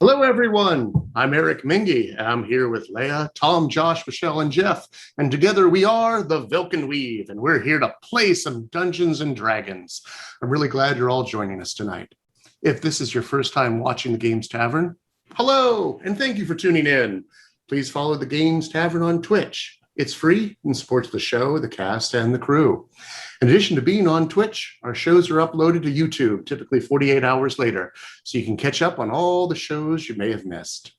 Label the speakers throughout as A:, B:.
A: Hello, everyone. I'm Eric Mingy. I'm here with Leah, Tom, Josh, Michelle, and Jeff. And together we are the Velkyn Weave, and we're here to play some Dungeons and Dragons. I'm really glad you're all joining us tonight. If this is your first time watching the Games Tavern, hello, and thank you for tuning in. Please follow the Games Tavern on Twitch. It's free and supports the show, the cast, and the crew. In addition to being on Twitch, our shows are uploaded to YouTube, typically 48 hours later, so you can catch up on all the shows you may have missed.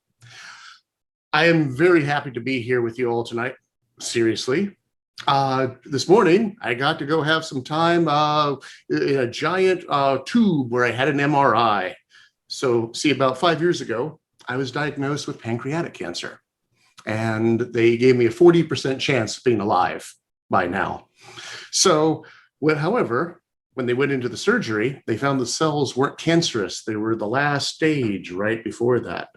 A: I am very happy to be here with you all tonight. Seriously. This morning, I got to go have some time in a giant tube where I had an MRI. So, see, about 5 years ago, I was diagnosed with pancreatic cancer. And they gave me a 40% chance of being alive by now. So, however, when they went into the surgery, they found the cells weren't cancerous. They were the last stage right before that.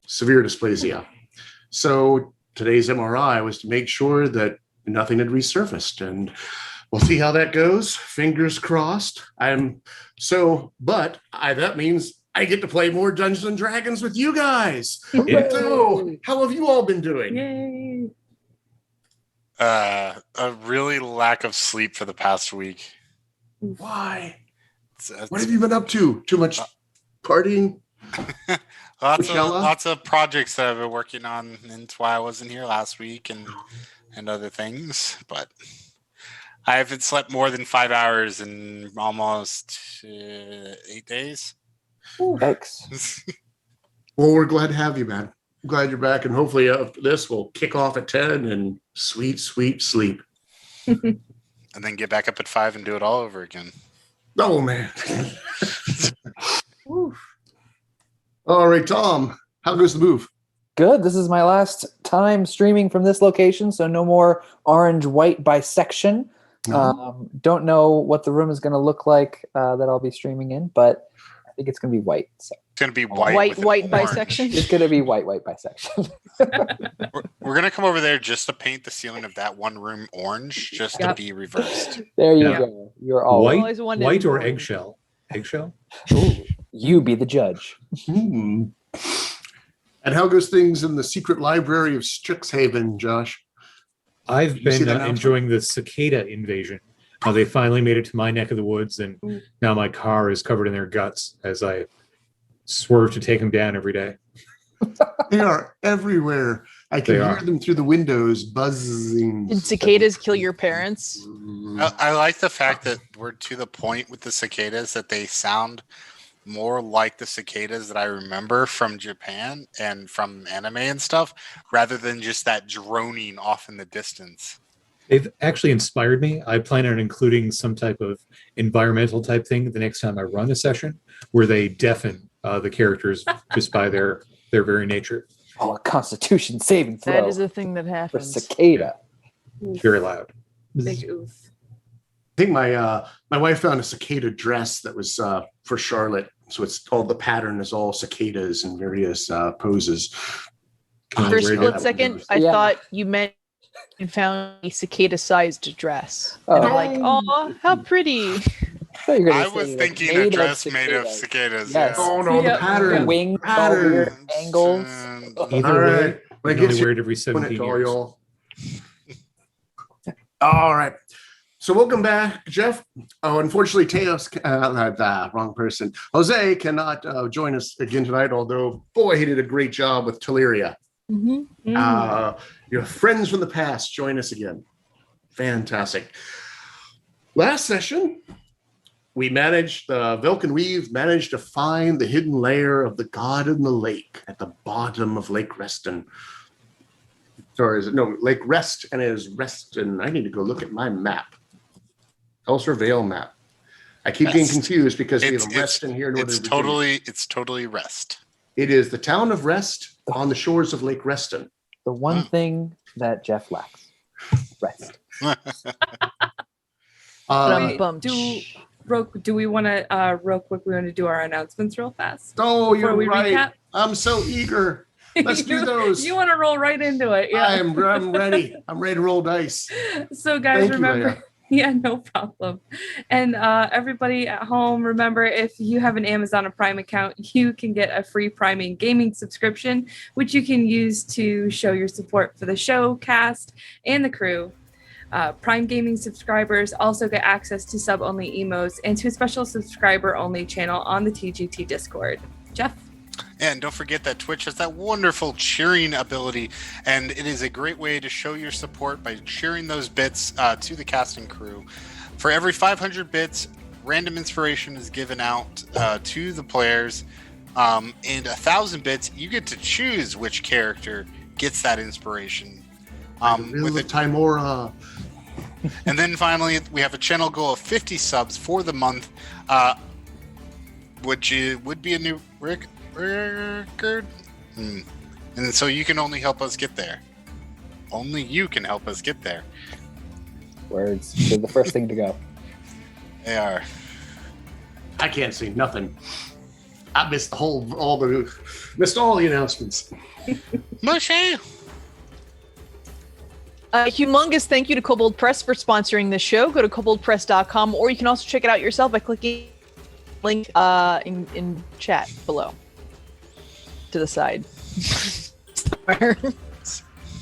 A: Severe dysplasia. So today's MRI was to make sure that nothing had resurfaced. And we'll see how that goes. Fingers crossed. That means I get to play more Dungeons and Dragons with you guys.
B: Yeah.
A: So, how have you all been doing?
B: Yay!
C: A really lack of sleep for the past week.
A: Why? What have you been up to? Too much partying?
C: lots of projects that I've been working on, and that's why I wasn't here last week and other things. But I haven't slept more than 5 hours in almost 8 days.
B: Thanks.
A: Well, we're glad to have you, man. I'm glad you're back, and hopefully this will kick off at 10 and sweet, sweet sleep.
C: And then get back up at 5 and do it all over again.
A: Oh, man. All right, Tom, how goes the move?
B: Good. This is my last time streaming from this location, so no more orange-white bisection. Don't know what the room is going to look like that I'll be streaming in, but I think it's going to be white. So.
C: It's going to be white
D: bisection.
B: It's going to be white bisection.
C: We're going to come over there just to paint the ceiling of that one room orange, just to be reversed.
B: There you go. You're all
D: White
E: or eggshell? Eggshell?
B: Ooh, you be the judge.
A: And how goes things in the secret library of Strixhaven, Josh?
E: I've been enjoying the cicada invasion. They finally made it to my neck of the woods, and now my car is covered in their guts as I swerve to take them down every day.
A: They are everywhere. I can hear them through the windows buzzing.
D: Did cicadas kill your parents?
C: I like the fact that we're to the point with the cicadas that they sound more like the cicadas that I remember from Japan and from anime and stuff, rather than just that droning off in the distance.
E: They've actually inspired me. I plan on including some type of environmental type thing the next time I run a session where they deafen the characters just by their very nature.
B: Oh, a Constitution saving throw.
D: That is a thing that happens.
B: For cicada.
E: Very loud.
D: Big oof.
A: I think my wife found a cicada dress that was for Charlotte. So it's all the pattern is all cicadas in various poses.
D: For a split second, I thought you meant you found a cicada-sized dress. And I'm like, oh, how pretty.
C: I was thinking a dress made of cicadas.
B: Yes.
A: Oh no, the pattern.
B: Wing, weird angles.
E: Either way, I only wear it every 17 years.
A: All right. So welcome back, Jeff. Oh, unfortunately, Teos, wrong person. Jose cannot join us again tonight, although, boy, he did a great job with Teleria. Your friends from the past join us again. Fantastic. Last session, the Velkyn Weave managed to find the hidden lair of the god in the lake at the bottom of Lake Reston. Lake Rest, and it is Reston. I need to go look at my map. Elser Vale map. I keep getting confused because we have Rest in here.
C: It's totally Rest.
A: It is the town of Rest on the shores of Lake Reston.
B: The one thing that Jeff lacks. Rest.
F: Do we want to real quick? We want to do our announcements real fast.
A: Oh, you're right. Recap? I'm so eager. Let's do those.
F: You want to roll right into it? Yeah.
A: I'm ready. I'm ready to roll dice.
F: So, guys, remember Yeah, no problem. And everybody at home, remember, if you have an Amazon Prime account, you can get a free Prime gaming subscription, which you can use to show your support for the show, cast, and the crew. Prime Gaming subscribers also get access to sub-only emos and to a special subscriber-only channel on the TGT Discord. Jeff?
C: And don't forget that Twitch has that wonderful cheering ability, and it is a great way to show your support by cheering those bits to the cast and crew. For every 500 bits, random inspiration is given out to the players, and 1,000 bits, you get to choose which character gets that inspiration.
A: With the Timora.
C: And then finally, we have a channel goal of 50 subs for the month, which would be a new record. And so you can only help us get there. Only you can help us get there.
B: Words. They're the first thing to go.
C: They are.
A: I can't see nothing. I missed all the announcements.
C: Mushy.
D: Humongous thank you to Kobold Press for sponsoring this show. Go to koboldpress.com, or you can also check it out yourself by clicking the link in chat below to the side.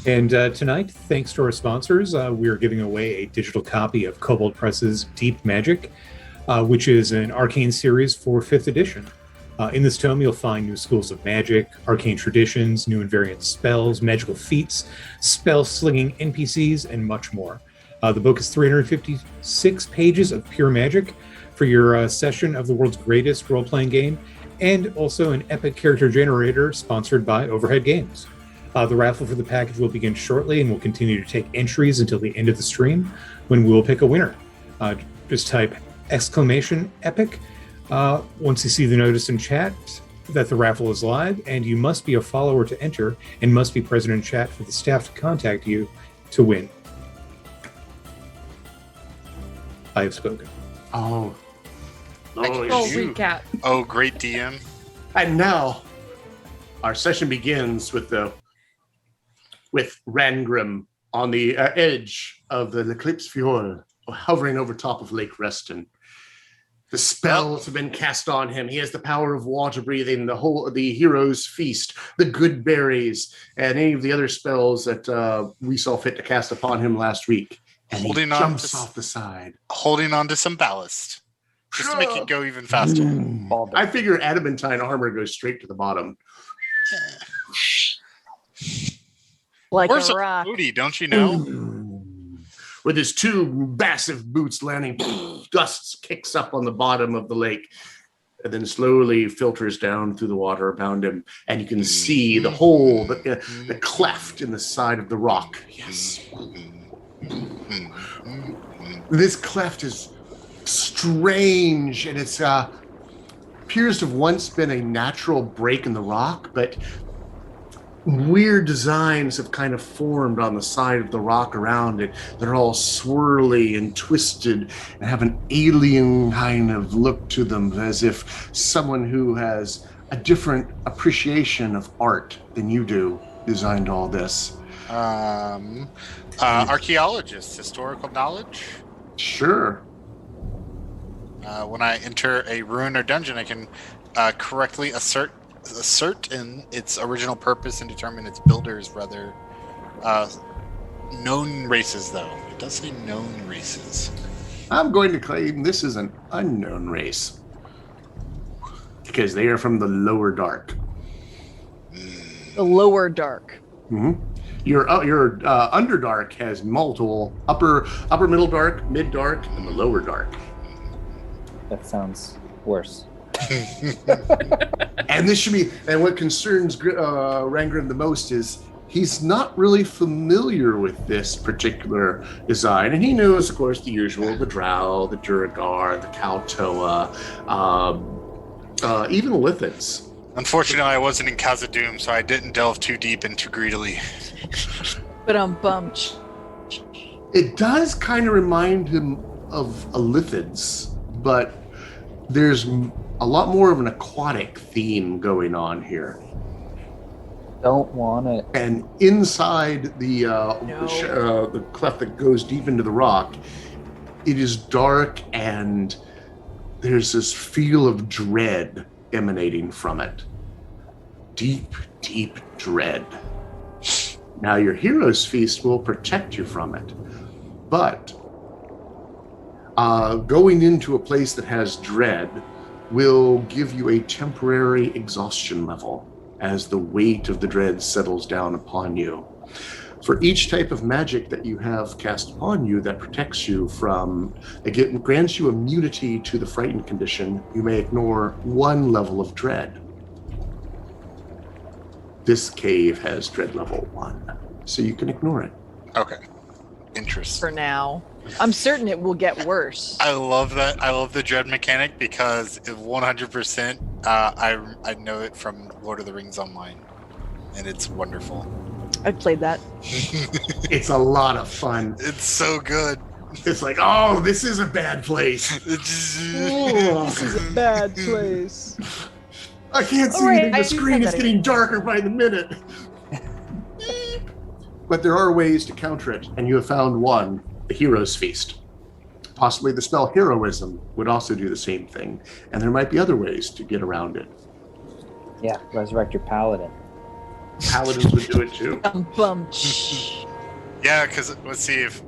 E: And tonight, thanks to our sponsors, we are giving away a digital copy of Kobold Press's Deep Magic, which is an arcane series for 5th edition. In this tome, you'll find new schools of magic, arcane traditions, new and variant spells, magical feats, spell-slinging NPCs, and much more. The book is 356 pages of pure magic for your session of the world's greatest role-playing game, and also an epic character generator sponsored by Overhead Games. The raffle for the package will begin shortly and will continue to take entries until the end of the stream, when we will pick a winner. Just type !epic once you see the notice in chat that the raffle is live, and you must be a follower to enter and must be present in chat for the staff to contact you to win. I have spoken.
A: Oh,
F: Recap.
C: Oh, great DM.
A: and now our session begins with Rangrim on the edge of the Eclipse Fjord, hovering over top of Lake Reston. The spells have been cast on him. He has the power of water breathing, the hero's feast, the good berries, and any of the other spells that we saw fit to cast upon him last week. And he jumps off the side,
C: holding on to some ballast, just to make it go even faster.
A: I figure adamantine armor goes straight to the bottom.
D: Like
C: Where's
D: a rock.
C: booty, don't you know?
A: With his two massive boots landing, dust kicks up on the bottom of the lake, and then slowly filters down through the water around him, and you can see the hole, the cleft in the side of the rock. Yes. This cleft is strange, and it appears to have once been a natural break in the rock, but weird designs have kind of formed on the side of the rock around it. They're all swirly and twisted and have an alien kind of look to them, as if someone who has a different appreciation of art than you do designed all this.
C: Archaeologists, historical knowledge.
A: Sure.
C: When I enter a ruin or dungeon, I can correctly assert in its original purpose and determine its builders, rather. Known races, though. It does say known races.
A: I'm going to claim this is an unknown race, because they are from the lower dark.
D: The lower dark.
A: Mm-hmm. Your Underdark has multiple upper, middle dark, mid dark, and the lower dark.
B: That sounds worse.
A: And this should be, and what concerns Rangrim the most is he's not really familiar with this particular design, and he knows, of course, the usual: the Drow, the Duragar, the Kaltoa, even Lithids.
C: Unfortunately, I wasn't in Khazad-dûm, so I didn't delve too deep and too greedily.
D: But bummed.
A: It does kind of remind him of a Lithids, but there's a lot more of an aquatic theme going on here.
B: Don't want it.
A: And inside the cleft that goes deep into the rock it is dark and there's this feel of dread emanating from it. Deep, deep dread. Now, your hero's feast will protect you from it, but going into a place that has dread will give you a temporary exhaustion level as the weight of the dread settles down upon you. For each type of magic that you have cast upon you that protects you from, it grants you immunity to the frightened condition, you may ignore one level of dread. This cave has dread level 1, so you can ignore it.
C: Okay. Interesting.
D: For now. I'm certain it will get worse.
C: I love that. I love the dread mechanic because 100% I know it from Lord of the Rings Online, and it's wonderful.
D: I've played that.
A: It's a lot of fun.
C: It's so good.
A: It's like, oh, this is a bad place.
D: This is a bad place.
A: I can't see
D: Alright,
A: anything. The
D: I
A: screen
D: said
A: is
D: that
A: getting darker by the minute. But there are ways to counter it, and you have found one, the Hero's Feast. Possibly the spell Heroism would also do the same thing, and there might be other ways to get around it.
B: Yeah, resurrect your paladin.
A: Paladins would do it too.
C: Yeah, because let's see if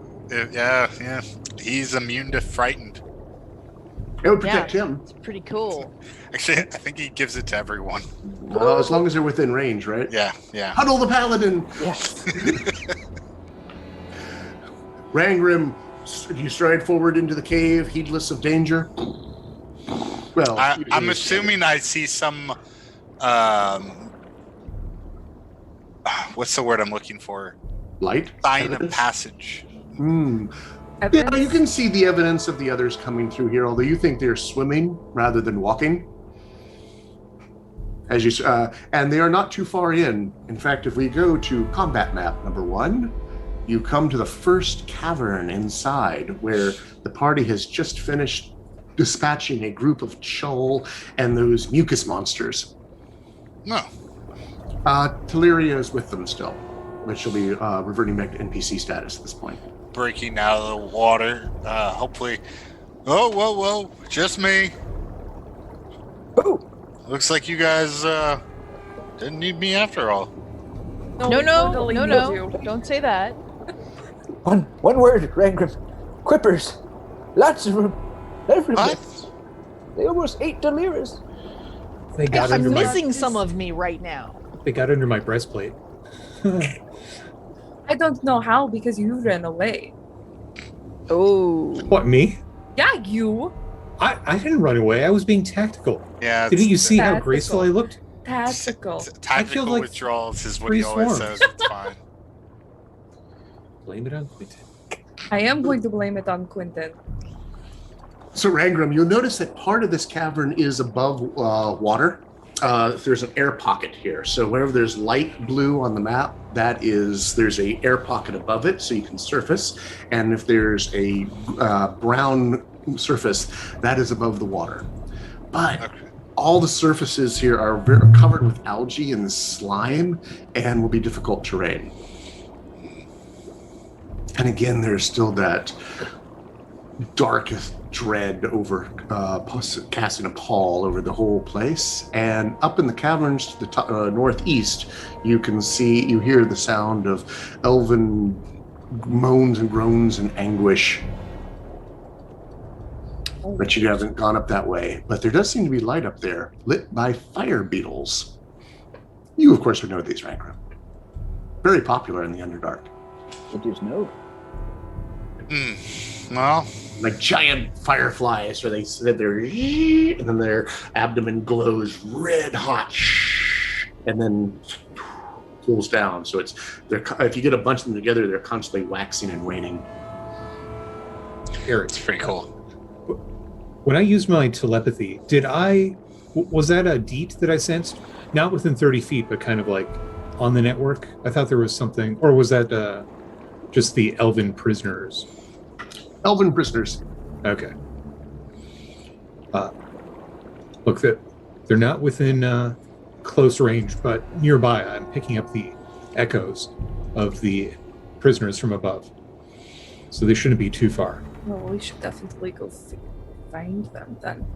C: yeah, he's immune to frightened.
A: It would protect him.
D: It's pretty cool.
C: Actually, I think he gives it to everyone.
A: As long as they're within range, right?
C: Yeah.
A: Huddle the paladin.
B: Yes.
A: Rangrim, you stride forward into the cave, heedless of danger. Well,
C: I'm assuming I see some. What's the word I'm looking for?
A: Light?
C: Sign
A: Evidence?
C: of passage.
A: Yeah, you can see the evidence of the others coming through here, although you think they're swimming rather than walking. As you and they are not too far in. In fact, if we go to combat map number 1, you come to the first cavern inside, where the party has just finished dispatching a group of Chol and those mucus monsters.
C: No.
A: Teleria is with them still, but she'll be reverting back to NPC status at this point.
C: Breaking out of the water. Hopefully. Oh, whoa, just me.
B: Oh,
C: Looks like you guys didn't need me after all.
D: No.
F: totally need you.
D: Don't say that.
B: one word, Rangrim. Quippers. Lots of them. Everywhere.
C: What?
B: They almost ate Delirious.
E: They got
D: I'm
E: under my
D: missing some of me right now.
E: breastplate.
F: I don't know how because you ran away.
D: Oh.
E: What, me?
F: Yeah, you.
E: I didn't run away. I was being tactical.
C: Yeah.
E: Didn't you see how
F: Tactical.
E: graceful I looked?
F: Tactical.
C: Tactical
E: like
C: withdrawals is what he
E: three
C: always
E: swarms.
C: says. It's fine.
E: Blame it on Quentin.
F: I am going to blame it on Quentin.
A: So Rangram, you'll notice that part of this cavern is above water. There's an air pocket here. So wherever there's light blue on the map, there's a air pocket above it, so you can surface. And if there's a brown surface, that is above the water. But
C: Okay.
A: all the surfaces here are covered with algae and slime and will be difficult terrain. And again, there's still that dark dread over casting a pall over the whole place. And up in the caverns to the northeast, you hear the sound of elven moans and groans and anguish. But you haven't gone up that way. But there does seem to be light up there, lit by fire beetles. You, of course, would know these, Rankram. Very popular in the Underdark.
B: It is no.
C: Well,
A: Like giant fireflies, where they sit there, and then their abdomen glows red hot, and then cools down. So if you get a bunch of them together, they're constantly waxing and waning.
E: Eric,
C: it's pretty cool.
E: when I used my telepathy, was that a deet that I sensed? Not within 30 feet, but kind of like on the network? I thought there was something, or was that just the elven prisoners?
A: Elven prisoners.
E: Okay. Look, they're not within close range, but nearby. I'm picking up the echoes of the prisoners from above. So they shouldn't be too far.
F: Well, we should definitely go find them then.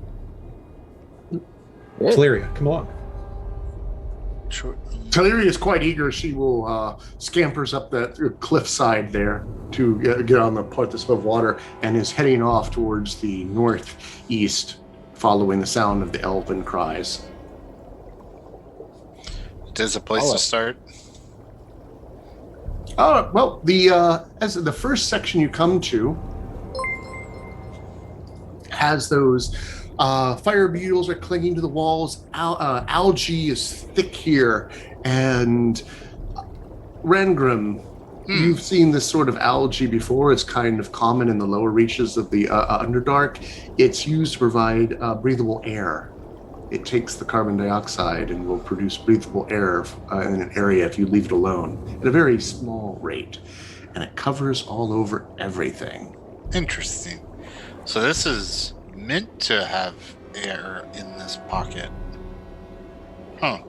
E: Valeria, come along.
C: Sure.
A: Teleria is quite eager. She will scampers up that cliffside there to get on the part that's above water and is heading off towards the northeast, following the sound of the elven cries.
C: There's a place to start.
A: Well, as the first section you come to has those fire beetles are clinging to the walls. Algae is thick here, and Rangrim, you've seen this sort of algae before. It's kind of common in the lower reaches of the Underdark. It's used to provide breathable air. It takes the carbon dioxide and will produce breathable air in an area if you leave it alone at a very small rate. And it covers all over everything.
C: Interesting. So this is meant to have air in this pocket. Huh.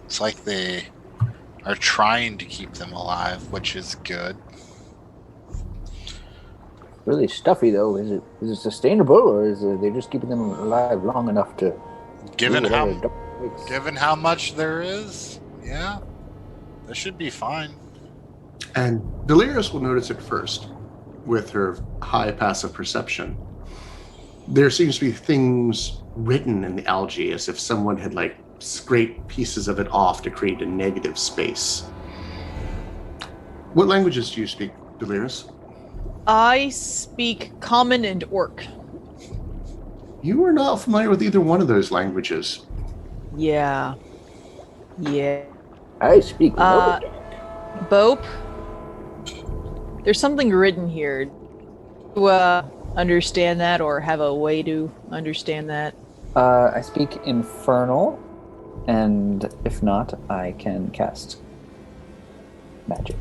C: It's like they are trying to keep them alive, which is good.
B: Really stuffy though. Is it sustainable, or is they just keeping them alive long enough to?
C: Given how much there is, yeah, that should be fine.
A: And Delirious will notice it first with her high passive perception. There seems to be things written in the algae as if someone had scraped pieces of it off to create a negative space. What languages do you speak, Delirious?
D: I speak Common and Orc.
A: You are not familiar with either one of those languages.
D: Yeah.
B: I speak
D: Bope. There's something written here. Do you understand that, or have a way to understand that?
B: I speak Infernal, and if not, I can cast magic.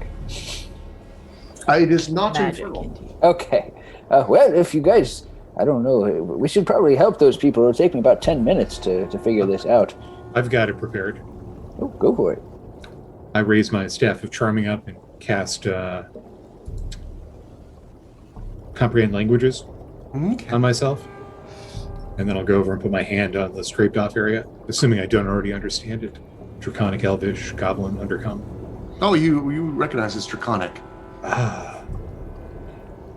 A: It is not
D: Magic,
A: infernal.
D: indeed.
B: Okay. Well, if you guys, I don't know, we should probably help those people. It'll take me about 10 minutes to figure this out.
E: I've got it prepared.
B: Oh, go for it.
E: I raise my staff of charming up and cast comprehend languages on myself. And then I'll go over and put my hand on the scraped off area, assuming I don't already understand it. Draconic, Elvish, Goblin, Undercommon.
A: Oh, you recognize it's Draconic.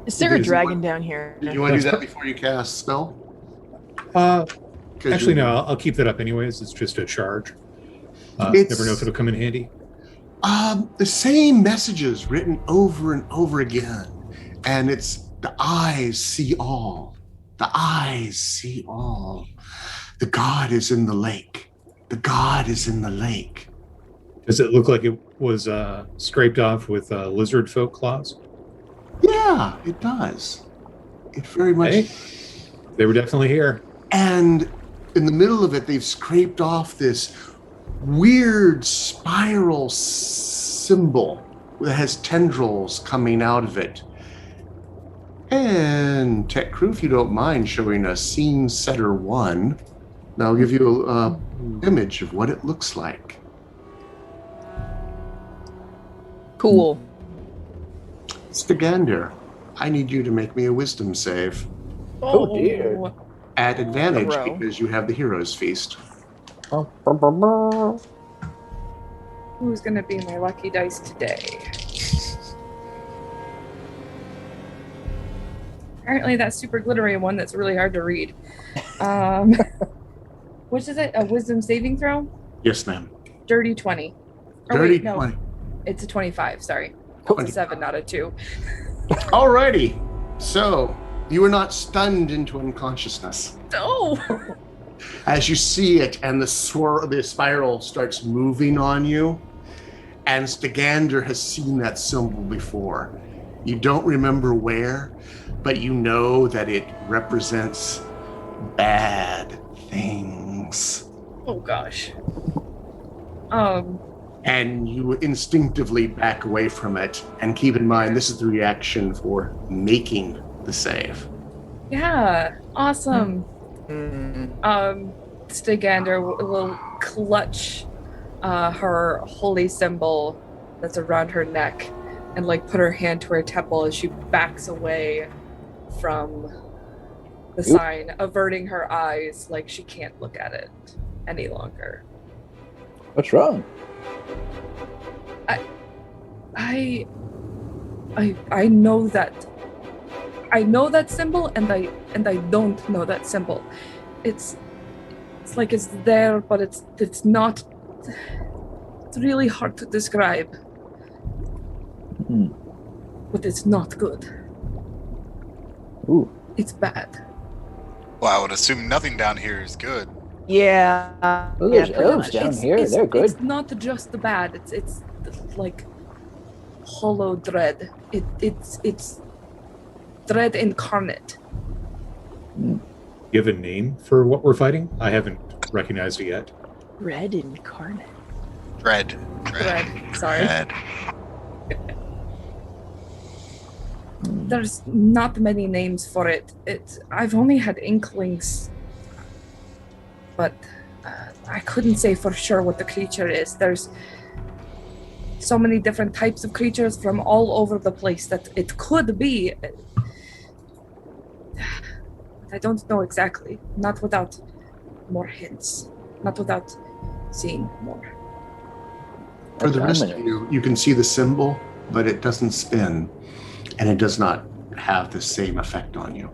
D: Is there a dragon down here?
A: You want to do that before you cast spell?
E: Actually, no, I'll keep that up anyways. It's just a charge. Never know if it'll come in handy.
A: The same messages written over and over again. And it's the eyes see all. The eyes see all. The god is in the lake. The god is in the lake.
E: Does it look like it was scraped off with lizard folk claws?
A: Yeah, it does. It very much.
E: Hey, they were definitely here.
A: And in the middle of it, they've scraped off this weird spiral symbol that has tendrils coming out of it. And Tech Crew, if you don't mind showing us Scene Setter 1, that'll give you an image of what it looks like.
D: Cool.
A: Stagander, I need you to make me a wisdom save.
B: Oh, dear.
A: At advantage
D: Bro.
A: because you have the Hero's Feast.
F: Who's going to be my lucky dice today? Apparently that super glittery one that's really hard to read. Which is it? A wisdom saving throw?
A: Yes, ma'am.
F: Dirty 20. Or
A: Dirty
F: wait, no.
A: 20.
F: It's a 25, sorry.
A: Oh,
F: It's a 7, not a 2.
A: Alrighty. So, you are not stunned into unconsciousness.
F: Oh!
A: As you see it and the spiral starts moving on you, and Stagander has seen that symbol before. You don't remember where, but you know that it represents bad things.
F: Oh gosh.
A: And you instinctively back away from it. And keep in mind, this is the reaction for making the save.
F: Yeah, awesome. Stagander will clutch her holy symbol that's around her neck and like put her hand to her temple as she backs away from the sign, averting her eyes like she can't look at it any longer.
B: What's wrong?
F: I know that. I know that symbol, and I don't know that symbol. It's like it's there, but it's not. It's really hard to describe. But it's not good.
B: Ooh.
F: It's bad.
C: Well, I would assume nothing down here is good.
D: Yeah.
B: Well, there's
D: pretty
B: elves
D: much.
B: down here. They're good.
F: It's not just the bad. It's like hollow dread. It's dread incarnate.
E: You have a name for what we're fighting? I haven't recognized it yet.
D: Red incarnate.
C: Dread.
F: Sorry.
C: Dread.
F: There's not many names for it. I've only had inklings, but I couldn't say for sure what the creature is. There's so many different types of creatures from all over the place that it could be. I don't know exactly. Not without more hints. Not without seeing more.
A: For the rest of you, you can see the symbol, but it doesn't spin, and it does not have the same effect on you.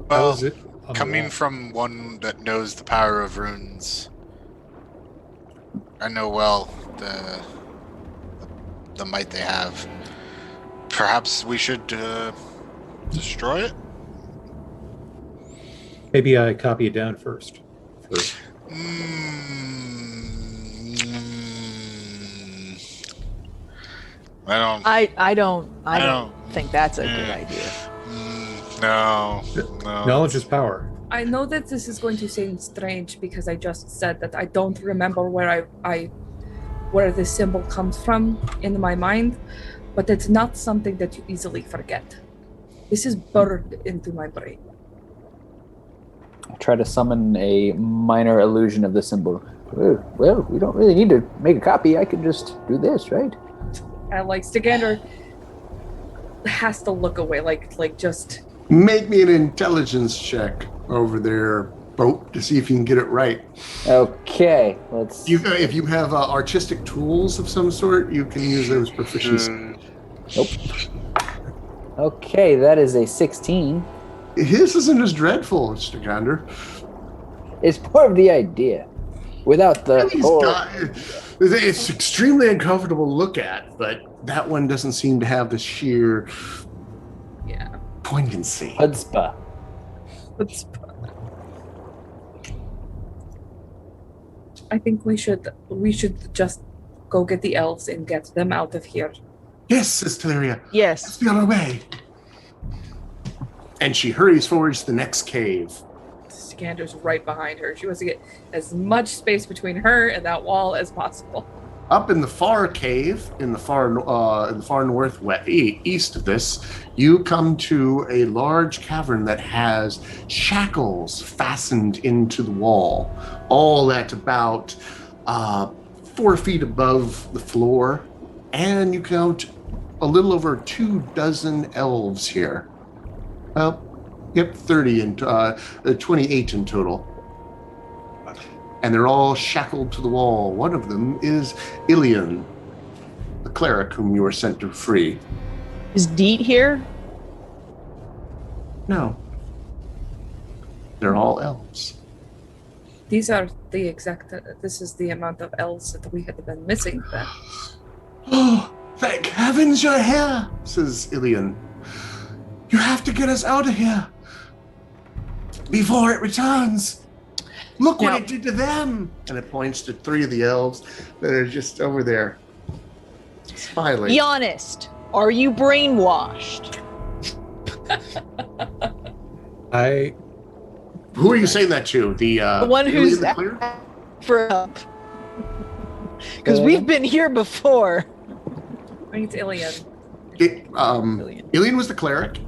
E: How
C: Well,
E: is it on the
C: coming
E: wall?
C: from one that knows the power of runes, I know well the might they have. Perhaps we should destroy it?
E: Maybe I copy it down first.
C: I
D: don't think that's a good idea.
C: No.
E: Knowledge is power.
F: I know that this is going to seem strange because I just said that I don't remember where where this symbol comes from in my mind, but it's not something that you easily forget. This is burned into my brain.
B: I try to summon a minor illusion of the symbol. Well, we don't really need to make a copy. I can just do this, right?
F: And like Stigander has to look away, like just
A: Make me an intelligence check over there, Boat, to see if you can get it right.
B: Okay, let's.
A: If you have artistic tools of some sort, you can use those proficiency.
B: Nope. Okay, that is a 16.
A: His isn't as dreadful, Stigander.
B: It's part of the idea. Without the
A: It's extremely uncomfortable to look at, but that one doesn't seem to have the sheer poignancy.
B: chutzpah.
F: I think we should just go get the elves and get them out of here.
A: Yes, says Teleria.
D: Yes.
A: Let's be on our way. And she hurries forward to the next cave.
F: Scander's right behind her. She wants to get as much space between her and that wall as possible.
A: Up in the far cave, in the far east of this, you come to a large cavern that has shackles fastened into the wall, all at about 4 feet above the floor, and you count a little over 24 elves here. Well, yep, 30 and 28 in total. And they're all shackled to the wall. One of them is Ilian, the cleric whom you were sent to free.
D: Is Deet here?
A: No. They're all elves.
F: These are the exact. This is the amount of elves that we had been missing then.
A: Oh, thank heavens you're here, says Ilian. You have to get us out of here before it returns. Look what it did to them. And it points to 3 of the elves that are just over there smiling.
D: Be honest. Are you brainwashed?
A: Who are you saying that to? The
D: one who's
A: Ilian the cleric?
D: for help. Because we've been here before.
F: I think it's Ilian.
A: Ilian was the cleric.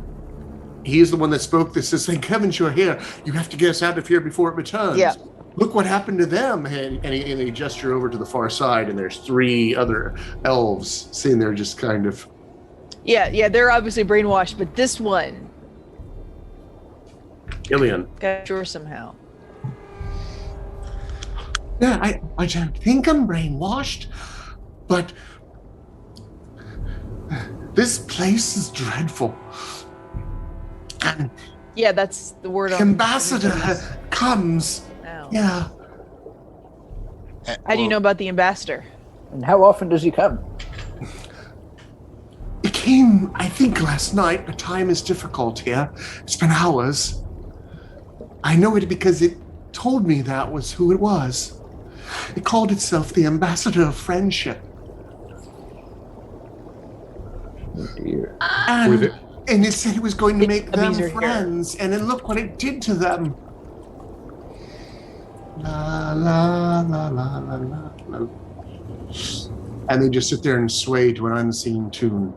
A: He is the one that spoke this. Says, thank heavens you're here. You have to get us out of here before it returns.
D: Yeah.
A: look what happened to them. And he gesture over to the far side, and there's 3 other elves sitting there just kind of.
D: Yeah, they're obviously brainwashed, but this one
A: Ilian.
D: got sure somehow.
A: Yeah, I don't think I'm brainwashed, but this place is dreadful. And
D: Yeah, that's the word.
A: the ambassador comes.
D: Ow.
A: Yeah.
D: How do you know about the ambassador?
B: And how often does he come?
A: It came, I think, last night, but time is difficult here. It's been hours. I know it because it told me that was who it was. It called itself the Ambassador of Friendship.
B: Oh dear.
A: And it said it was going to make them
D: Enemies are here.
A: friends, and then look what it did to them. La la la la la la la. And they just sit there and sway to an unseen tune.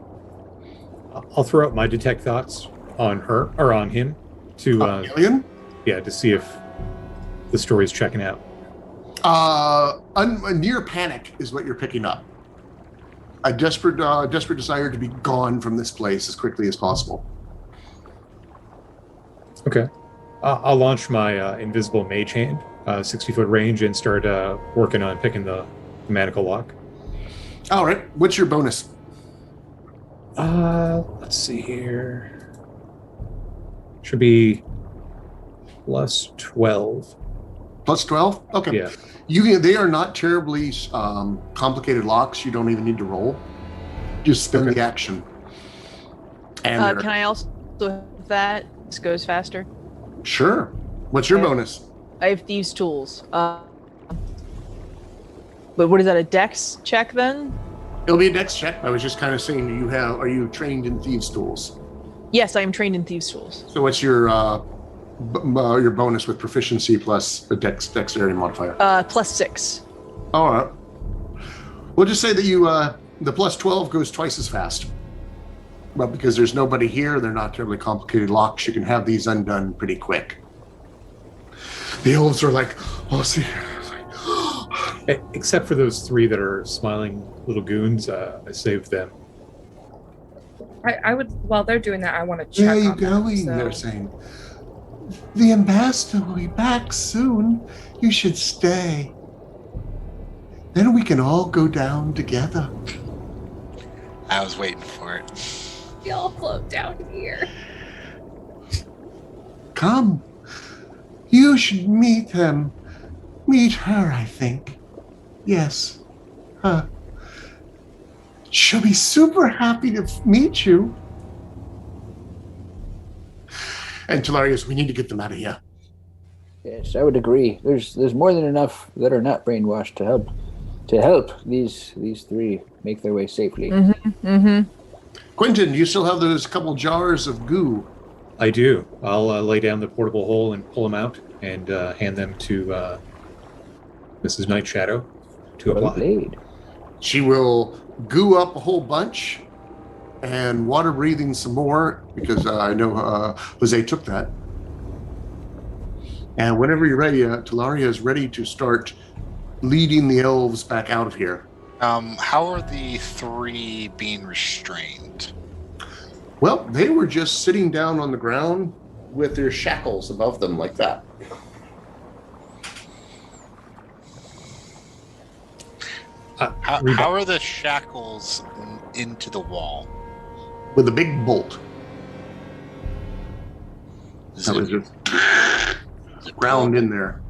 E: I'll throw out my detect thoughts on her or on him to
A: Alien?
E: to see if the story's checking out.
A: A near panic is what you're picking up. A desperate desire to be gone from this place as quickly as possible.
E: Okay. I'll launch my invisible mage hand, 60-foot range, and start working on picking the manacle lock.
A: All right. What's your bonus?
E: Let's see here. Should be plus 12.
A: Plus 12? Okay.
E: Yeah.
A: They are not terribly complicated locks. You don't even need to roll. Just spend the action. And
D: Can I also have that? This goes faster.
A: sure. What's your
D: Okay.
A: bonus?
D: I have thieves' tools. But what is that? A dex check then?
A: It'll be a dex check. I was just kind of saying, are you trained in thieves' tools?
D: Yes, I am trained in thieves' tools.
A: So what's your bonus with proficiency plus a dexterity modifier?
D: +6.
A: All right. We'll just say that you the plus 12 goes twice as fast. But because there's nobody here, they're not terribly complicated locks. You can have these undone pretty quick. The elves are like, oh, see.
E: Except for those 3 that are smiling little goons, I saved them.
F: I would, while they're doing that, I want to check
A: Where are you
F: on them,
A: going?
F: so-
A: They're saying. The ambassador will be back soon. You should stay. Then we can all go down together.
C: I was waiting for it.
F: We all float down here.
A: Come. You should meet him. Meet her, I think. Yes. Her. She'll be super happy to meet you. And Talarius, we need to get them out of here.
B: Yes, I would agree. There's more than enough that are not brainwashed to help these 3 make their way safely.
A: Quentin, do you still have those couple jars of goo?
E: I do. I'll lay down the portable hole and pull them out and hand them to Mrs. Night Shadow to
B: Well
E: apply.
B: played.
A: She will goo up a whole bunch and water breathing some more because I know Jose took that. And whenever you're ready, Talaria is ready to start leading the elves back out of here.
C: How are the 3 being restrained?
A: Well, they were just sitting down on the ground with their shackles above them like that.
C: How are the shackles into the wall?
A: With a big bolt.
C: Is
A: That
C: it-
A: was just
C: is it
A: ground
C: pullable?
A: in there.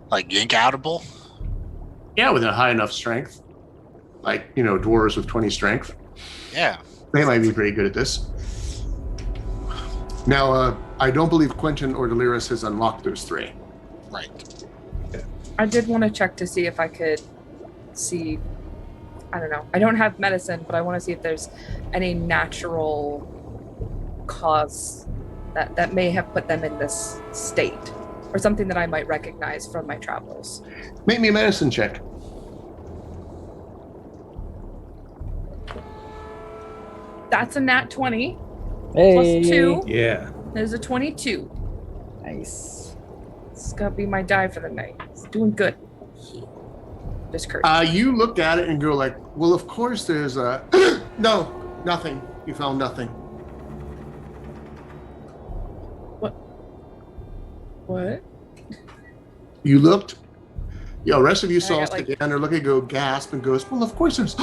C: Like yank-outable?
A: Yeah, with a high enough strength. Like, dwarves with 20 strength.
C: Yeah.
A: They might be pretty good at this. Now, I don't believe Quentin or Delirious has unlocked those 3.
C: Right.
F: I did want to check to see if I could see, I don't know. I don't have medicine, but I want to see if there's any natural cause that may have put them in this state, or something that I might recognize from my travels.
A: Make me a medicine check.
F: That's a nat 20
B: Hey.
F: plus 2
E: Yeah.
F: is a 22.
B: Nice.
F: It's gonna be my die for the night. It's doing good. Just curse.
A: You look at it and go like, well, of course there's a... No, nothing. You found nothing.
F: What?
A: You looked. The rest of you
F: I
A: saw
F: got,
A: stick down there, look at go, gasp, and goes, well, of course there's...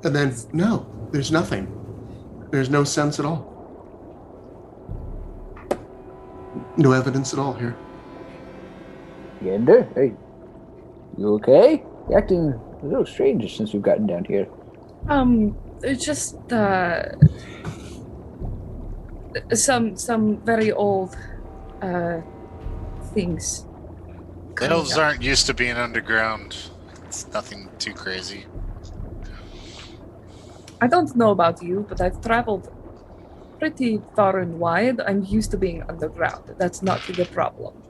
A: And then, no, there's nothing. There's no sense at all. No evidence at all here.
B: Gander, hey, you okay? You're acting a little strange since we've gotten down here.
F: It's just some very old things.
C: Elves aren't used to being underground. It's nothing too crazy.
F: I don't know about you, but I've traveled pretty far and wide. I'm used to being underground. That's not the problem.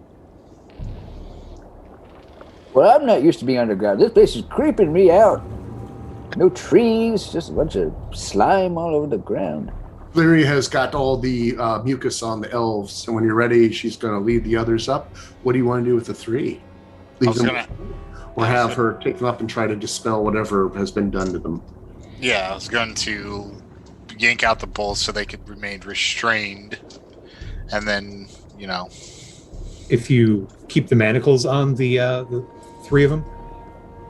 B: Well, I'm not used to being underground. This place is creeping me out. No trees, just a bunch of slime all over the ground.
A: Lyria has got all the mucus on the elves, and when you're ready, she's going to lead the others up. What do you want to do with the three? Leave them, or have her take them up and try to dispel whatever has been done to them?
C: Yeah, I was going to yank out the bolts so they could remain restrained, and then, you know...
E: If you keep the manacles on the three of them,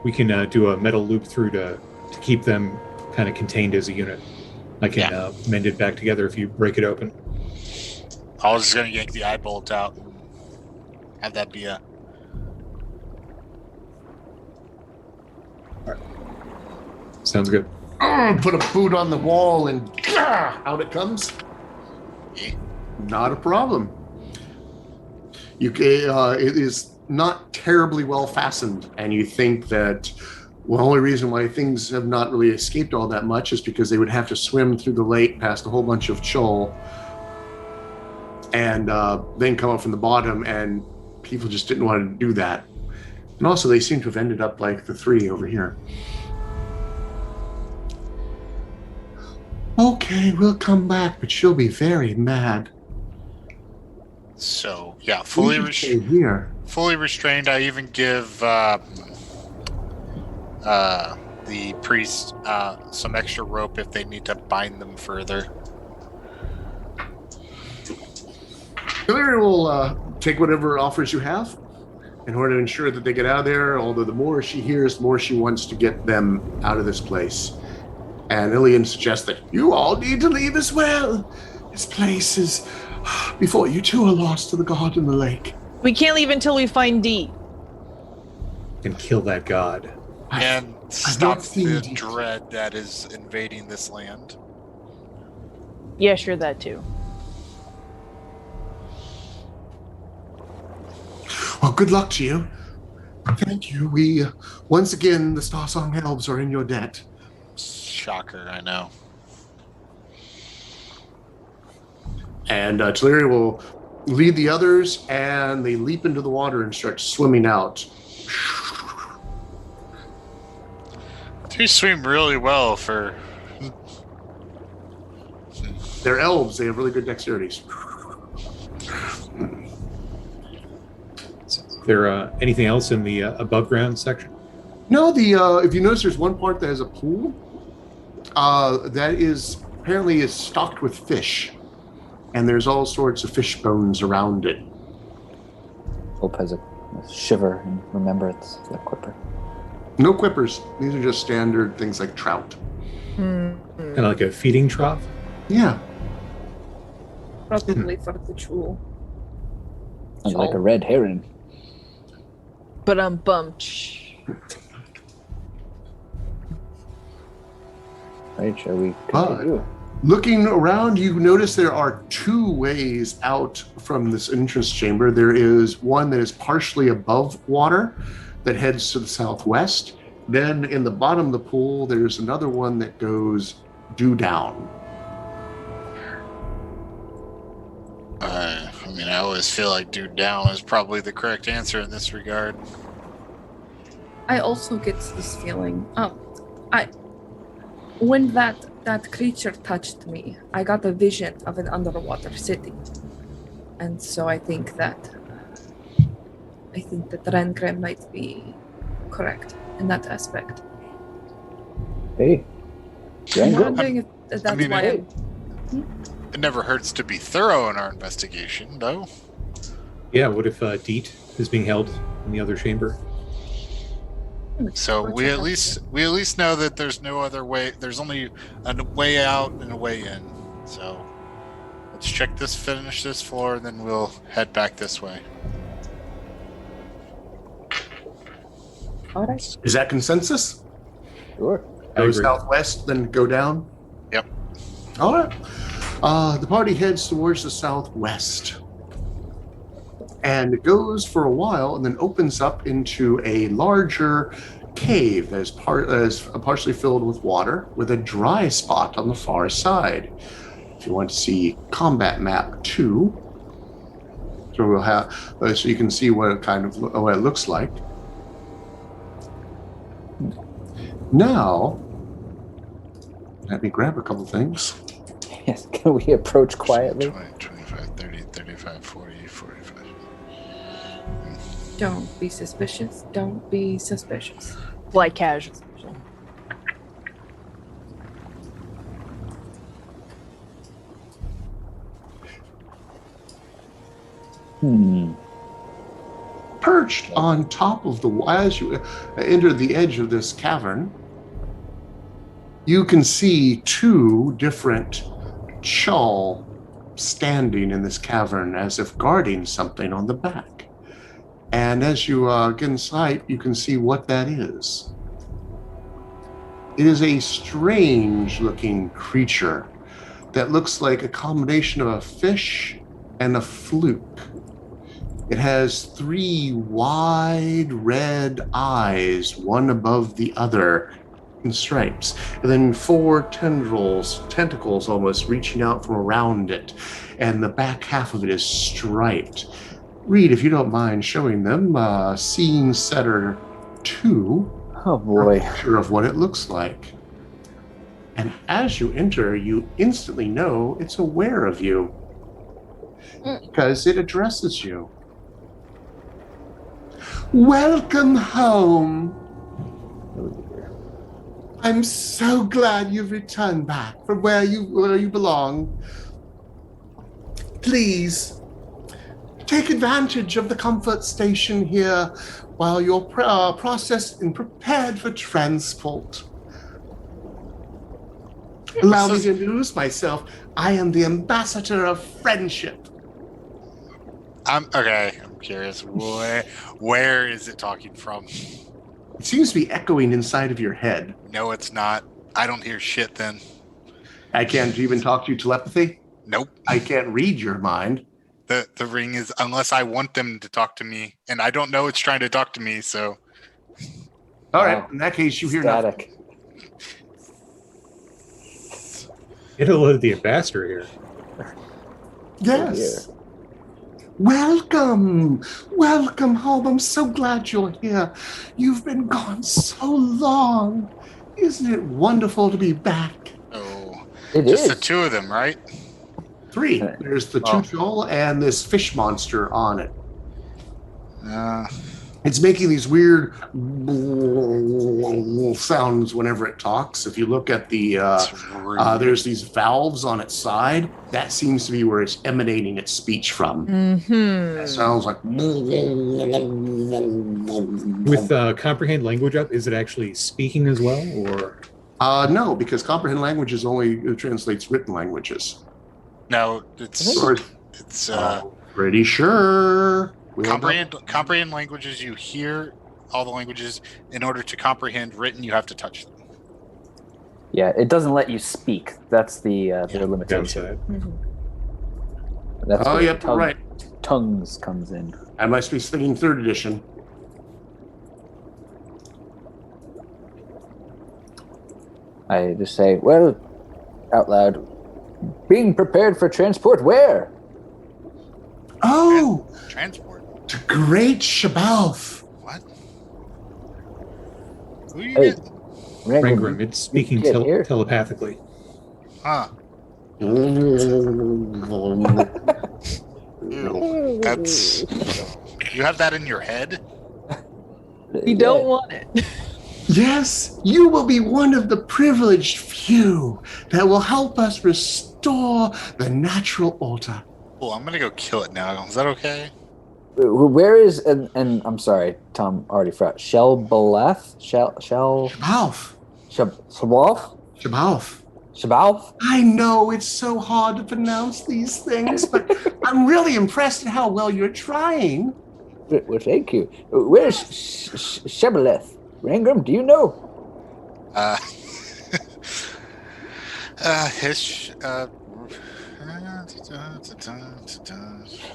E: we can do a metal loop through to keep them kind of contained as a unit. I can mend it back together if you break it open.
C: I was just going to yank the eye bolt out and have that be a...
E: Sounds good.
A: Put a boot on the wall and out it comes. Not a problem. You it is not terribly well fastened, and you think that the only reason why things have not really escaped all that much is because they would have to swim through the lake past a whole bunch of shoal and then come up from the bottom, and people just didn't want to do that. And also they seem to have ended up like the three over here. Okay, we'll come back, but she'll be very mad.
C: So, yeah, fully restrained. I even give the priest some extra rope if they need to bind them further.
A: Hillary will take whatever offers you have in order to ensure that they get out of there, although the more she hears, the more she wants to get them out of this place. And Ilian suggests that you all need to leave as well. This place is... Before you two are lost to the god in the lake.
D: We can't leave until we find D.
E: And kill that god.
C: And stop the dread that is invading this land.
D: Yeah, sure, that too.
A: Well, good luck to you. Thank you. We, once again, the Starsong Elves are in your debt.
C: Shocker, I know.
A: And Teleri will lead the others, and they leap into the water and start swimming out.
C: They swim really well for...
A: They're elves. They have really good dexterities.
E: Is there anything else in the above ground section?
A: No, if you notice, there's one part that has a pool. That is apparently is stocked with fish. And there's all sorts of fish bones around it.
B: Hope has a shiver and remember it's a quipper.
A: No quippers. These are just standard things like trout.
E: Kind of like a feeding trough?
A: Yeah.
F: Probably for the jewel.
B: And like a red heron.
D: But
B: Right, shall we continue?
A: Looking around, you notice there are two ways out from this entrance chamber. There is one that is partially above water that heads to the southwest. Then in the bottom of the pool, there's another one that goes due down.
C: I always feel like due down is probably the correct answer in this regard.
F: I also get this feeling. When that creature touched me, I got a vision of an underwater city. And so I think that I think that Rengren might be correct in that aspect.
B: Hey.
F: I'm
B: Django.
F: wondering if that's
C: mean,
F: why
B: hey.
C: It never hurts to be thorough in our investigation, though.
E: Yeah, what if Deet is being held in the other chamber?
C: So
F: We'll
C: we
F: check
C: at
F: out
C: least know that there's no other way. There's only a way out and a way in. So let's finish this floor, then we'll head back this way.
F: All right.
A: Is that consensus?
B: Sure.
E: I
A: Go
E: agree.
A: southwest, then go down?
C: Yep.
A: All right. The party heads towards the southwest. And it goes for a while and then opens up into a larger cave as partially filled with water with a dry spot on the far side. If you want to see combat map 2, so we'll have so you can see what it looks like. Now, let me grab a couple things.
B: Yes. Can we approach quietly?
C: 20, 25, 30, 35, 40, 45.
F: Don't be suspicious. Don't be suspicious.
D: Like casual.
A: Perched on top of as you enter the edge of this cavern, you can see 2 different Chul standing in this cavern as if guarding something on the back. And as you get in sight, you can see what that is. It is a strange looking creature that looks like a combination of a fish and a fluke. It has 3 wide red eyes, one above the other, in stripes, and then 4 tentacles almost reaching out from around it, and the back half of it is striped. Reed, if you don't mind showing them Scene Setter 2,
B: Oh boy.
A: a picture of what it looks like. And as you enter, you instantly know it's aware of you because it addresses you. Welcome home. I'm so glad you've returned back from where you belong. Please take advantage of the comfort station here while you're processed and prepared for transport. Allow me to introduce myself. I am the ambassador of friendship.
C: I'm curious. Where is it talking from?
A: It seems to be echoing inside of your head.
C: No, it's not. I don't hear shit then.
A: I can't even talk to you telepathy.
C: Nope.
A: I can't read your mind.
C: The ring is, unless I want them to talk to me, and I don't know it's trying to talk to me, so.
A: All right. In that case, you hear nothing.
B: Static.
E: It'll load the ambassador here.
A: Yes. Welcome. Welcome home. I'm so glad you're here. You've been gone so long. Isn't it wonderful to be back?
C: Oh,
B: It
C: just
B: is.
C: the 2 of them, right?
A: 3. There's the Chul and this fish monster on it. It's making these weird sounds whenever it talks. If you look at the, there's these valves on its side. That seems to be where it's emanating its speech from.
D: Mm-hmm.
A: It sounds like.
E: With comprehend language up, is it actually speaking as well, or?
A: No, because comprehend languages only translates written languages.
C: No, it's
A: Pretty sure.
C: comprehend languages. You hear all the languages. In order to comprehend written, you have to touch them.
B: Yeah, it doesn't let you speak. That's the limitation.
E: Downside.
B: That's
A: Oh,
B: where
A: yep, right.
B: Tongues comes in.
A: I must be thinking 3rd edition.
B: I just say, well, out loud, being prepared for transport where?
A: Oh,
C: Transport.
A: to Great Shabalf.
C: What? Who you
B: Hey,
C: get?
E: Rangram, it's speaking
B: get here.
E: telepathically.
C: Huh? Ew, that's You have that in your head?
D: We don't want it.
A: Yes, you will be one of the privileged few that will help us restore the natural order.
C: Well, I'm gonna go kill it now. Is that okay?
B: Where is and I'm sorry, Tom already forgot. Shelbaleth?
A: Shabalf.
B: Shabalf?
A: Shabalf.
B: Shabalf?
A: I know it's so hard to pronounce these things, but I'm really impressed at how well you're trying.
B: Well, thank you. Where's Shebaleth? Rangram, do you know?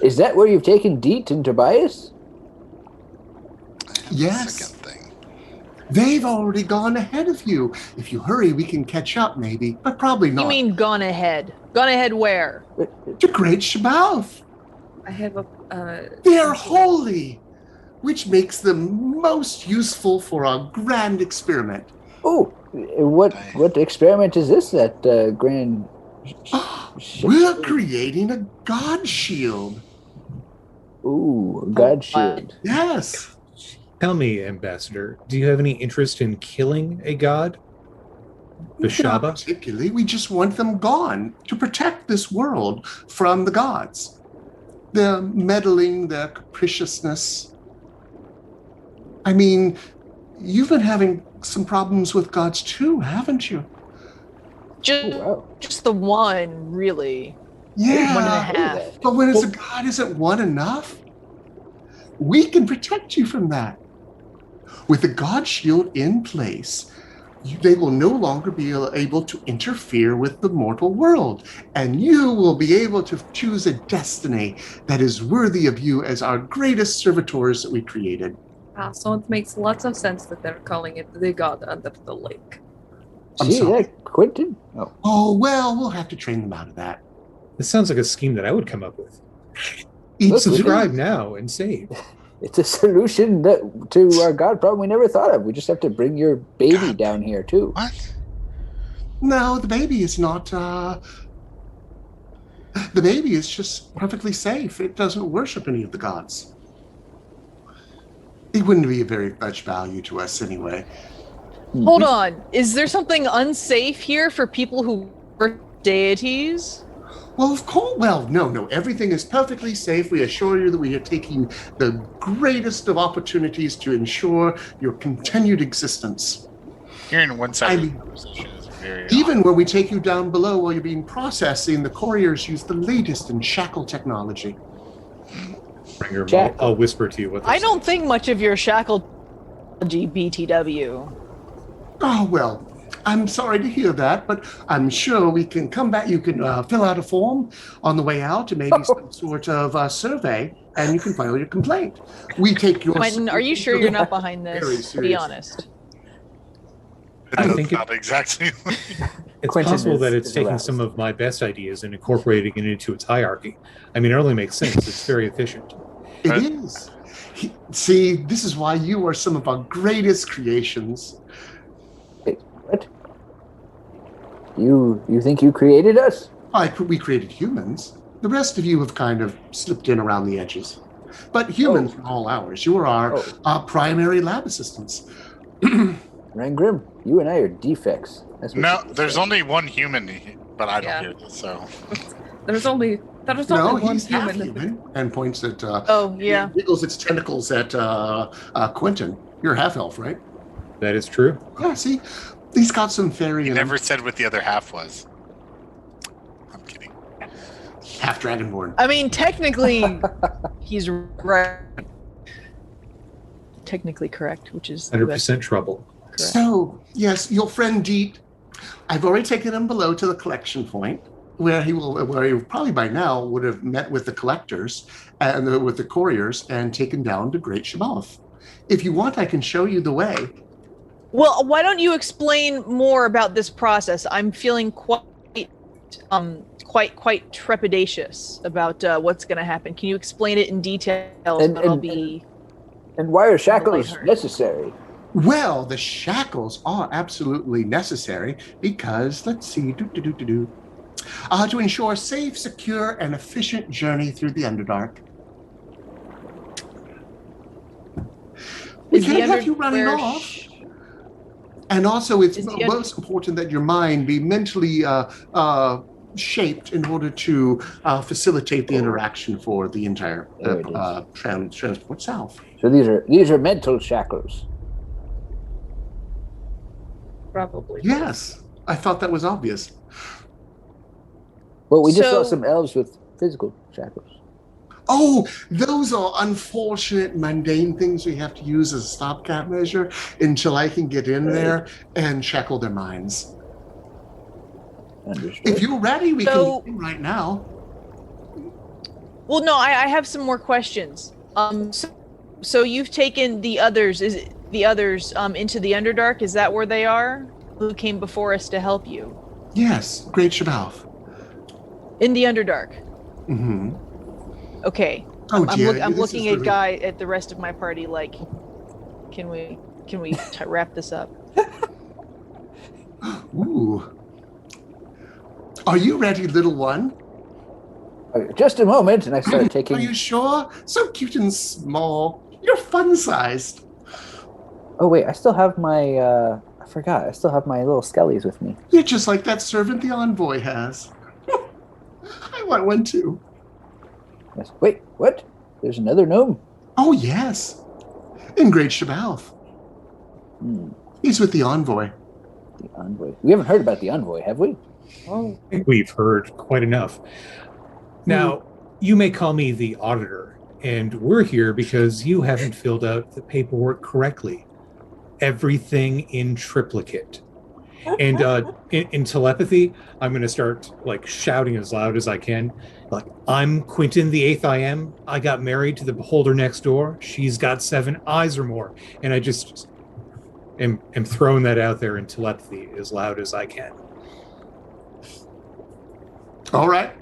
B: Is that where you've taken Deet and Tobias?
A: Yes.
C: Second thing.
A: They've already gone ahead of you. If you hurry, we can catch up, maybe, but probably not.
D: You mean gone ahead? Gone ahead where?
A: To Great Shabalf.
F: I have a.
A: They're holy, which makes them most useful for our grand experiment.
B: Oh, what experiment is this? That grand?
A: We're creating a god shield.
B: Ooh, God shield.
A: Yes.
E: Tell me, Ambassador, do you have any interest in killing a god?
A: Not
E: Vishaba?
A: particularly. We just want them gone to protect this world from the gods. Their meddling, their capriciousness. I mean, you've been having some problems with gods too, haven't you?
D: Just,
B: Oh, wow.
D: just the one, really.
A: Yeah.
D: 1.5.
A: But when it's a god, isn't one enough? We can protect you from that. With the god shield in place, they will no longer be able to interfere with the mortal world, and you will be able to choose a destiny that is worthy of you as our greatest servitors that we created.
F: So it makes lots of sense that they're calling it the God Under the Lake.
A: I'm
B: See
A: sorry.
B: that, Quentin? Oh,
A: Oh, well, we'll have to train them out of that.
E: This sounds like a scheme that I would come up with.
A: Each
B: Look,
E: Subscribe now and save.
B: it's a solution to our God problem we never thought of. We just have to bring your baby
C: God.
B: down here too.
C: What?
A: No, the baby is not. The baby is just perfectly safe. It doesn't worship any of the gods. It wouldn't be of very much value to us anyway.
D: Hold on. Is there something unsafe here for people who worship deities?
A: Well, of course. Well, no. Everything is perfectly safe. We assure you that we are taking the greatest of opportunities to ensure your continued existence.
C: Hearing one side
A: I
C: of the
A: mean,
C: conversation is very
A: Even when we take you down below while you're being processing, the couriers use the latest in shackle technology.
E: Ringer,
B: Jack.
E: I'll whisper to you what
D: I don't think much of your shackle BTW.
A: Oh, well, I'm sorry to hear that, but I'm sure we can come back. You can fill out a form on the way out and maybe some sort of survey, and you can file your complaint. We take your...
D: Quentin, are you sure you're not behind
A: Very
D: this? Be
A: serious.
D: honest.
E: I
C: That's
E: think it-
C: not exactly.
E: It's
B: Quentin
E: possible
B: is-
E: that it's
B: is
E: taking
B: aroused.
E: some of my best ideas and incorporating it into its hierarchy. I mean, it only makes sense. It's very efficient.
A: It is. See, this is why you are some of our greatest creations.
B: Wait, what? You think you created us?
A: We created humans. The rest of you have kind of slipped in around the edges. But humans are all ours. You are our primary lab assistants.
B: Rangrim, you and I are defects. That's what
C: No,
B: you
C: there's
B: said.
C: only one human, but I don't
F: Yeah.
C: hear this, so.
F: There's only
A: No,
F: one
A: he's half
F: human.
A: human. And points at...
D: Oh, yeah.
A: Wiggles its tentacles at Quentin. You're half elf, right?
E: That is true.
A: Yeah, see? He's got some fairy
C: He
A: in
C: never
A: him.
C: said what the other half was. I'm kidding.
A: Half dragonborn.
D: I mean, technically, he's right. Technically correct, which is the best.
E: 100% trouble.
D: Correct.
A: So, yes, your friend Deet, I've already taken him below to the collection point, where he probably by now would have met with the collectors and with the couriers and taken down to Great Shabalf. If you want, I can show you the way.
D: Well, why don't you explain more about this process? I'm feeling quite trepidatious about what's going to happen. Can you explain it in detail?
B: And-
D: I'll
B: and-
D: be.
B: And why are shackles
D: lighthearted.
B: necessary?
A: Well, the shackles are absolutely necessary because, let's see, to ensure a safe, secure, and efficient journey through the Underdark. We
D: Is the
A: can't have you running
D: underwear
A: off. And also, it's
D: Is the
A: most important that your mind be mentally shaped in order to facilitate the interaction for the entire
G: There it is.
A: transport south.
G: So these are mental shackles.
F: Probably.
A: Yes, I thought that was obvious.
G: Well, we just saw
D: So-
G: some elves with physical shackles.
A: Oh, those are unfortunate, mundane things we have to use as a stopgap measure until I can get in there and shackle their minds.
G: Understood.
A: If you're ready, we
D: So-
A: can begin right now.
D: Well, no, I have some more questions. So you've taken the others, into the Underdark? Is that where they are? Who came before us to help you?
A: Yes, Great Shabalf.
D: In the Underdark.
A: Mm-hmm.
D: Okay.
A: Oh,
D: I'm
A: dear,
D: I'm
A: this
D: looking
A: is
D: at
A: really-
D: at the rest of my party like, can we wrap this up?
A: Ooh. Are you ready, little one?
G: Just a moment, and I start
A: Are
G: taking.
A: you sure? So cute and small. You're fun-sized.
G: Oh wait, I still have my. I forgot. I still have my little skellies with me.
A: You're just like that servant the envoy has. I want one too.
G: Yes. Wait, what? There's another gnome.
A: Oh, yes. In Great Shabalf.
G: Hmm,
A: He's with the envoy.
G: the envoy. We haven't heard about the envoy, have we?
F: Oh,
E: I think we've heard quite enough. Now, you may call me the auditor, and we're here because you haven't filled out the paperwork correctly. Everything in triplicate. And in telepathy, I'm going to start like shouting as loud as I can. Like, I'm Quentin the Eighth I Am. I got married to the beholder next door. She's got 7 eyes or more. And I just am throwing that out there in telepathy as loud as I can.
A: All right.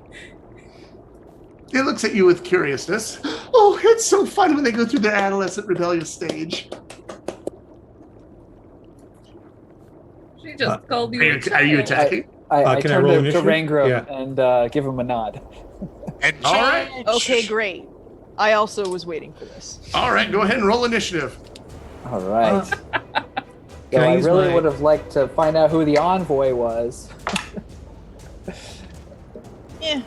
A: It looks at you with curiousness. Oh, it's so fun when they go through their adolescent rebellious stage.
F: she just called you.
A: Are you attacking?
B: I
E: Can I
B: turn
E: roll
B: to
E: initiative?
B: Rangram
E: Yeah.
B: and give him a nod.
C: And
A: All right.
D: Okay, great. I also was waiting for this.
A: All right, go ahead and roll initiative.
B: All right.
E: Can
B: So
E: I
B: I
E: use
B: really
E: my-
B: would have liked to find out who the envoy was.
D: Yeah.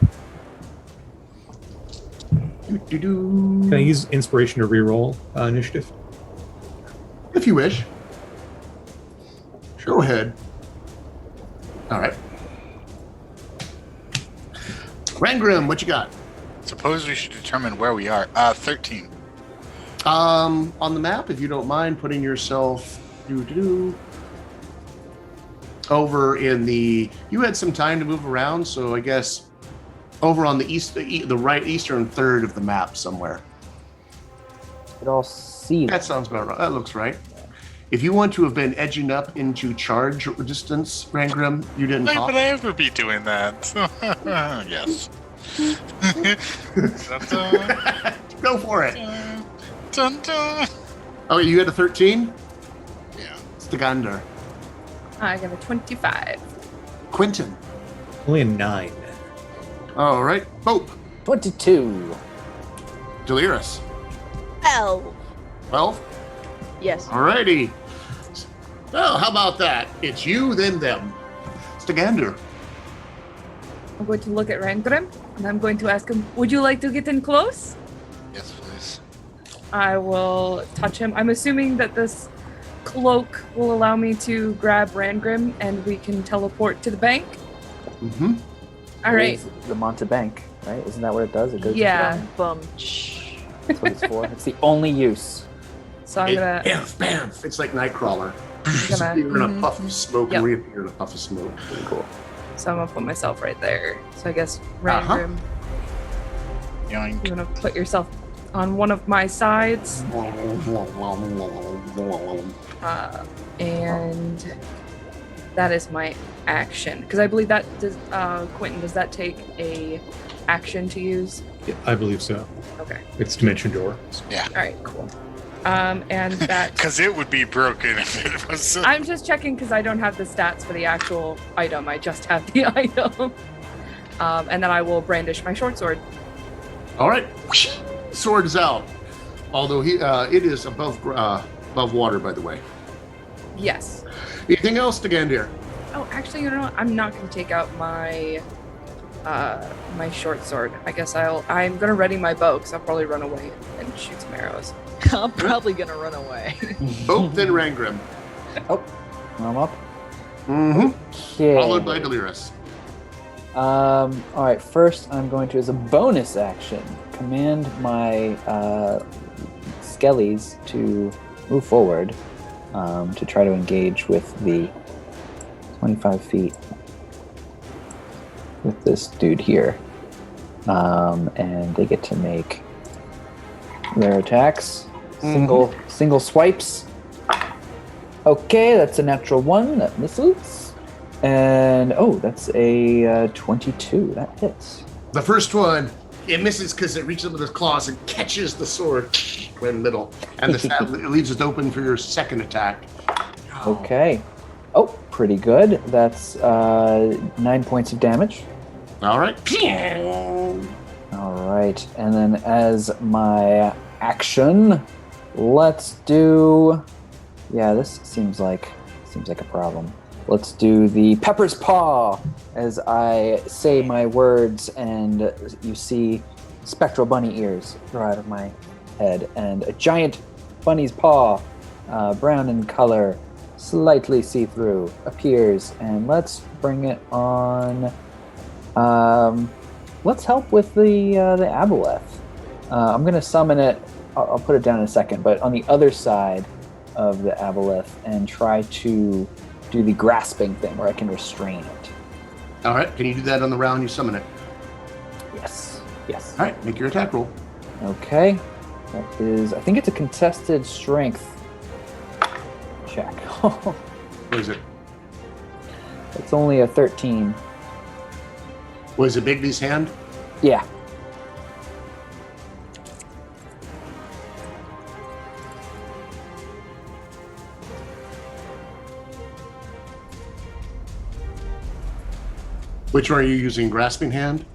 A: Doo-doo-doo.
E: Can I use inspiration to reroll initiative?
A: If you wish. Go ahead. All right. Rangram, what you got?
C: Suppose we should determine where we are. 13.
A: On the map, if you don't mind putting yourself over in the. You had some time to move around, so I guess over on the right eastern third of the map somewhere.
B: Could all see
A: That sounds about right. That looks right. If you want to have been edging up into charge distance, Rangram, you didn't
C: Why
A: talk.
C: would I ever be doing that? Yes. Dun, dun,
A: Go for it.
C: dun, dun.
A: Oh, you had a 13?
C: Yeah.
A: It's the Gander.
F: I got a 25.
A: Quentin.
E: Only a 9.
A: All right. Pope.
G: 22.
A: Delirus.
D: 12.
A: 12.
D: Yes.
A: All righty. Well, how about that? It's you, then them. It's the Gander.
F: I'm going to look at Rangrim and I'm going to ask him, would you like to get in close?
C: Yes, please.
F: I will touch him. I'm assuming that this cloak will allow me to grab Rangrim and we can teleport to the bank.
A: Mm-hmm.
F: All right.
B: It's the Monte Bank, right? Isn't that what it does? It goes.
F: Yeah.
D: Bum.
B: That's what it's for. It's the only use.
F: So I'm gonna.
A: Bamf, bamf. It's like Nightcrawler.
F: gonna-
A: You're in a puff of smoke
F: Yep.
A: and reappear in a puff of smoke. Pretty cool.
F: So I'm gonna put myself right there. So I guess
A: Uh-huh.
F: Rangrim,
C: Yoink.
F: you wanna put yourself on one of my sides, and that is my action. Because I believe that does. Quentin, does that take a action to use?
E: Yeah, I believe so.
F: Okay.
E: It's Dimension Door.
F: All right. Cool. And that.
C: Because it would be broken if it was.
F: I'm just checking because I don't have the stats for the actual item. I just have the item. And then I will brandish my short sword.
A: All right. Sword is out. Although it is above above water, by the way.
F: Yes.
A: Anything else to Gandir?
F: Oh, actually, you know what? I'm not going to take out my my short sword. I guess I'm going to ready my bow because I'll probably run away and shoot some arrows.
D: I'm probably gonna run away.
A: Both then Rangrim.
B: Oh, I'm up.
A: Mm-hmm.
B: Okay.
A: Followed by Delirus.
B: All right. First, I'm going to, as a bonus action, command my skellies to move forward to try to engage with the 25 feet with this dude here, and they get to make their attacks. Single swipes. Okay, that's a natural 1. That misses. And that's a 22. That hits.
A: The first one, it misses because it reaches up with its claws and catches the sword right in the middle. And it leaves it open for your second attack.
B: Okay. Oh, pretty good. That's 9 points of damage.
A: All right.
B: All right. And then as my action, let's do... Yeah, this seems like a problem. Let's do the Pepper's Paw as I say my words, and you see spectral bunny ears grow out of my head, and a giant bunny's paw, brown in color, slightly see-through, appears, and let's bring it on. Let's help with the aboleth. I'm going to summon it. I'll put it down in a second, but on the other side of the aboleth, and try to do the grasping thing where I can restrain it.
A: All right. Can you do that on the round you summon it?
B: Yes.
A: All right. Make your attack roll.
B: Okay. That is, I think it's a contested strength check.
A: What is it?
B: It's only a 13.
A: Was it Bigby's hand?
B: Yeah.
A: Which one are you using? Grasping hand?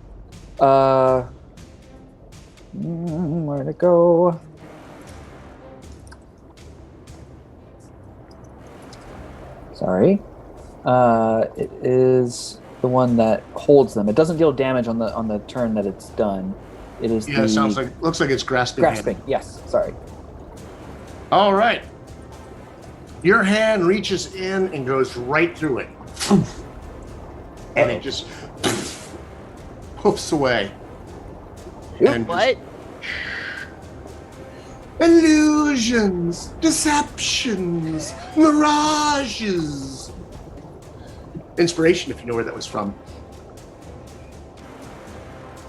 B: Where'd it go? Sorry. It is the one that holds them. It doesn't deal damage on the turn that it's done. It is
A: Yeah,
B: the
A: looks like it's grasping.
B: grasping.
A: Hand.
B: Yes, sorry.
A: All right. Your hand reaches in and goes right through it. And it just poofs away. And
D: What?
A: illusions, deceptions, mirages. Inspiration, if you know where that was from.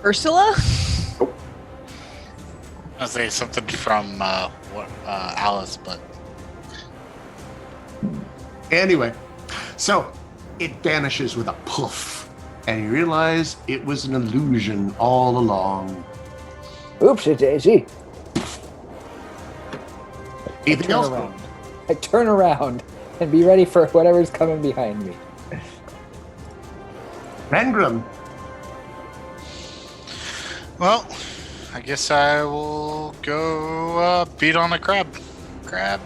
D: Ursula?
C: I'll say something from Alice, but
A: Anyway, so it vanishes with a poof, and you realize it was an illusion all along.
B: Oopsie daisy.
A: Anything else?
B: I turn around and be ready for whatever's coming behind me.
A: Rangrim.
C: well, I guess I will go beat on a crab. Crab.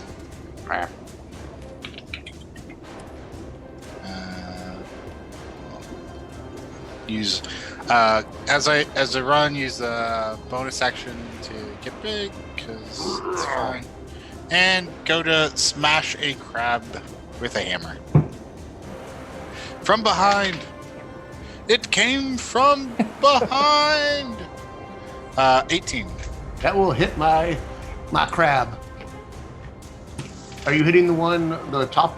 C: Use as I run, use the bonus action to get big because it's fine, and go to smash a crab with a hammer from behind. It came from behind. 18.
A: That will hit my crab. Are you hitting the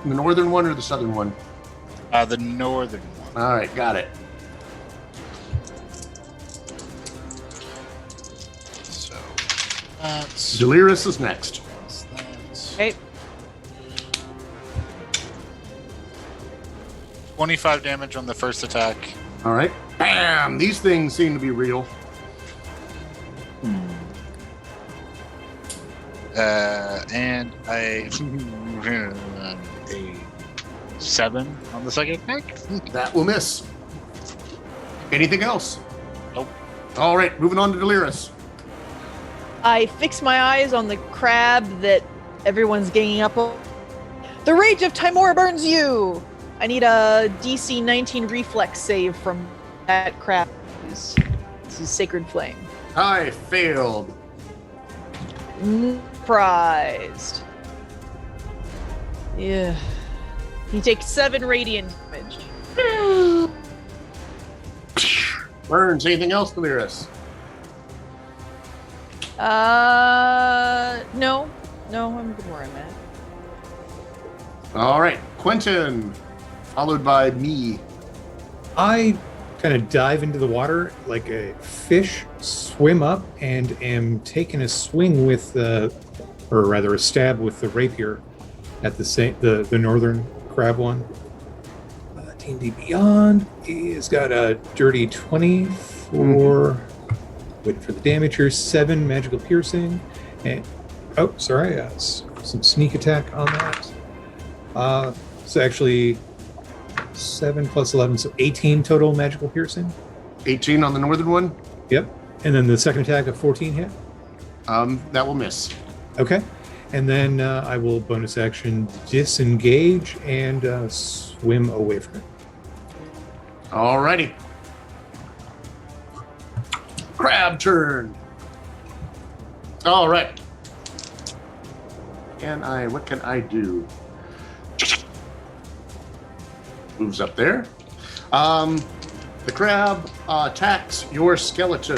A: northern one or the southern one?
C: The northern one.
A: All right, got it.
C: So that's
A: Delirus is next.
D: Okay.
C: 25 damage on the first attack.
A: All right. Bam! These things seem to be real.
C: And a 7 on the second attack.
A: That will miss. Anything else?
C: Nope.
A: All right, moving on to Delirus.
D: I fix my eyes on the crab that Everyone's ganging up. The rage of Timora burns you. I need a DC 19 reflex save from that crap. This is Sacred Flame.
A: I failed.
D: Surprised. Yeah. He takes 7 radiant damage.
A: Burns, anything else, Delirious?
D: No. No, I'm good where I'm at.
A: All right, Quentin, followed by me.
E: I kind of dive into the water like a fish, swim up, and am taking a swing with or rather a stab with the rapier at the northern crab one. D&D Beyond, he's got a dirty 20 for, wait for the damage here, 7 magical piercing, and, some sneak attack on that. So actually 7 plus 11, so 18 total magical piercing.
A: 18 on the northern one?
E: Yep. And then the second attack of 14 hit?
A: That will miss.
E: Okay. And then I will bonus action disengage and swim away from it.
A: Alrighty. Crab turn. All right. What can I do? Moves up there. The crab attacks your skeleton.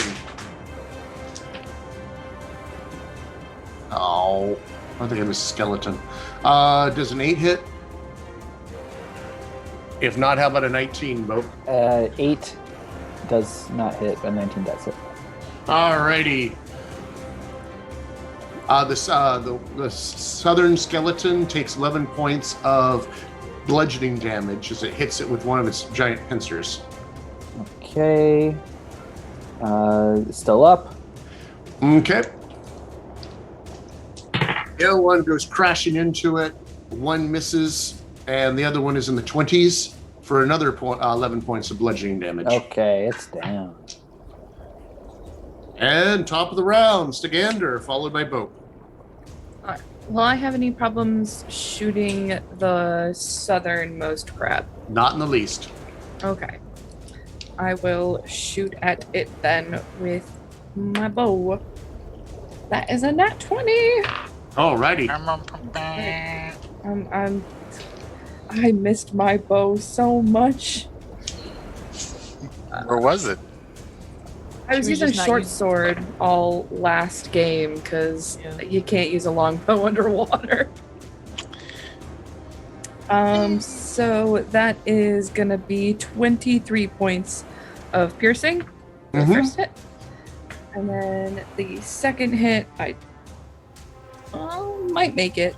A: Oh, I think it was skeleton. Does an 8 hit? If not, how about a 19, Bo?
B: 8 does not hit, but 19 does hit.
A: Alrighty. The southern skeleton takes 11 points of bludgeoning damage as it hits it with one of its giant pincers.
B: Okay. Still up.
A: Okay. The other one goes crashing into it. One misses, and the other one is in the 20s for another 11 points of bludgeoning damage.
B: Okay, it's down.
A: And top of the round, Stigander, followed by Bope.
F: Will I have any problems shooting the southernmost crab?
A: Not in the least.
F: Okay. I will shoot at it then with my bow. That is a nat 20.
A: Alrighty.
F: I missed my bow so much.
C: Where was it?
F: I was
D: Should we
F: using
D: just not
F: short
D: use-
F: sword all last game because you can't use a long bow underwater. So that is gonna be 23 points of piercing for the first hit, and then the second hit I might make it.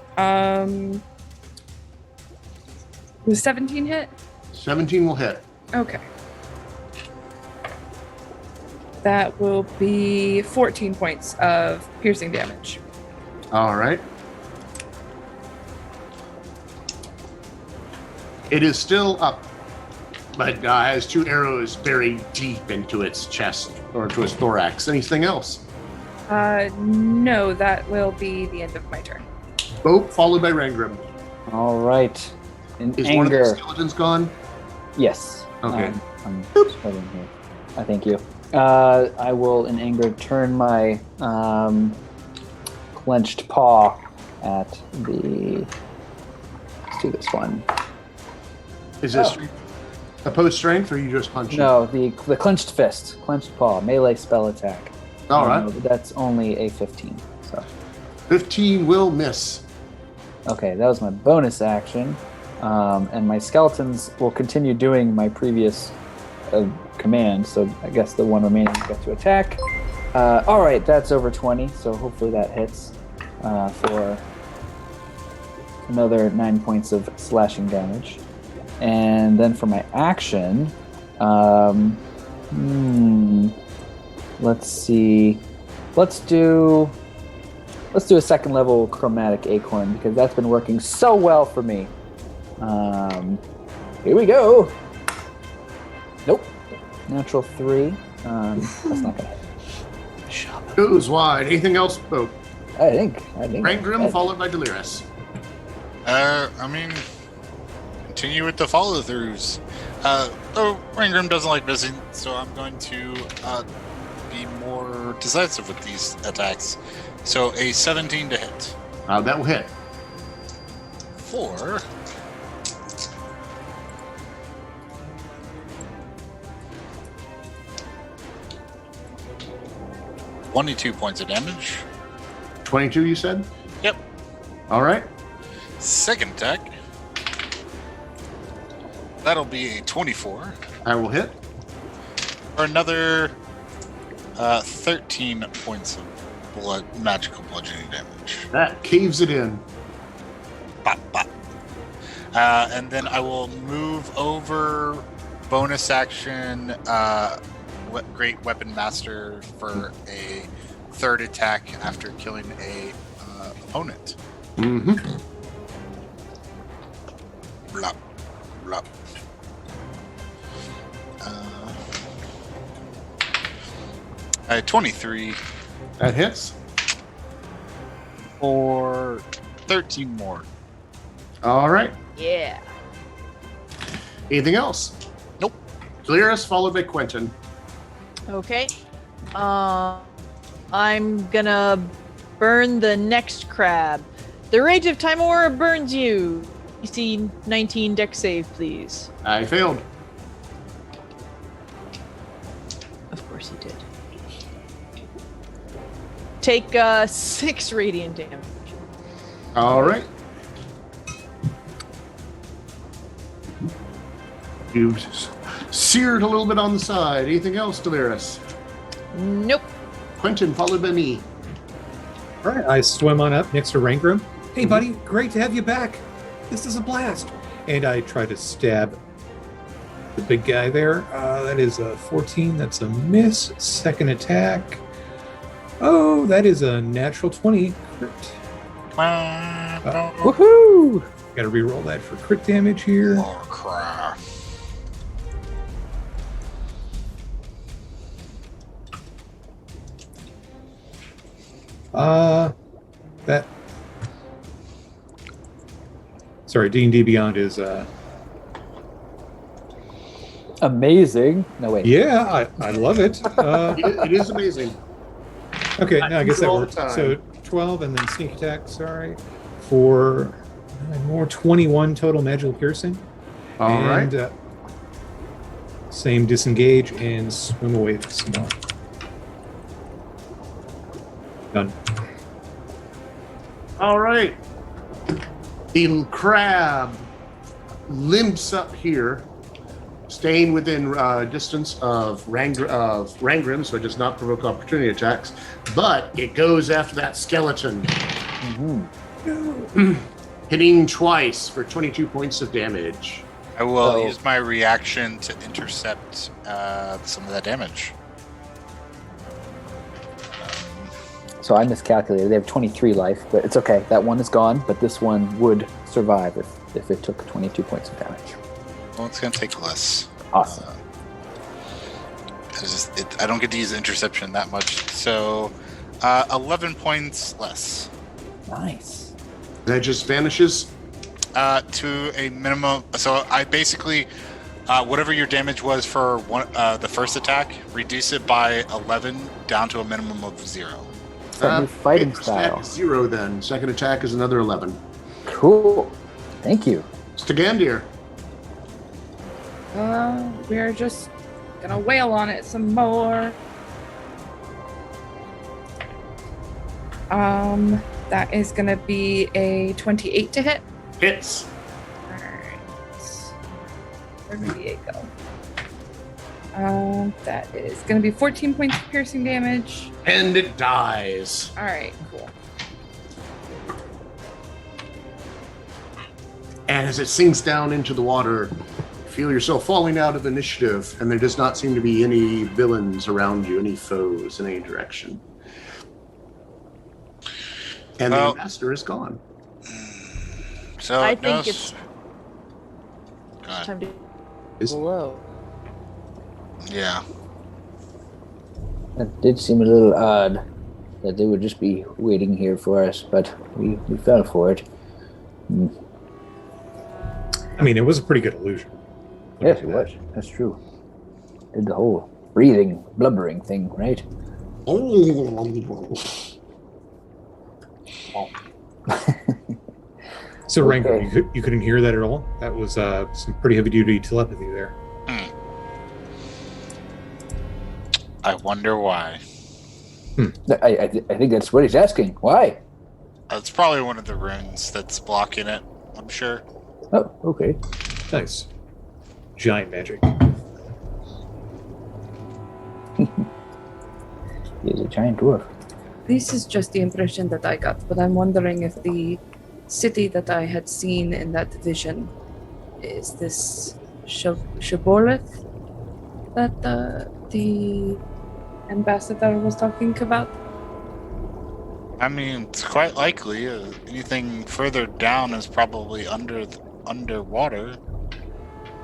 F: Was 17 hit?
A: 17 will hit.
F: Okay. That will be 14 points of piercing damage.
A: All right. It is still up, but has 2 arrows buried deep into its chest or into its thorax. Anything else?
F: No, that will be the end of my turn.
A: Bope, followed by Rangrim.
B: All right. In
A: Is one of the
B: anger.
A: skeletons gone?
B: Yes.
A: Okay.
B: I'm struggling here. I thank you. I will, in anger, turn my clenched paw at the. Let's do this one.
A: Is this opposed strength, or are you just punching?
B: No, the clenched fist, clenched paw, melee spell attack.
A: All right.
B: That's only a 15. So
A: 15 will miss.
B: okay, that was my bonus action, and my skeletons will continue doing my previous command. So I guess the one remaining gets to attack. All right, that's over 20. So hopefully that hits for another 9 points of slashing damage. And then for my action, let's see. Let's do a second level chromatic acorn because that's been working so well for me. Here we go. Nope. Natural 3. That's not gonna hit.
A: Goes wide. Anything else, Bope?
G: I think.
A: Rangrim followed by Delirious.
C: Continue with the follow-throughs. Rangrim doesn't like missing, so I'm going to be more decisive with these attacks. So a 17 to hit.
A: That will hit.
C: 4. $22 points of damage.
A: 22, you said?
C: Yep.
A: All right.
C: Second attack. That'll be a 24.
A: I will hit.
C: For another 13 points of magical bludgeoning damage.
A: That caves it in.
C: Bop, bop. And then I will move over bonus action Great Weapon Master for a third attack after killing a opponent.
A: Mm-hmm.
C: Blop, blop. 23
A: That hits.
C: for 13 more.
A: All right.
D: Yeah.
A: Anything else?
C: Nope.
A: Delirious followed by Quentin.
D: Okay. I'm gonna burn the next crab. The Rage of Timora burns you. DC 19 dex save, please.
A: I failed.
D: Of course he did. Take 6 radiant damage.
A: All right. You've seared a little bit on the side. Anything else, Delirious?
D: Nope.
A: Quentin followed by me.
E: All right, I swim on up next to Rangrim. Hey, buddy, great to have you back. This is a blast. And I try to stab the big guy there. That is a 14. That's a miss. Second attack. Oh, that is a natural 20 crit.
G: Woohoo!
E: Got to re-roll that for crit damage here.
C: Oh, crap.
E: That. Sorry, D&D Beyond is.
G: Amazing. No, wait.
E: Yeah, I love it.
A: It is amazing.
E: Okay, now I guess that
A: all the
E: works.
A: time.
E: So 12 and then sneak attack, sorry. For 9 more, 21 total magical piercing.
A: All right.
E: And same disengage and swim away some more. Done.
A: All right. The crab limps up here, staying within distance of Rangrim, so it does not provoke opportunity attacks, but it goes after that skeleton. Hitting twice for 22 points of damage.
C: I will
G: So-
C: use my reaction to intercept some of that damage.
G: So I miscalculated. They have 23 life, but it's okay. That one is gone, but this one would survive if it took 22 points of damage.
C: Well, it's going to take less.
G: Awesome.
C: I don't get to use interception that much. So 11 points less.
G: Nice.
A: That just vanishes.
C: To a minimum. So I basically, whatever your damage was for the first attack, reduce it by 11 down to a minimum of 0.
G: It's that new fighting
A: First attack
G: style.
A: is 0 then. Second attack is another 11.
G: Cool. Thank you.
A: Stagandir.
F: We're just gonna wail on it some more. That is gonna be a 28 to hit.
A: Hits.
F: Alright. Where did the 8 go? That is gonna be 14 points of piercing damage.
A: And it dies.
F: Alright, cool.
A: And as it sinks down into the water, you feel yourself falling out of initiative, and there does not seem to be any villains around you, any foes in any direction. And
C: Well-
A: the master is gone.
C: So
D: I
C: it
D: think
C: knows-
D: it's
C: Go ahead.
D: time to
A: Is-
D: blow.
C: Yeah.
G: That did seem a little odd. that they would just be waiting here for us, but we fell for it.
E: I mean, it was a pretty good illusion.
G: Yes, it was. That's true. Did the whole breathing, blubbering thing, right?
E: So, Rango,
G: Okay.
E: you couldn't hear that at all? That was some pretty heavy-duty telepathy there.
C: I wonder why.
G: I think that's what he's asking. Why?
C: It's probably one of the runes that's blocking it, I'm sure.
G: Oh, okay.
E: Nice. Giant magic.
G: He's a giant dwarf.
F: This is just the impression that I got, but I'm wondering if the city that I had seen in that vision is this Shibboleth that the ambassador was talking about.
C: I mean, it's quite likely. Anything further down is probably underwater.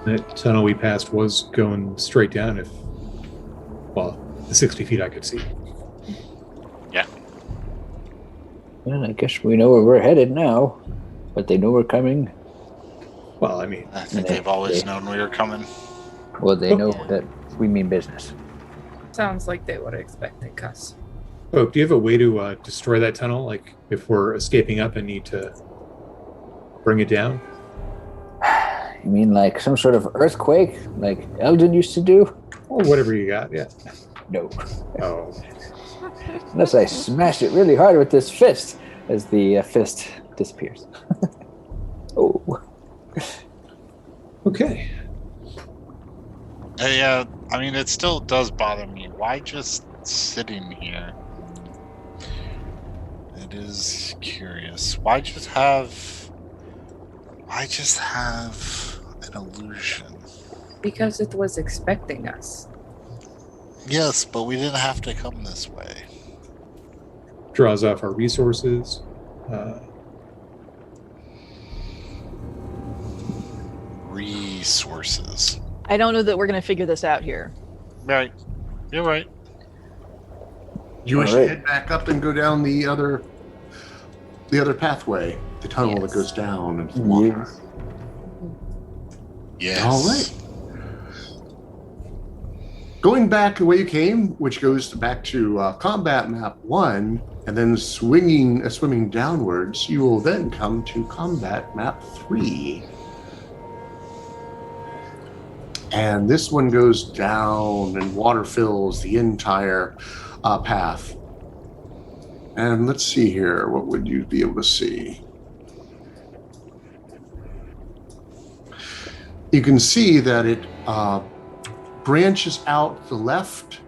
E: That tunnel we passed was going straight down the 60 feet I could see.
C: Yeah.
G: Well, I guess we know where we're headed now, but they know we're coming.
E: Well, I mean,
C: I think they've always known we were coming.
G: Well, they know that we mean business.
F: Sounds like they were expecting us.
E: oh, do you have a way to destroy that tunnel? Like, if we're escaping up and need to bring it down?
G: You mean like some sort of earthquake, like Eldon used to do?
E: Or whatever you got, yeah.
G: No.
E: Oh.
G: Unless I smash it really hard with this fist, as the fist disappears. Oh.
E: Okay.
C: Yeah, I mean, it still does bother me. Why just sitting here? It is curious. Why just have an illusion?
F: Because it was expecting us.
C: Yes, but we didn't have to come this way.
E: Draws off our resources.
C: Resources.
D: I don't know that we're going to figure this out here.
C: Right. You're right.
A: You wish
G: All right.
A: to head back up and go down the other pathway, the tunnel that
D: Yes.
A: goes down into the water.
C: Yes.
A: All right. Going back the way you came, which goes back to combat map 1, and then swimming downwards, you will then come to combat map 3. And this one goes down and water fills the entire path. And let's see here. What would you be able to see? You can see that it branches out to the left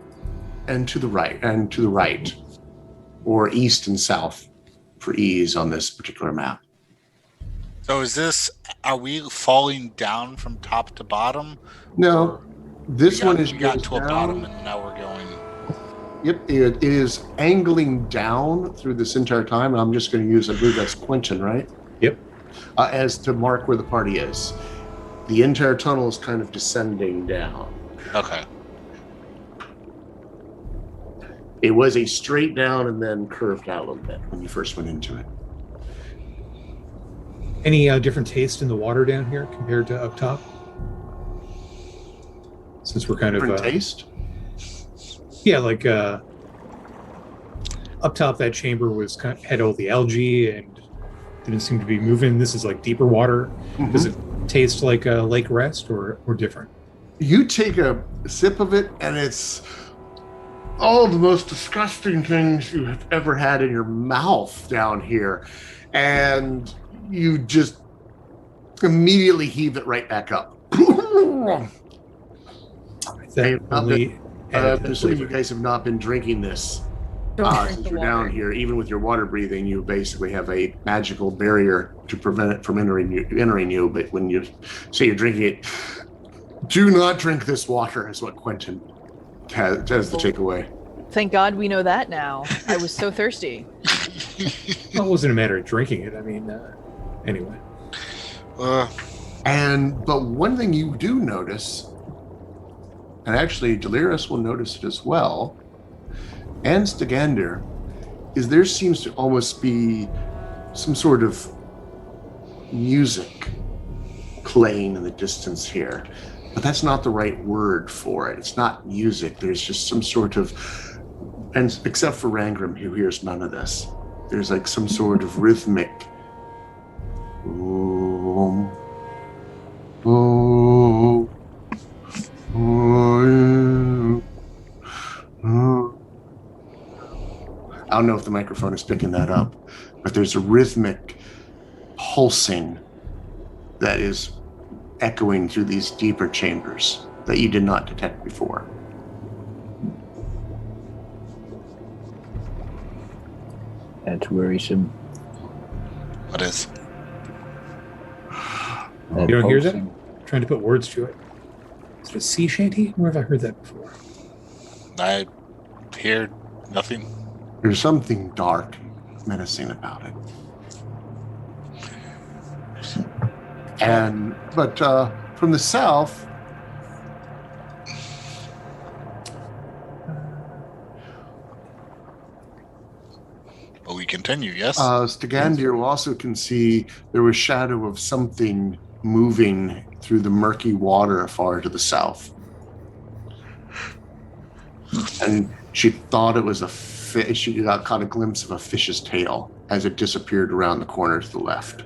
A: and to the right, or east and south for ease on this particular map.
C: So are we falling down from top to bottom?
A: No, this one is
C: we got
A: goes
C: to a
A: down.
C: bottom and now we're going.
A: Yep, it is angling down through this entire time. And I'm just going to use, I believe that's Quentin, right?
E: Yep.
A: As to mark where the party is. The entire tunnel is kind of descending down.
C: Okay.
A: It was a straight down and then curved out a little bit when you first went into it.
E: Any different taste in the water down here compared to up top? Since we're kind
A: Different
E: of
A: taste?
E: yeah, like up top that chamber was had all the algae and didn't seem to be moving. This is like deeper water.
A: Mhm.
E: Does it taste like a lake rest or different?
A: You take a sip of it and it's all the most disgusting things you have ever had in your mouth down here. And you just immediately heave it right back up.
E: That only added to
A: I'm
E: the
A: assuming you
E: flavor.
A: guys have not been drinking this.
F: Don't drink
A: Since
F: the
A: you're
F: water.
A: down here, even with your water breathing, you basically have a magical barrier to prevent it from entering you. But when you say you're drinking it, do not drink this water, is what Quentin has the takeaway.
D: Thank God we know that now. I was so thirsty.
E: Well, it wasn't a matter of drinking it. I mean, anyway.
A: But one thing you do notice, and actually Delirious will notice it as well, and Stagander, is there seems to almost be some sort of music playing in the distance here. But that's not the right word for it. It's not music. There's just some sort of, and except for Rangram, who hears none of this. There's like some sort of rhythmic. Boom, boom, boom, boom. I don't know if the microphone is picking that up, but there's a rhythmic pulsing that is echoing through these deeper chambers that you did not detect before.
G: That's worrisome.
C: What is?
G: That
E: You don't hear that?
G: pulsing.
E: Trying to put words to it. Is it a sea shanty? Where have I heard that before?
C: I hear nothing.
A: There's something dark, menacing about it. But from the south,
C: But we continue, yes?
A: Stegandir also can see there was shadow of something moving through the murky water far to the south. And she thought it was a fish. She caught a glimpse of a fish's tail as it disappeared around the corner to the left.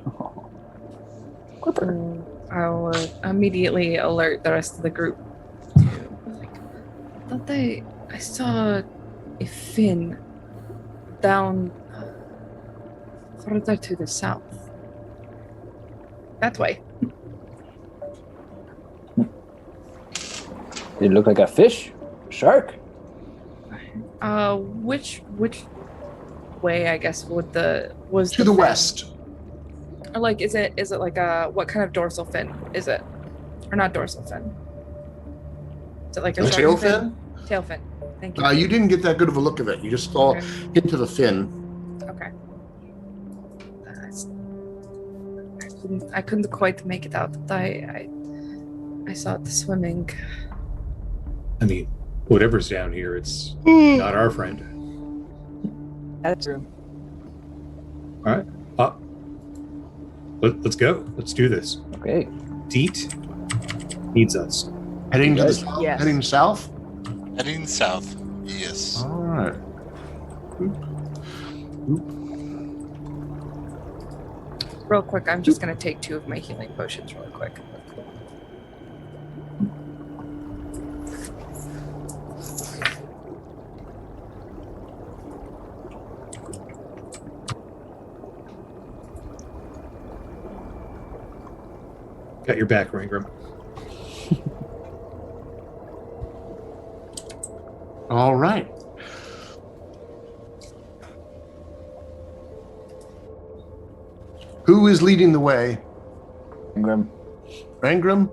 F: I would immediately alert the rest of the group. I thought I saw a fin down further to the south. That way.
G: Did it look like a fish? Shark?
F: Which way? I guess was
A: To the west.
F: Or like, is it like what kind of dorsal fin is it? Or not dorsal fin? Is it like a
A: A
F: shark
A: tail fin?
F: Tail fin. Thank you.
A: You didn't get that good of a look of it. You just saw
F: Okay.
A: into the fin.
F: Okay. I couldn't quite make it out. But I saw it swimming.
E: I mean, whatever's down here, it's not our friend.
B: That's true.
E: All right. Let's go. Let's do this.
G: Okay.
E: Deet needs us.
A: Heading to the
G: Yes.
A: south?
D: Yes.
A: Heading south?
C: Heading south, yes.
A: All right.
F: Real quick, I'm just gonna take 2 of my healing potions really quick.
E: Got your back, Rangram.
A: All right. Who is leading the way?
G: Ingram.
A: Rangram?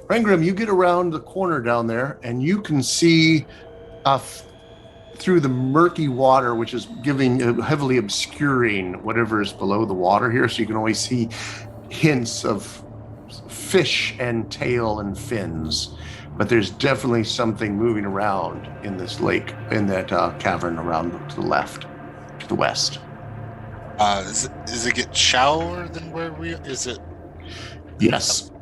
A: Rangram, you get around the corner down there and you can see through the murky water, which is heavily obscuring whatever is below the water here. So you can always see hints of fish and tail and fins. But there's definitely something moving around in this lake, in that cavern around to the left, to the west.
C: Does it get shallower than where we? Is it?
A: Yes.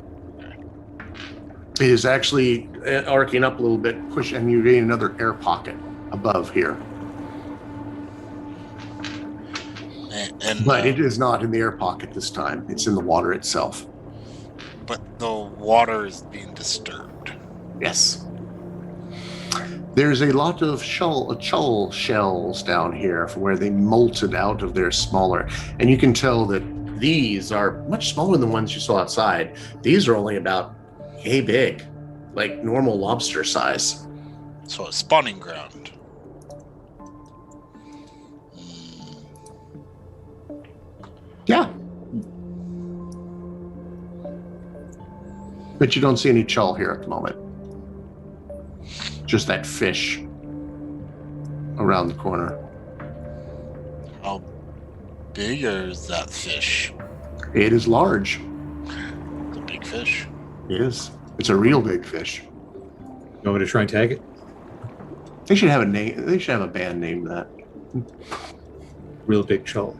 A: It is actually arcing up a little bit, and you're getting another air pocket above here. But it is not in the air pocket this time. It's in the water itself.
C: But the water is being disturbed.
A: Yes. There's a lot of chull shells down here from where they molted out of their smaller. And you can tell that these are much smaller than the ones you saw outside. These are only about yay big, like normal lobster size.
C: So a spawning ground.
A: Yeah. But you don't see any chull here at the moment. Just that fish around the corner.
C: How big is that fish?
A: It is large.
C: It's a big fish.
A: It is. It's a real big fish.
E: You want me to try and tag it?
A: They should have a name. They should have a band name that.
E: real big chull.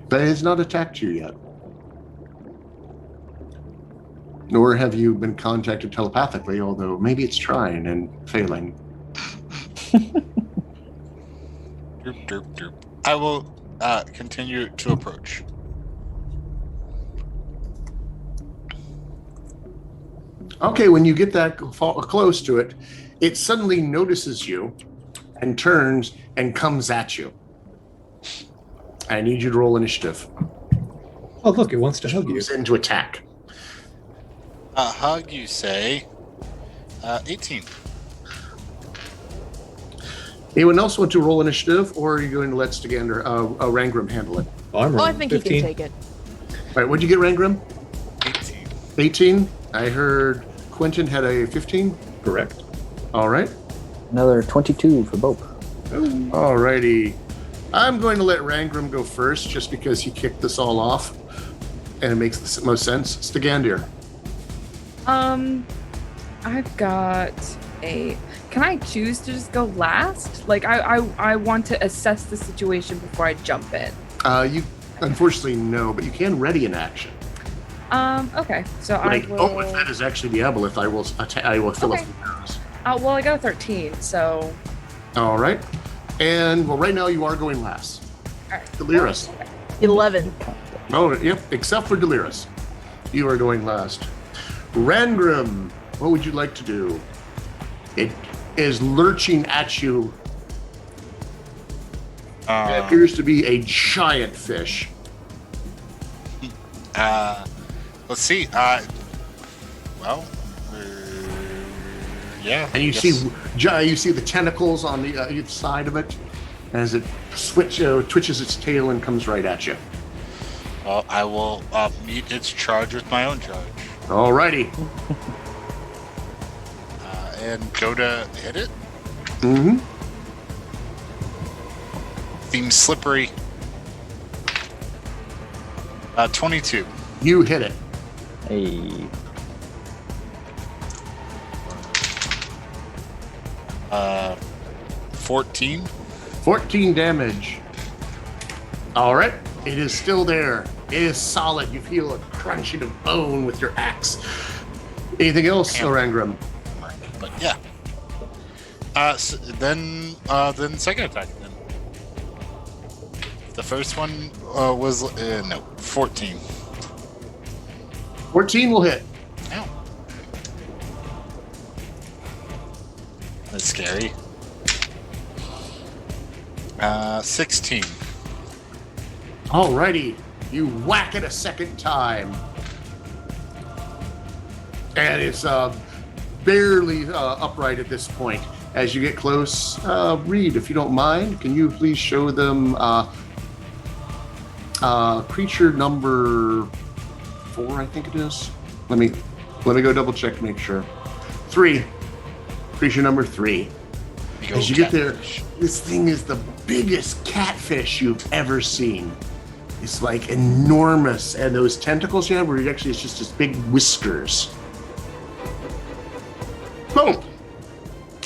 A: But it has not attacked you yet. Nor have you been contacted telepathically, although maybe it's trying and failing.
C: Derp, derp, derp. I will continue to approach.
A: Okay, when you get that close to it, it suddenly notices you and turns and comes at you. I need you to roll initiative.
E: Oh, look, it wants to hug you.
A: Moves in to attack.
C: Hug, you say. 18.
A: Anyone else want to roll initiative, or are you going to let Rangram handle it?
E: I'm
D: Oh, I
E: rolling
D: think
E: 15.
D: he can take it.
A: All right, what'd you get, Rangram?
C: 18.
A: 18. I heard Quentin had a 15.
E: Correct.
A: All right.
G: Another 22 for Bope.
A: All righty. I'm going to let Rangram go first, just because he kicked this all off, and it makes the most sense. Stegandir.
F: I've got a. Can I choose to just go last? Like, I want to assess the situation before I jump in.
A: You unfortunately no, but you can ready an action.
F: Okay. So
A: Like,
F: I will.
A: if that is actually the Aboleth, I will fill
F: Okay.
A: up the arrows.
F: Well, I got a 13, so.
A: All right. And well, right now you are going last.
F: All right.
A: Delirous.
D: 11.
A: Oh, yep. Except for Delirous, you are going last. Rangram, what would you like to do? It is lurching at you. It appears to be a giant fish.
C: Let's see. Yeah.
A: And you
C: yes.
A: see the tentacles on the each side of it as it twitches its tail and comes right at you.
C: Well, I will meet its charge with my own charge.
A: Alrighty.
C: And go to hit it.
A: Mm-hmm.
C: Seems slippery. 22.
A: You hit it.
G: Hey.
C: 14.
A: 14 damage. All right. It is still there. It is solid. You feel a crunching of bone with your axe. Anything else, Rangram?
C: But yeah. Then second attack then. The first one was 14.
A: 14 will hit.
C: Ow. That's scary. 16.
A: Alrighty. You whack it a second time. And it's barely upright at this point. As you get close, Reed, if you don't mind, can you please show them creature number 4, I think it is. Let me go double check to make sure. 3. Creature number 3. As you get there, this thing is the biggest catfish you've ever seen. It's like enormous, and those tentacles you have, where it's just this big whiskers. Boom!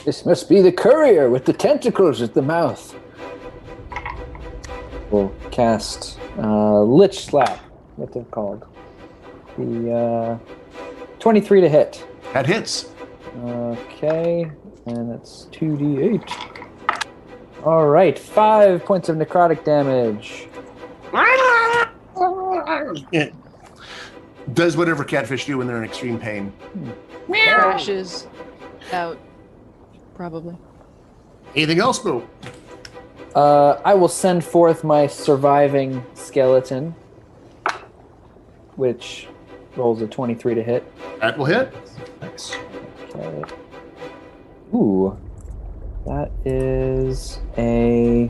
G: This must be the courier with the tentacles at the mouth. We'll cast Lich Slap, what they're called. The 23 to hit.
A: That hits.
G: Okay, and it's 2d8. All right, 5 points of necrotic damage.
A: It does whatever catfish do when they're in extreme pain.
D: Crashes out. Probably.
A: Anything else, Boo?
G: I will send forth my surviving skeleton, which rolls a 23 to hit.
A: That will hit.
E: Nice.
G: Okay. Ooh, that is a...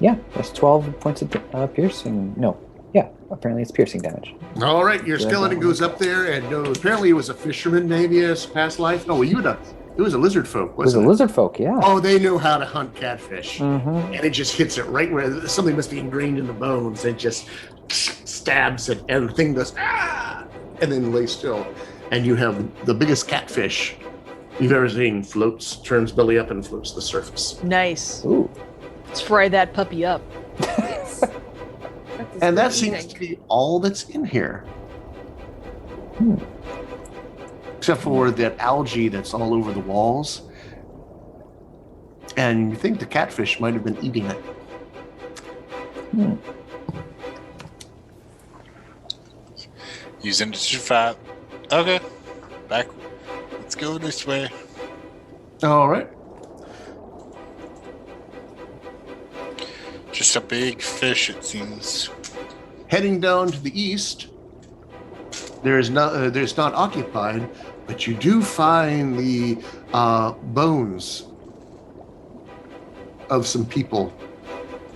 G: Yeah, that's 12 points of piercing. No, yeah, apparently it's piercing damage.
A: All right, your skeleton goes up there, and apparently it was a fisherman, maybe a past life. No, it was a lizard folk,
G: It was
A: wasn't
G: a
A: it?
G: lizard folk, yeah.
A: Oh, they know how to hunt catfish.
G: Mm-hmm.
A: And it just hits it right where something must be ingrained in the bones. It just stabs it, and the thing goes, ah! And then lays still. And you have the biggest catfish you've ever seen. Floats, turns belly up and floats to the surface.
D: Nice.
G: Ooh.
D: Let's fry that puppy up.
A: And that seems to be all that's in here. Except for that algae that's all over the walls. And you think the catfish might have been eating it.
C: Using it to fat. Okay. Back. Let's go this way.
A: All right.
C: Just a big fish, it seems.
A: Heading down to the east, there's not occupied, but you do find the bones of some people.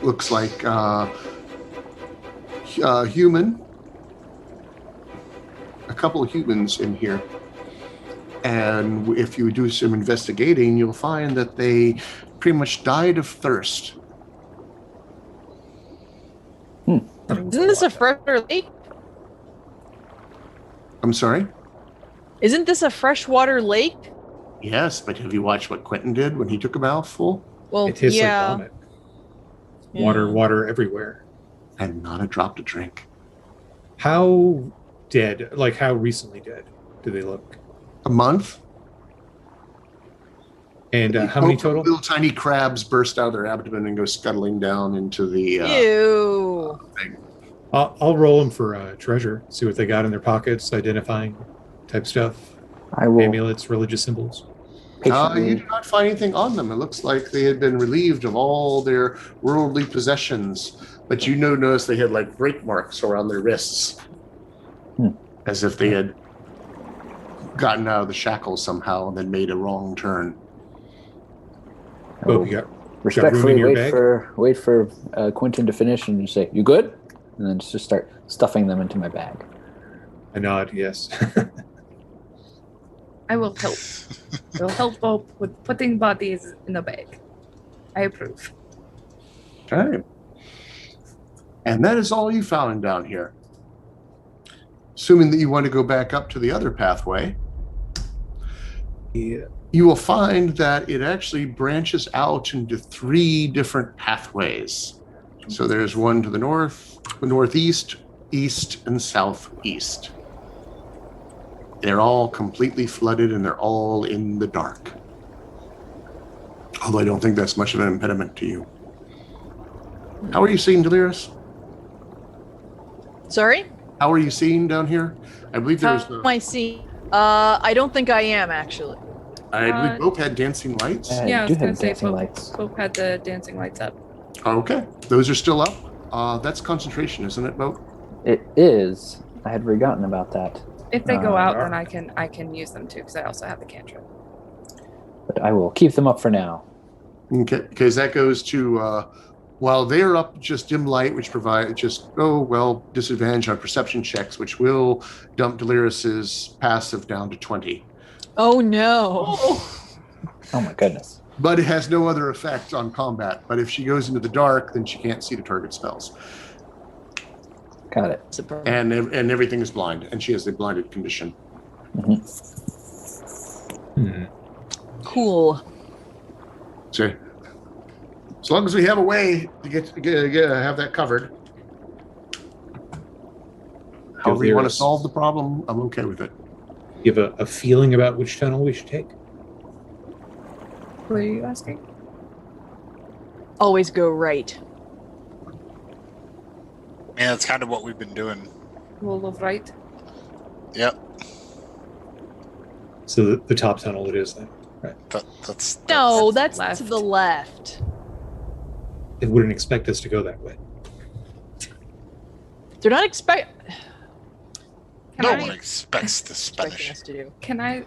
A: Looks like human. A couple of humans in here. And if you do some investigating, you'll find that they pretty much died of thirst.
D: Isn't this a freshwater lake?
A: I'm sorry?
D: Isn't this a freshwater lake?
A: Yes, but have you watched what Quentin did when he took a mouthful?
D: Well,
E: It tastes
D: yeah.
E: like vomit. Water everywhere.
A: And not a drop to drink.
E: How dead, like how recently dead do they look?
A: A month?
E: And how many total?
A: Little tiny crabs burst out of their abdomen and go scuttling down into the
D: Ew.
A: thing.
E: I'll roll them for treasure, see what they got in their pockets, identifying type stuff,
G: I will
E: amulets, religious symbols.
A: You
G: patiently.
A: do not find anything on them. It looks like they had been relieved of all their worldly possessions. But you notice they had like break marks around their wrists. As if they had gotten out of the shackles somehow and then made a wrong turn.
G: I
E: Oh,
G: will
E: you got room
G: respectfully
E: in your bag?
G: wait for Quentin to finish and just say, "You good?" And then just start stuffing them into my bag.
E: a nod, yes.
F: I will help. I will help Bob with putting bodies in the bag. I approve.
A: Okay. And that is all you found down here. Assuming that you want to go back up to the other pathway,
E: Yeah.
A: you will find that it actually branches out into 3 different pathways. So there's one to the north, the northeast, east, and southeast. They're all completely flooded and they're all in the dark. Although I don't think that's much of an impediment to you. How are you seeing, Delirious?
D: Sorry?
A: How are you seeing down here? I believe there's.
D: How am I seeing? I don't think I am, actually.
A: I believe both had dancing lights.
F: Yeah, I
G: do
F: was gonna
G: have
F: say
G: dancing
F: Pope,
G: lights.
F: Pope had the dancing lights up.
A: Okay, those are still up. That's concentration, isn't it, Bo?
G: It is. I had forgotten about that,
F: If they go out,
E: Dark.
F: then I can use them too because I also have the cantrip.
G: but I will keep them up for now.
A: Okay, because that goes to while they're up, just dim light, which provide just disadvantage on perception checks, which will dump Delirious's passive down to 20.
D: Oh no.
G: Oh my goodness.
A: But it has no other effect on combat. But if she goes into the dark, then she can't see the target spells,
G: Got it.
D: Superb.
A: and everything is blind, and she has the blinded condition.
D: Cool.
A: So, as long as we have a way to get have that covered, however you want to solve the problem, I'm okay with it.
E: You have a feeling about which tunnel we should take?
F: Who are you asking?
D: Always go right.
C: Yeah, that's kind of what we've been doing.
F: Rule of right.
C: Yep.
E: So the top tunnel it is then. Right.
C: That's
D: No,
F: That's
D: that's to
F: left.
D: the left.
E: They wouldn't expect us to go that way.
D: They're not expecting
C: no one expects the Spanish.
D: us to do.
F: Can I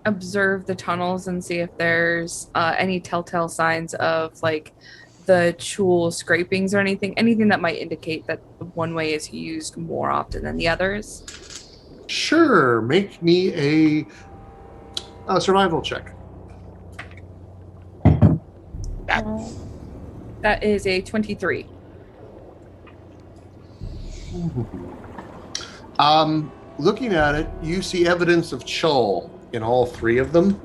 F: observe the tunnels and see if there's any telltale signs of like the tool scrapings or anything that might indicate that one way is used more often than the others?
A: Sure, make me a survival check.
F: That is a 23.
A: Looking at it, you see evidence of Chul in all 3 of them.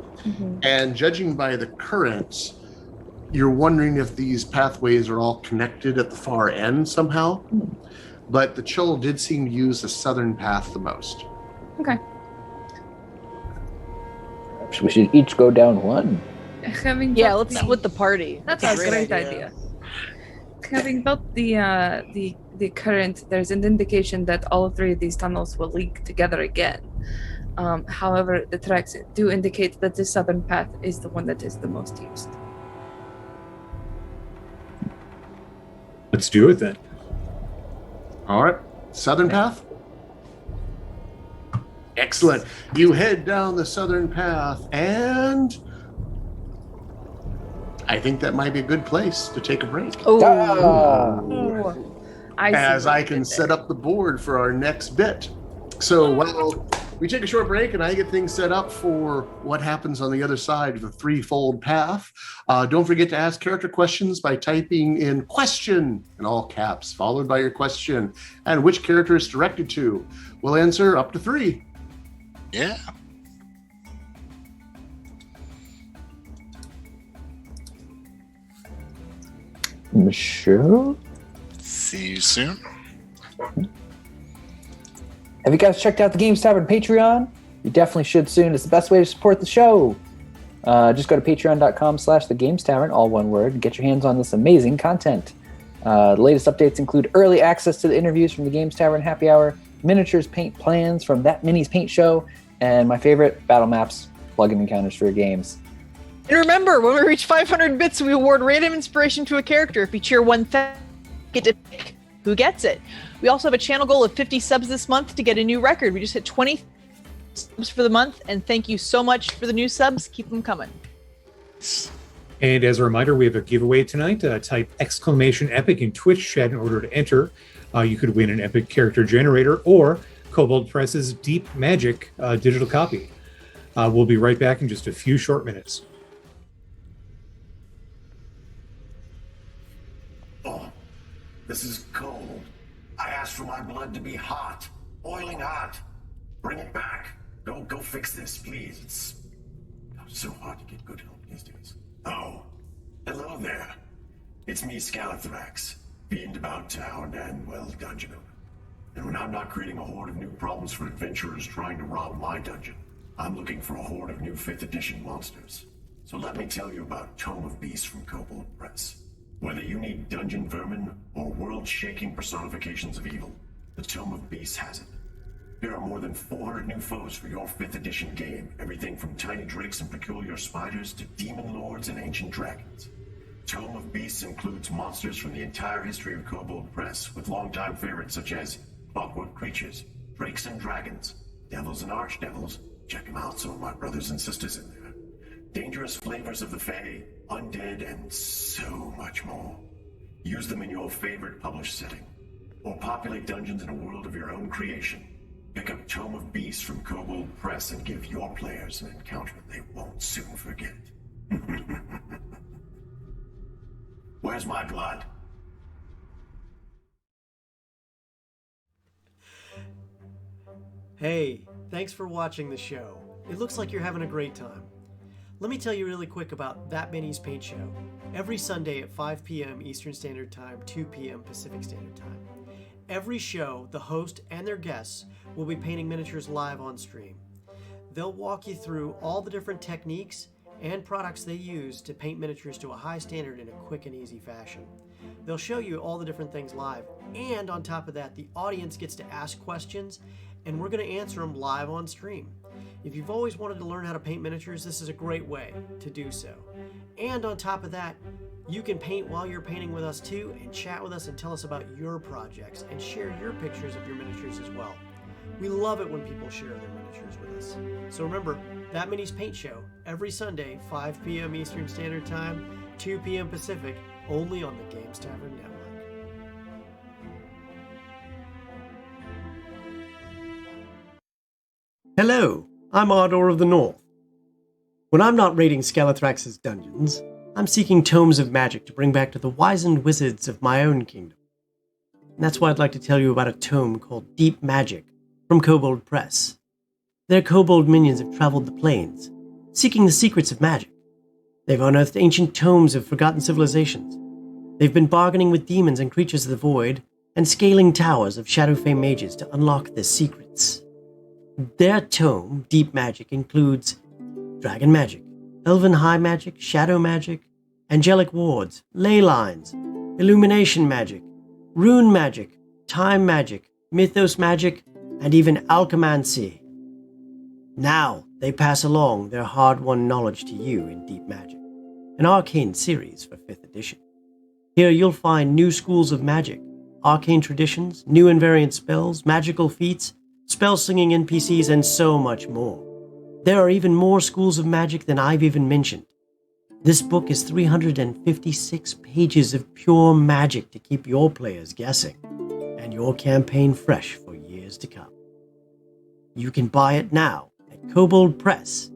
A: And judging by the current, you're wondering if these pathways are all connected at the far end somehow. But the Chol did seem to use the southern path the most.
F: Okay.
G: Perhaps we should each go down one.
D: Yeah, let's split the party.
F: That's a great idea. Having built the current, there's an indication that all three of these tunnels will link together again. However, the tracks do indicate that the southern path is the one that is the most used.
E: Let's do it then.
A: All right. Southern path? Excellent. You head down the southern path, and I think that might be a good place to take a break. As I can set up the board for our next bit. So while we take a short break and I get things set up for what happens on the other side of the threefold path, don't forget to ask character questions by typing in question in all caps, followed by your question and which character it's directed to. We'll answer up to 3.
C: Yeah.
G: Sure.
C: See you soon.
B: Have you guys checked out the Games Tavern Patreon? You definitely should soon. It's the best way to support the show. Just go to patreon.com/thegamestavern, all one word, and get your hands on this amazing content. The latest updates include early access to the interviews from the Games Tavern Happy Hour, miniatures paint plans from That Mini's Paint Show, and my favorite, battle maps, plugin encounters for your games.
D: And remember, when we reach 500 bits, we award random inspiration to a character. If you cheer 1,000, get to pick who gets it. We also have a channel goal of 50 subs this month to get a new record. We just hit 20 subs for the month, and thank you so much for the new subs. Keep them coming.
E: And as a reminder, we have a giveaway tonight. Type !epic in Twitch chat in order to enter. You could win an epic character generator or Kobold Press's Deep Magic digital copy. We'll be right back in just a few short minutes.
H: Oh, this is cold. I asked for my blood to be hot, boiling hot. Bring it back. Go fix this, please. It's so hard to get good help these days. Oh, hello there. It's me, Scalathrax, fiend about town and, well, dungeon owner. And when I'm not creating a horde of new problems for adventurers trying to rob my dungeon, I'm looking for a horde of new 5th edition monsters. So let me tell you about Tome of Beasts from Kobold Press. Whether you need dungeon vermin or world-shaking personifications of evil, the Tome of Beasts has it. There are more than 400 new foes for your 5th edition game, everything from tiny drakes and peculiar spiders to demon lords and ancient dragons. Tome of Beasts includes monsters from the entire history of Kobold Press, with longtime favorites such as clockwork creatures, drakes and dragons, devils and archdevils, check them out, some of my brothers and sisters in there, dangerous flavors of the Fae, undead, and so much more. Use them in your favorite published setting, or populate dungeons in a world of your own creation. Pick up Tome of Beasts from Kobold Press and give your players an encounter they won't soon forget. Where's my blood?
I: Hey, thanks for watching the show. It looks like you're having a great time. Let me tell you really quick about That Mini's Paint Show. Every Sunday at 5 p.m. Eastern Standard Time, 2 p.m. Pacific Standard Time. Every show, the host and their guests will be painting miniatures live on stream. They'll walk you through all the different techniques and products they use to paint miniatures to a high standard in a quick and easy fashion. They'll show you all the different things live, and on top of that, the audience gets to ask questions, and we're going to answer them live on stream. If you've always wanted to learn how to paint miniatures, this is a great way to do so. And on top of that, you can paint while you're painting with us too, and chat with us and tell us about your projects and share your pictures of your miniatures as well. We love it when people share their miniatures with us. So remember, That Mini's Paint Show, every Sunday, 5 p.m. Eastern Standard Time, 2 p.m. Pacific, only on the Games Tavern Network. Hello, I'm Ardor of the North. When I'm not raiding Scalathrax's dungeons, I'm seeking tomes of magic to bring back to the wizened wizards of my own kingdom. And that's why I'd like to tell you about a tome called Deep Magic from Kobold Press. Their kobold minions have traveled the plains, seeking the secrets of magic. They've unearthed ancient tomes of forgotten civilizations. They've been bargaining with demons and creatures of the void, and scaling towers of Shadowfey mages to unlock their secrets. Their tome, Deep Magic, includes dragon magic, elven high magic, shadow magic, angelic wards, ley lines, illumination magic, rune magic, time magic, mythos magic, and even alchemancy. Now they pass along their hard-won knowledge to you in Deep Magic, an arcane series for 5th edition. Here you'll find new schools of magic, arcane traditions, new and variant spells, magical feats, spell-slinging NPCs, and so much more. There are even more schools of magic than I've even mentioned. This book is 356 pages of pure magic to keep your players guessing, and your campaign fresh for years to come. You can buy it now at koboldpress.com.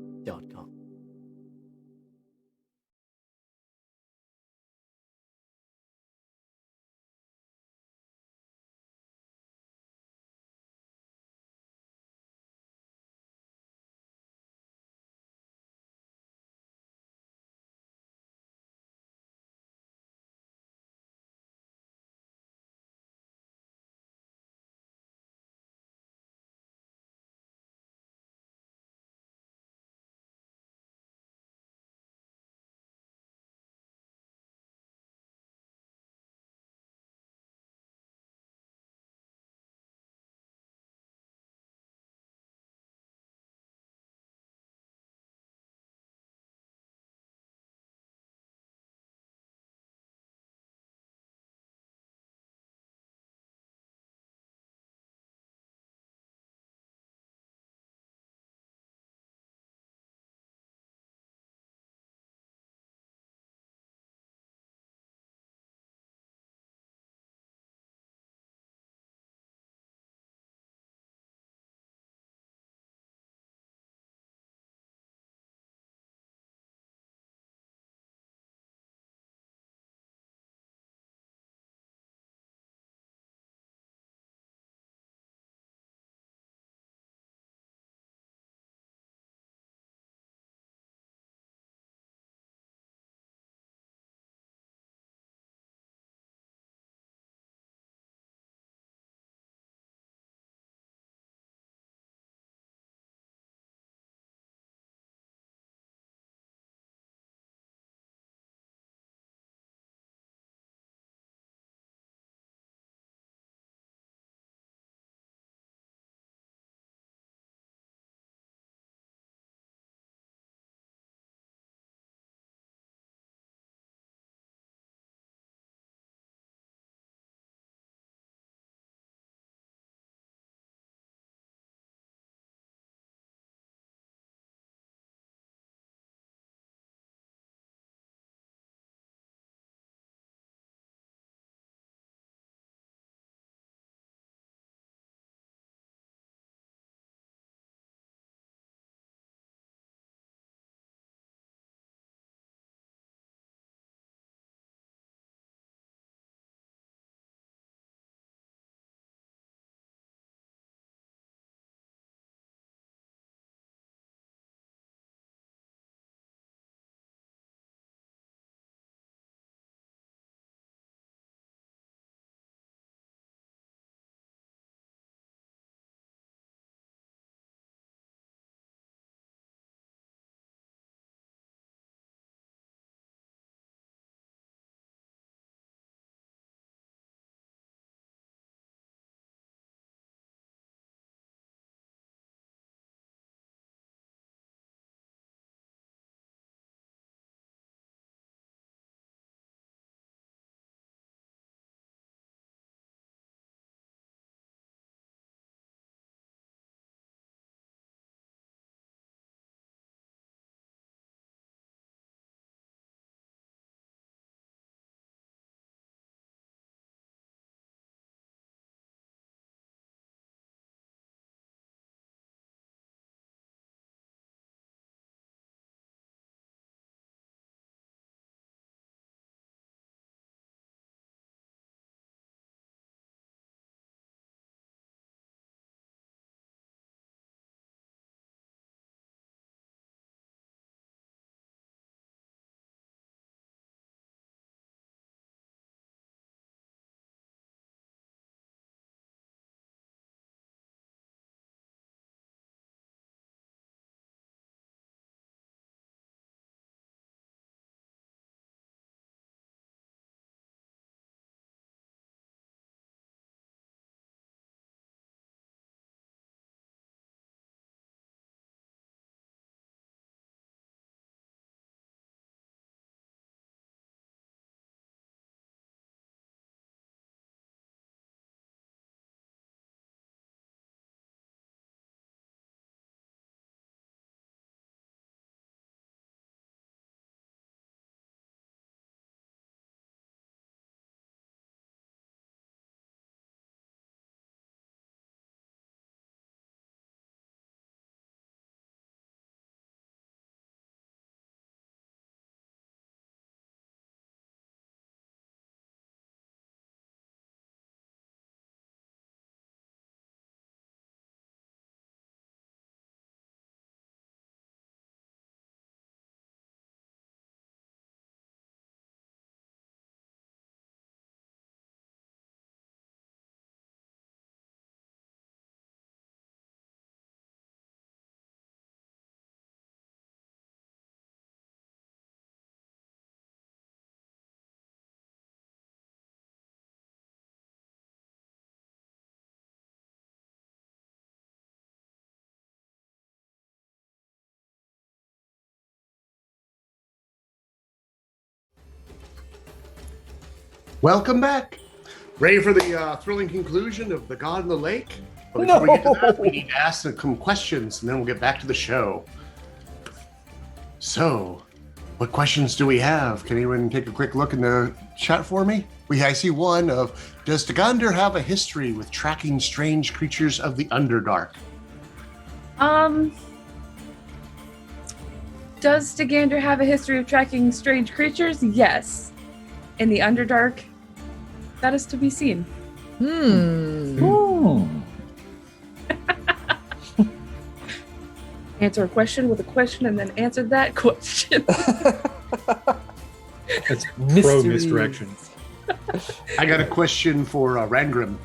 A: Welcome back. Ready for the thrilling conclusion of The God in the Lake? But before we get to that, we need to ask some questions, and then we'll get back to the show. So, what questions do we have? Can anyone take a quick look in the chat for me? I see one of, does Tagander have a history with tracking strange creatures of the Underdark?
F: Does Tagander have a history of tracking strange creatures? Yes. In the Underdark, that is to be seen. Answer a question with a question and then answer that question.
E: That's pro misdirection.
A: I got a question for Rangrim.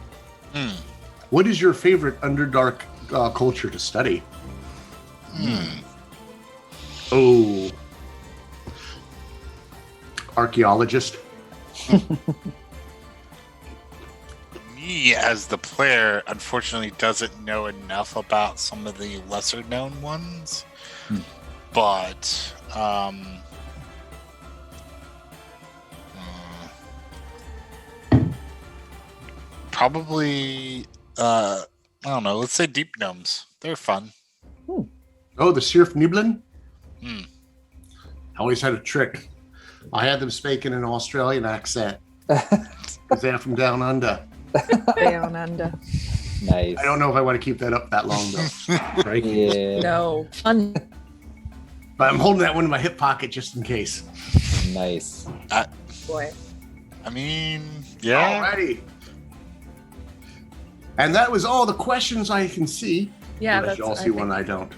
A: What is your favorite Underdark culture to study? Oh. Archaeologist?
C: Me, as the player, unfortunately doesn't know enough about some of the lesser known ones. But, probably, I don't know, let's say deep gnomes. They're fun.
A: Oh, the Sirf Niblin? I always had a trick. I had them speak in an Australian accent. Because they're from down under.
D: Down under.
G: Nice.
A: I don't know if I want to keep that up that long, though.
E: Right?
G: Yeah.
D: No. Fun.
A: But I'm holding that one in my hip pocket just in case.
G: Nice.
D: Boy.
C: I mean, yeah.
A: Alrighty. And that was all the questions I can see.
F: Yeah,
A: Unless
F: that's
A: you all see one I don't.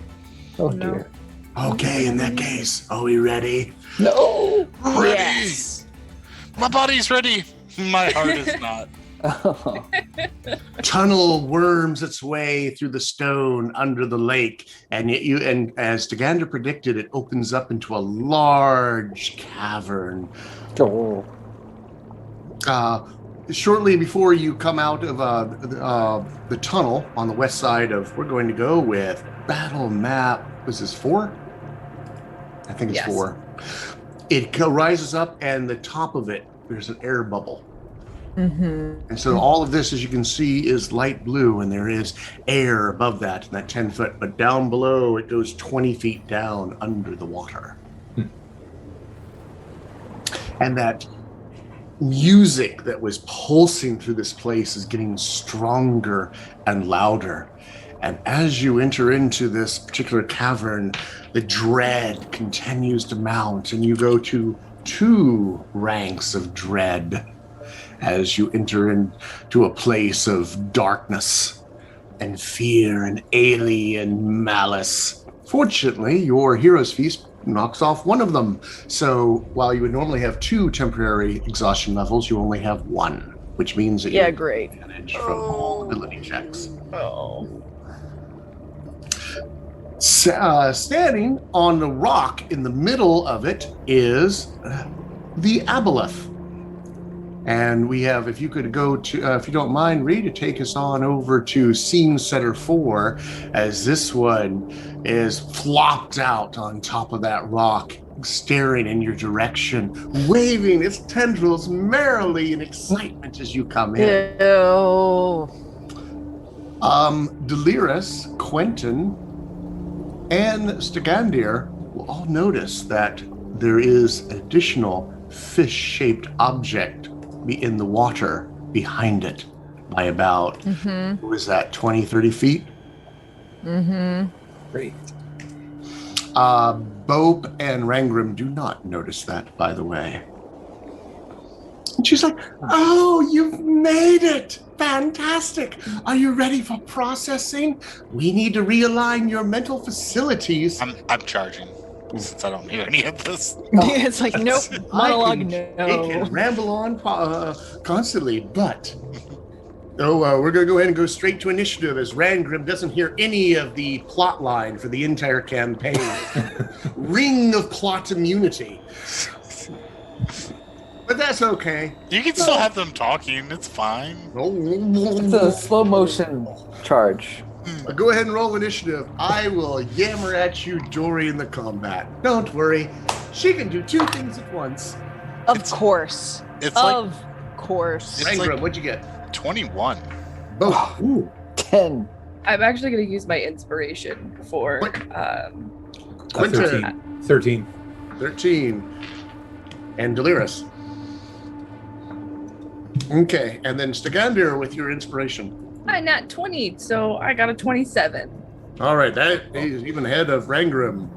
G: Oh
F: No.
G: dear.
A: Okay, in that case, are we ready?
G: No.
C: Ready.
D: Yes.
C: My body's ready. My heart is not.
A: Tunnel worms its way through the stone under the lake, and as Tagander predicted, it opens up into a large cavern.
G: Oh.
A: Shortly before you come out of the tunnel on the west side of, we're going to go with battle map. Was this 4? I think it's
D: Yes.
A: 4. It rises up, and the top of it, there's an air bubble. And so all of this, as you can see, is light blue, and there is air above that, in that 10 foot. But down below, it goes 20 feet down under the water. And that music that was pulsing through this place is getting stronger and louder. And as you enter into this particular cavern, the dread continues to mount, and you go to 2 ranks of dread as you enter into a place of darkness and fear and alien malice. Fortunately, your hero's feast knocks off one of them. So while you would normally have 2 temporary exhaustion levels, you only have 1, which means that you
D: Yeah,
A: have
D: great.
A: advantage from all ability checks.
D: Oh.
A: Standing on the rock in the middle of it is the Aboleth. And we have, if you could go to, if you don't mind, Reed, to take us on over to Scene Setter 4, as this one is flopped out on top of that rock, staring in your direction, waving its tendrils merrily in excitement as you come in.
D: Ew.
A: Delirus, Quentin, and Stagander will all notice that there is an additional fish-shaped object in the water behind it by about, what was that, 20, 30 feet?
G: Great.
A: Bope and Rangrim do not notice that, by the way. And she's like, oh, you've made it! Fantastic! Are you ready for processing? We need to realign your mental facilities.
C: I'm charging since I don't hear any of this.
D: It's like, nope. Monologue,
A: It can
D: no.
A: ramble on constantly, but we're going to go ahead and go straight to initiative, as Rangrim doesn't hear any of the plot line for the entire campaign. Ring of plot immunity. But that's okay.
C: You can still have them talking. It's fine.
G: It's a slow motion charge.
A: Go ahead and roll initiative. I will yammer at you during the combat. Don't worry. She can do 2 things at once.
D: Of course.
C: It's
D: Of course.
C: It's
A: Rangram,
C: like-
A: what'd you get?
C: 21.
A: Both. Ooh.
G: 10.
F: I'm actually going to use my inspiration for.
A: What? Quentin,
E: 13.
A: 13. And Delirus. Okay, and then Stagander with your inspiration.
F: I nat 20, so I got a 27.
A: All right, that is even ahead of Rangram.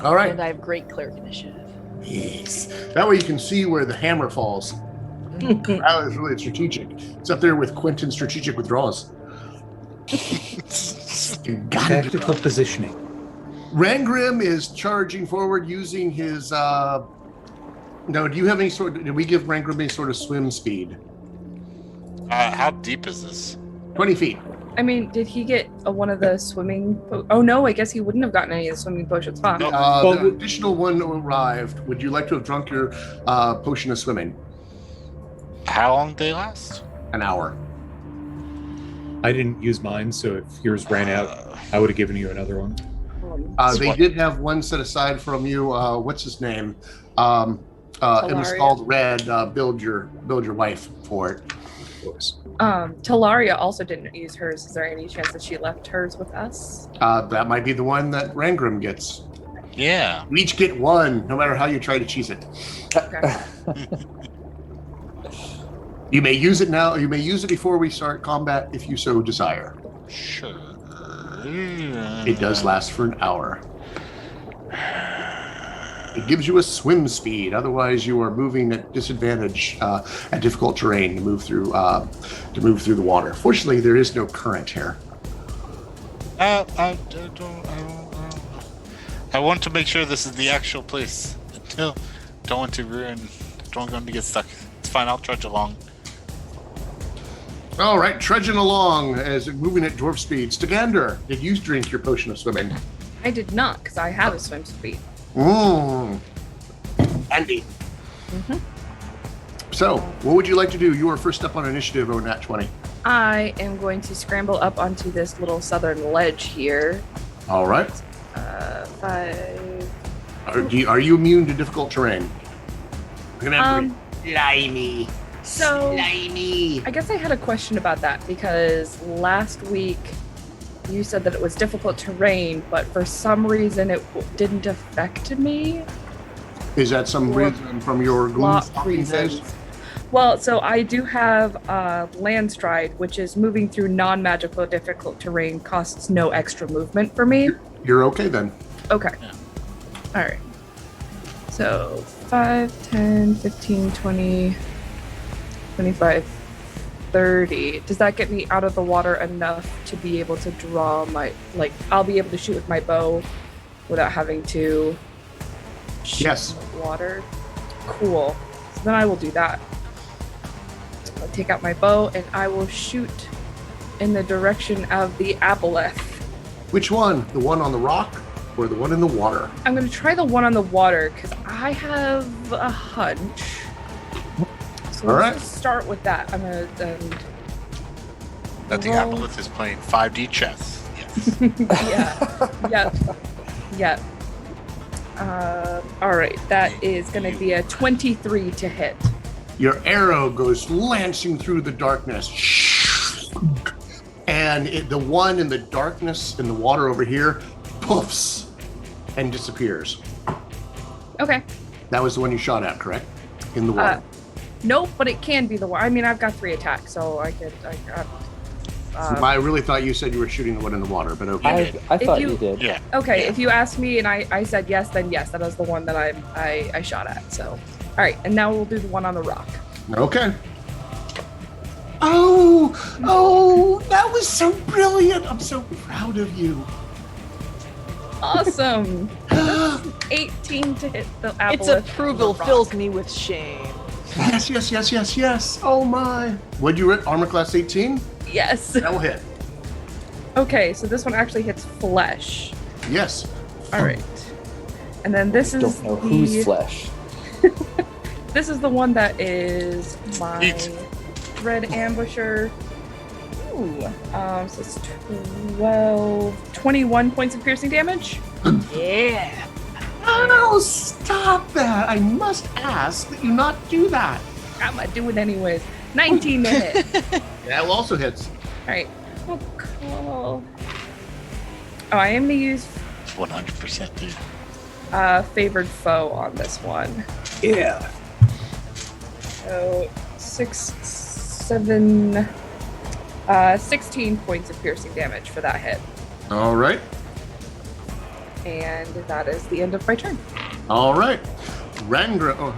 A: All right.
D: And I have great cleric initiative.
A: Yes. That way you can see where the hammer falls. That was really strategic. It's up there with Quentin's strategic withdrawals. You got it.
E: Tactical positioning.
A: Rangram is charging forward using his. No, do you have any sort? Did we give Rangram any sort of swim speed?
C: How deep is this?
A: 20 feet.
F: I mean, did he get one of the swimming? Oh no, I guess he wouldn't have gotten any of the swimming potions. Huh?
C: No.
A: The additional one arrived. Would you like to have drunk your potion of swimming?
C: How long do they last?
A: An hour.
E: I didn't use mine, so if yours ran out, I would have given you another one.
A: They
C: What?
A: did have one set aside from you. What's his name? It was
F: Talaria.
A: called Red. Build your wife for it.
E: Of course.
F: Talaria also didn't use hers. Is there any chance that she left hers with us?
A: That might be the one that Rangram gets.
C: Yeah.
A: You each get one, no matter how you try to cheese it.
F: Okay.
A: You may use it now. You may use it before we start combat if you so desire.
C: Sure.
A: It does last for an hour. It gives you a swim speed. Otherwise, you are moving at disadvantage at difficult terrain to move through the water. Fortunately, there is no current here.
C: I want to make sure this is the actual place. Don't want to ruin. Don't want to get stuck. It's fine. I'll trudge along.
A: All right, trudging along as moving at dwarf speed. Stagander, did you drink your potion of swimming?
F: I did not, because I have a swim speed.
A: Andy. So, what would you like to do? You are first up on initiative, Nat 20.
F: I am going to scramble up onto this little southern ledge here.
A: All right.
F: 5.
A: Are you immune to difficult terrain? We're gonna have to Slimy.
F: So
A: Slimy.
F: I guess I had a question about that because last week you said that it was difficult terrain, but for some reason it didn't affect me.
A: Is that some
F: For
A: reason from your
F: Plot
A: gloom
F: reasons. Well, so I do have land stride, which is moving through non-magical difficult terrain, costs no extra movement for me.
A: You're okay then.
F: Okay. All right. So 5, 10, 15, 20, 25, 30. Does that get me out of the water enough to be able to draw my, like, I'll be able to shoot with my bow without having to shoot
A: Yes.
F: in the water? Cool. So then I will do that. I'll take out my bow and I will shoot in the direction of the aboleth.
A: Which one? The one on the rock or the one in the water?
F: I'm going to try the one on the water because I have a hunch. So
A: All
F: let's
A: right.
F: just start with that. I'm going to...
C: That the
F: Roll.
C: aboleth is playing 5D chess. Yes.
F: yeah. All right. That is going to be a 23 to hit.
A: Your arrow goes lancing through the darkness. And the one in the darkness in the water over here poofs and disappears.
F: Okay.
A: That was the one you shot at, correct? In the water.
F: Nope, but it can be the one. I mean, I've got 3 attacks, so I could...
A: I really thought you said you were shooting the one in the water, but okay.
G: I thought
F: you-
G: you did.
C: Yeah.
F: Okay,
C: Yeah.
F: if you asked me and I said yes, then yes, that was the one that I shot at. So, all right, and now we'll do the one on the rock.
A: Okay. Oh, that was so brilliant. I'm so proud of you.
F: Awesome. 18 to hit the aboleth.
D: Its approval
F: on the rock.
D: fills me with shame.
A: Yes. Oh my. What'd you hit? Armor class 18?
F: Yes.
A: That will hit.
F: Okay, so this one actually hits flesh.
A: Yes.
F: All right. And then this
G: I
F: is
G: don't know whose
F: the
G: flesh.
F: this is the one that is my
C: Eat.
F: red ambusher. Ooh. So it's 21 points of piercing damage.
D: Yeah.
A: Oh, stop that. I must ask that you not do that.
F: I'm gonna do it anyways. 19 to hit.
A: That also hits.
F: All right. Oh, cool. Oh, I am gonna use
C: 100% dude.
F: favored foe on this one.
E: Yeah.
F: So 16 points of piercing damage for that hit.
A: All right.
F: And that is the end of my turn.
A: All right. Rangram.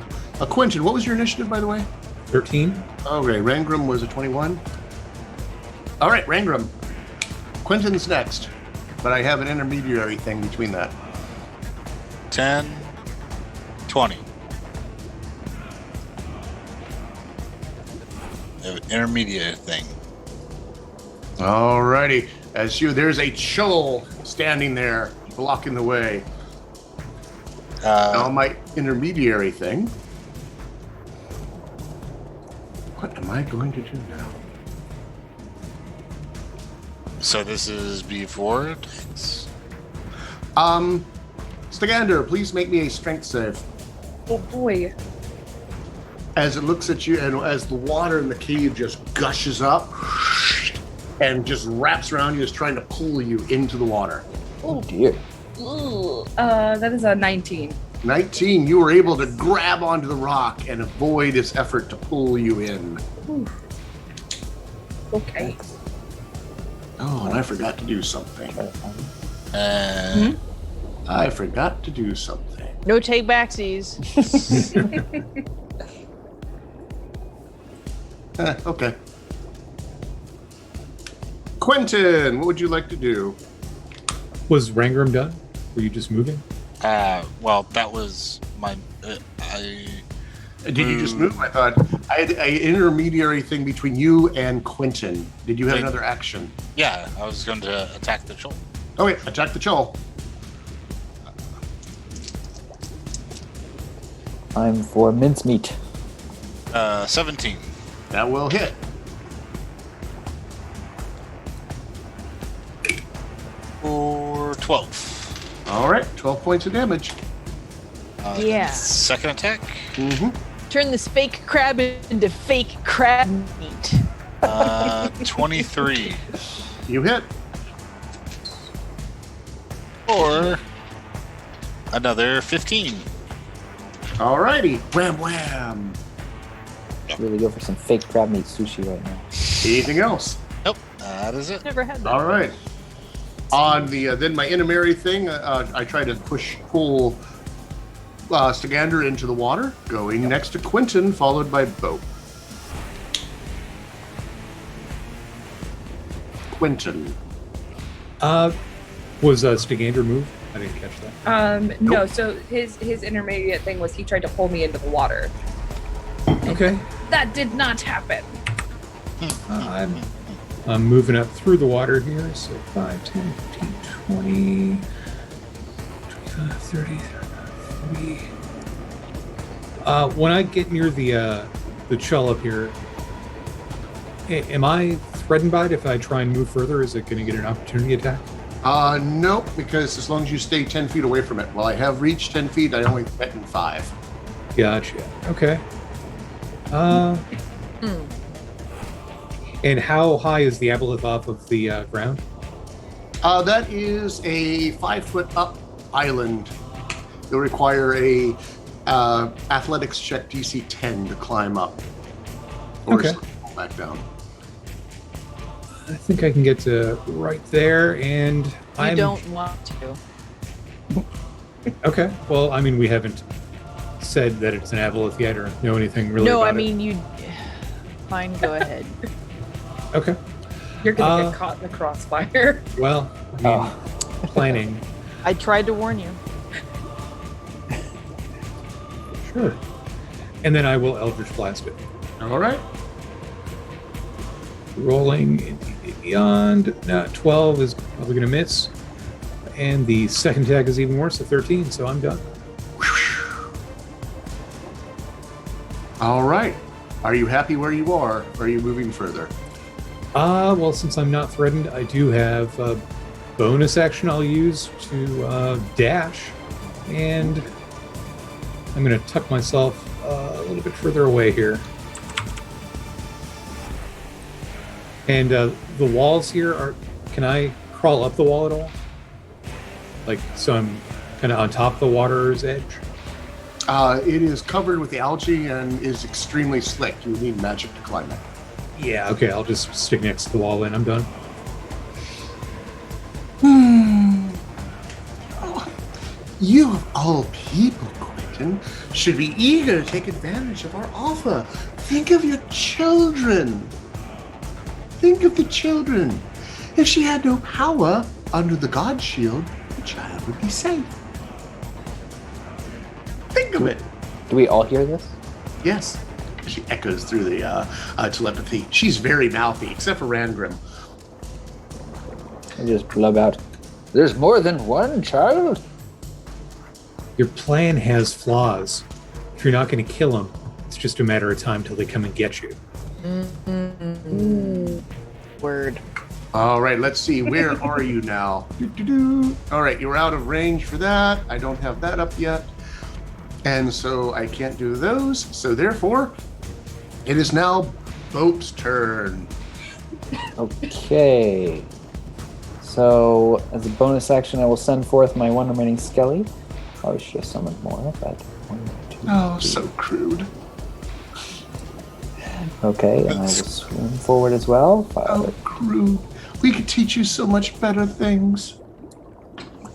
A: Quentin, what was your initiative, by the way?
E: 13.
A: Okay, Rangram was a 21. All right, Rangram. Quentin's next, but I have an intermediary thing between that.
C: 10, 20. An intermediate thing.
A: All righty. There's a Chol standing there, blocking the way. Now my intermediary thing. What am I going to do now?
C: So this is before attacks?
A: Stagander, please make me a strength save.
F: Oh boy.
A: As it looks at you, and as the water in the cave just gushes up and just wraps around you, is trying to pull you into the water.
G: Oh dear.
F: That is a 19.
A: 19, you were able to grab onto the rock and avoid its effort to pull you in.
F: Okay.
A: Oh, and I forgot to do something. I forgot to do something.
D: No take backsies.
A: Okay. Quentin, what would you like to do?
E: Was Rangram done? Were you just moving?
C: Well, that was my.
A: Did you just move? I thought I had an intermediary thing between you and Quentin. Did you have another action?
C: Yeah, I was going to attack the Chol.
A: Okay, attack the Chol.
G: Time for mincemeat.
C: 17.
A: That will hit.
C: For 12.
A: All right, 12 points of damage.
D: Yeah.
C: Second attack.
A: Mm-hmm.
D: Turn this fake crab into fake crab meat.
C: 23.
A: You hit.
C: Or another 15.
A: All righty. Wham, wham.
G: Should really go for some fake crab meat sushi right now.
A: Anything else?
C: Nope, that is it.
D: Never had that.
A: All right. On the then my intermediary thing, I try to pull Stagander into the water, going next to Quentin, followed by Bo. Quentin.
E: Was Stagander moved? I didn't catch that.
F: No, so his intermediate thing was he tried to pull me into the water.
E: Okay.
F: That did not happen.
E: I'm moving up through the water here. So 5, 10, 15, 20, 25, 30, 33. When I get near the Chell up here, am I threatened by it if I try and move further? Is it going to get an opportunity attack?
A: Nope, because as long as you stay 10 feet away from it. While I have reached 10 feet, I only threaten 5.
E: Gotcha. Okay. And how high is the aboleth off of the ground?
A: That is a 5-foot up island. It'll require a athletics check DC 10 to climb up. Or
E: Okay.
A: fall back down.
E: I think I can get to right there, and
D: You don't want to.
E: Okay. Well, I mean, we haven't said that it's an aboleth yet, or know anything really
D: No,
E: about
D: I mean you. Fine, go ahead.
E: it. Okay.
F: You're gonna get caught in the crossfire.
E: Well, I mean, planning.
D: I tried to warn you.
E: Sure. And then I will Eldritch Blast it.
A: All right.
E: Rolling into beyond. 12 is probably going to miss. And the second attack is even worse, a 13, so I'm done.
A: All right. Are you happy where you are, or are you moving further?
E: Well, since I'm not threatened, I do have a bonus action I'll use to dash. And I'm going to tuck myself a little bit further away here. And the walls here are... Can I crawl up the wall at all? Like, so I'm kind of on top of the water's edge?
A: It is covered with algae and is extremely slick. You need magic to climb it.
E: Yeah, okay, I'll just stick next to the wall and I'm done.
A: Oh, you of all people, Quentin, should be eager to take advantage of our offer. Think of your children. Think of the children. If she had no power under the God Shield, the child would be safe. Think of it.
G: Do we all hear this?
A: Yes. She echoes through the telepathy. She's very mouthy, except for Randgrim.
G: I just blub out. There's more than one child?
E: Your plan has flaws. If you're not going to kill them, it's just a matter of time till they come and get you.
D: Word.
A: All right, let's see. Where are you now? All right, you're out of range for that. I don't have that up yet. And so I can't do those. So therefore, it is now Boat's turn.
G: Okay. So, as a bonus action, I will send forth my one remaining Skelly. Probably should have summoned more, but 1, 2,
A: Oh,
G: 3.
A: so crude.
G: Okay, and I will swim forward as well.
A: Oh, crude. We could teach you so much better things.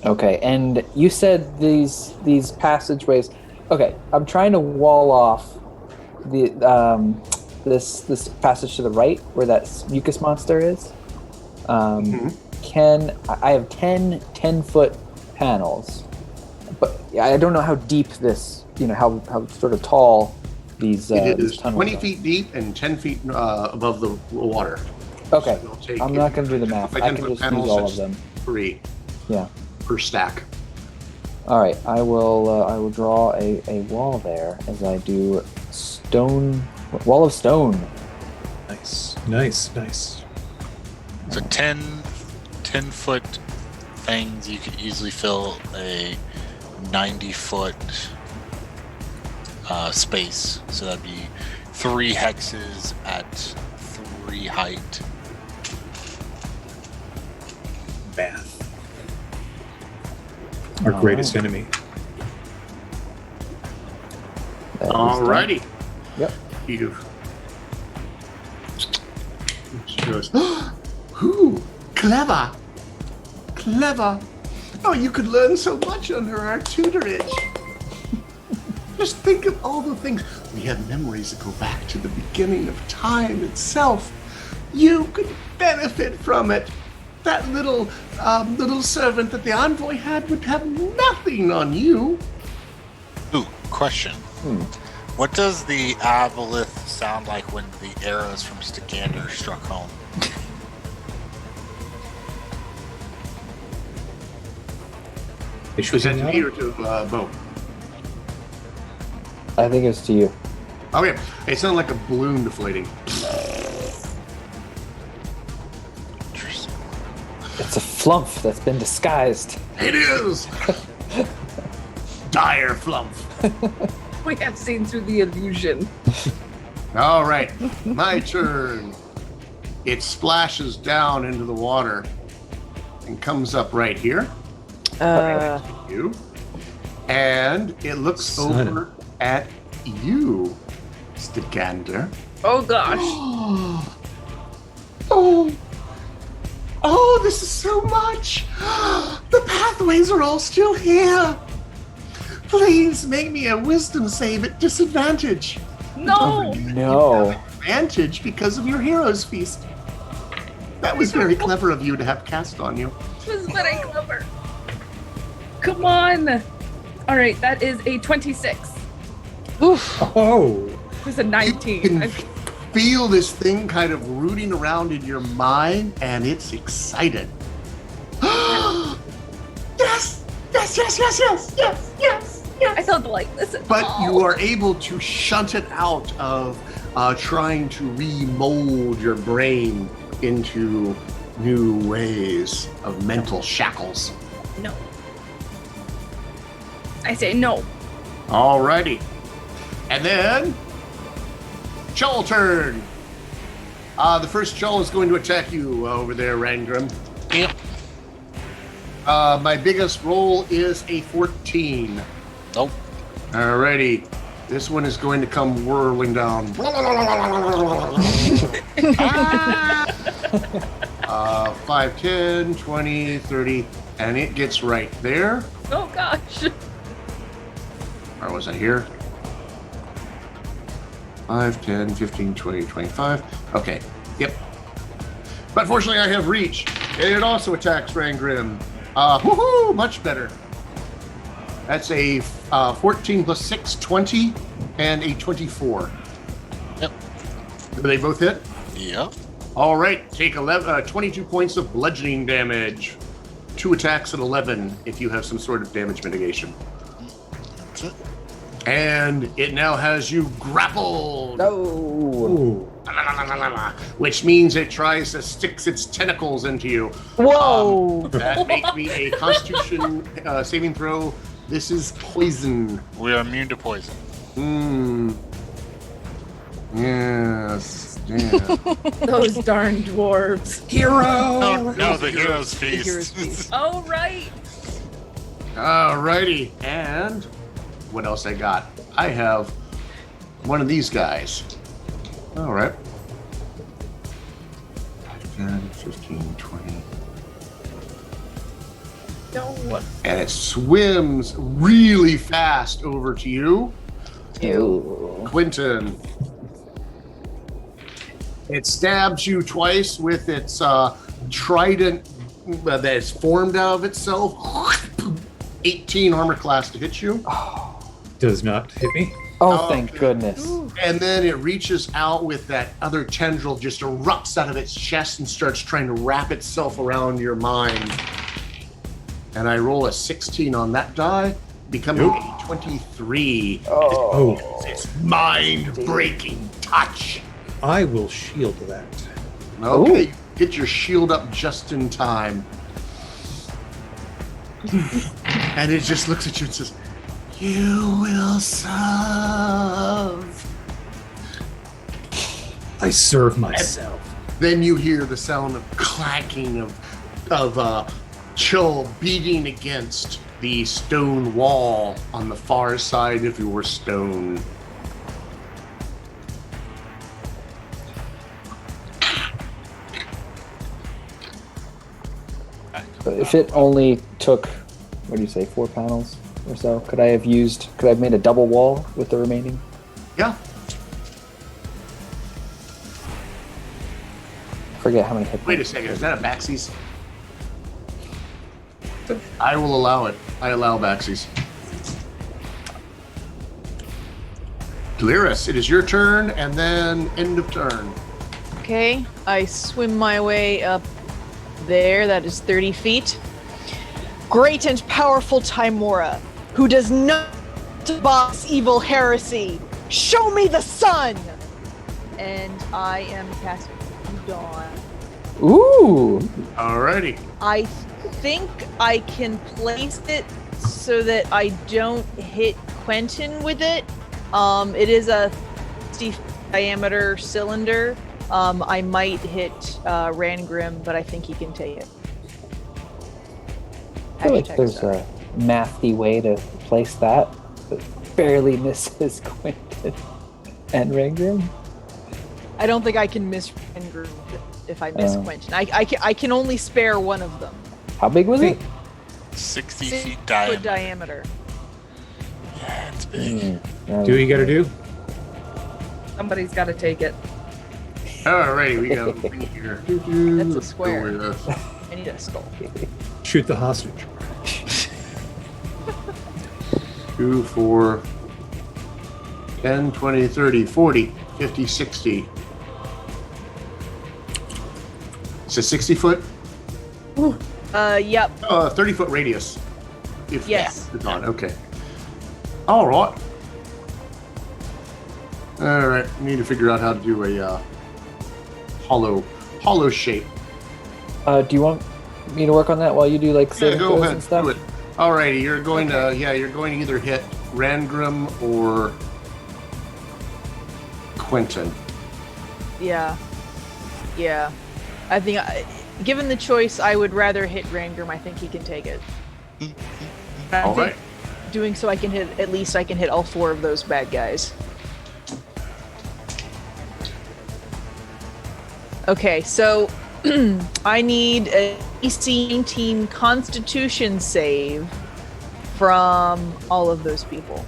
G: Okay, and you said these passageways. Okay, I'm trying to wall off the this passage to the right where that mucus monster is. I have 10-foot panels, but I don't know how deep this, how sort of tall these
A: It
G: these
A: is
G: tunnels
A: 20
G: are.
A: feet deep and 10 feet above the water.
G: Okay,
A: So it'll take
G: I'm not going to do the math.
A: Like
G: I
A: 10
G: can
A: foot
G: just use
A: panels,
G: all
A: that's
G: of them.
A: 3
G: Yeah.
A: per stack.
G: All right, I will draw a wall there as I do wall of stone.
E: Nice.
C: So 10-foot things, you could easily fill a 90-foot space. So that'd be 3 hexes at 3 height.
E: Bath. Our greatest enemy.
G: That is done.
A: Alrighty.
G: Yep.
A: She goes, ooh, clever. Oh, you could learn so much under our tutorage. Just think of all the things. We have memories that go back to the beginning of time itself. You could benefit from it. That little servant that the envoy had would have nothing on you.
C: Ooh, question. What does the aboleth sound like when the arrows from Stagander struck home?
A: Is that to me or to Bo?
G: I think it's to you.
A: Oh yeah, it sounded like a balloon deflating.
C: Interesting.
G: It's a flump that's been disguised.
A: It is! Dire flump.
F: We have seen through the illusion.
A: All right, my turn. It splashes down into the water and comes up right here. You. And it looks
E: Son.
A: over at you, Stagander.
F: Oh gosh.
A: Oh, this is so much. The pathways are all still here. Please make me a wisdom save at disadvantage.
F: No.
G: No.
A: Advantage because of your hero's feast. That was very clever of you to have cast on you.
F: This was very clever. Come on. All right, that is a 26.
E: Oh!
F: It was a
A: You
F: 19.
A: can feel this thing kind of rooting around in your mind, and it's excited. Yes!
F: I don't like this at
A: But
F: all.
A: you are able to shunt it out of trying to remold your brain into new ways of mental shackles.
F: No. I I say no.
A: Alrighty. And then Chull turn. The first Chull is going to attack you over there, Rangrim.
C: Yep.
A: My biggest roll is a 14.
C: Nope.
A: Alrighty. This one is going to come whirling down. 5, 10, 20, 30, and it gets right there.
F: Oh gosh.
A: Or was I here? 5, 10, 15, 20, 25. Okay, yep. But fortunately I have reach, and it also attacks Rangrim. Woohoo! Much better. That's a 14 plus 6, 20, and a 24.
C: Yep.
A: Do they both hit?
C: Yep.
A: All right, take 22 points of bludgeoning damage. 2 attacks at 11 if you have some sort of damage mitigation.
C: That's it.
A: And it now has you grappled.
B: No.
A: Which means it tries to stick its tentacles into you.
B: Whoa.
A: That makes me a Constitution saving throw. This is poison.
C: We are immune to poison.
A: Yes. Yeah.
F: Those darn dwarves.
C: No, the hero's feast.
D: hero's feast.
F: Oh right.
A: Alrighty. And what else I got? I have one of these guys. All right. 10, 15, 20.
F: No.
A: And it swims really fast over to you,
B: Ew.
A: Quentin. It stabs you twice with its trident that's formed out of itself. 18 armor class to hit you.
E: Does not hit me.
B: Oh, thank goodness.
A: And then it reaches out with that other tendril, just erupts out of its chest and starts trying to wrap itself around your mind. And I roll a 16 on that die, becoming a 23.
E: Oh.
A: It's mind-breaking touch.
E: I will shield that.
A: Okay, get your shield up just in time. And it just looks at you and says, "You will serve."
E: I serve myself.
A: Then you hear the sound of clacking of chill beating against the stone wall on the far side of your stone.
B: But if it only took, what do you say, 4 panels or so, could I have made a double wall with the remaining?
A: Yeah.
B: Forget how many hit
A: Wait a
B: points.
A: second, is that a backsies? I will allow it. I allow backsies. Deliris, it is your turn, and then end of turn.
D: Okay, I swim my way up there. That is 30 feet. Great and powerful Timora, who does not boss evil heresy. Show me the sun! And I am casting Dawn.
B: Ooh.
A: Alrighty.
D: I think I can place it so that I don't hit Quentin with it. It is a 60 diameter cylinder. I might hit Rangrim, but I think he can take it.
B: I feel like
D: Hashtag
B: there's
D: sorry.
B: a mathy way to place that barely misses Quentin and Rangrim.
D: I don't think I can miss Rangrim if I miss
B: Oh.
D: Quentin. I can only spare one of them.
B: How big was it?
C: 60
D: 6
C: feet
D: foot
C: diameter.
D: diameter.
C: Yeah, it's big.
B: Yeah,
E: Do what you gotta do.
F: Somebody's got to take it.
A: Alrighty, we got a thing here.
D: That's a
A: Let's go
D: square.
A: with this.
D: I need a skull.
E: Shoot the hostage.
A: 2, 4, 10, 20, 30, 40, 50, 60. It's a 60 foot?
D: Yep.
A: 30 foot radius. If
D: Yes.
A: It's on, okay. Alright. Alright, we need to figure out how to do a hollow shape.
B: Do you want me to work on that while you do like
A: Yeah,
B: saving
A: go
B: throws
A: ahead,
B: and stuff?
A: do it. Alrighty, you're going to either hit Rangrim or Quentin.
D: Yeah. I think, given the choice, I would rather hit Rangrim. I think he can take it.
A: All right.
D: Doing so, I can hit all 4 of those bad guys. Okay, so I need a DC 19 Constitution save from all of those people.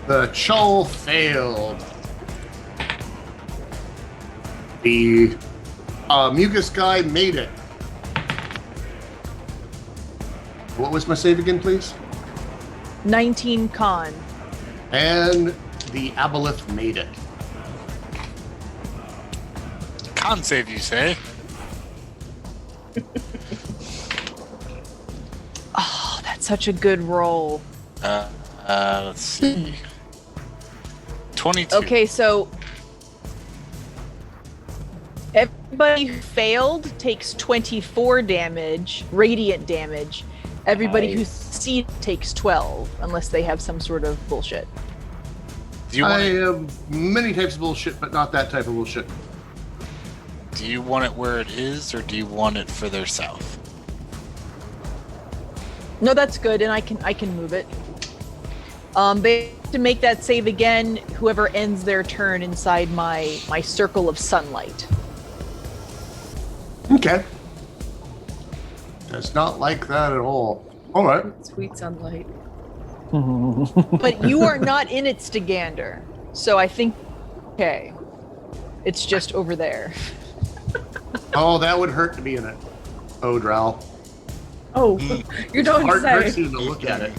A: The Chol failed. The mucus guy made it. What was my save again, please?
D: 19 Con.
A: And the Aboleth made it.
C: Con save, you say?
D: Oh, that's such a good roll.
C: Let's see. 22.
D: Okay, so everybody who failed takes 24 damage, radiant damage. Everybody who succeeded takes 12, unless they have some sort of bullshit.
C: Do you want
A: I have many types of bullshit, but not that type of bullshit.
C: Do you want it where it is, or do you want it further south?
D: No, that's good, and I can move it. They have to make that save again. Whoever ends their turn inside my circle of sunlight.
A: Okay. It's not like that at all. All right.
F: Sweet sunlight.
D: But you are not in it, Stagander. So I think, okay. It's just over there.
A: Oh, that would hurt to be in it. Oh, Drow.
F: Oh, you don't
A: Hard
F: say.
A: hurts you to look at it.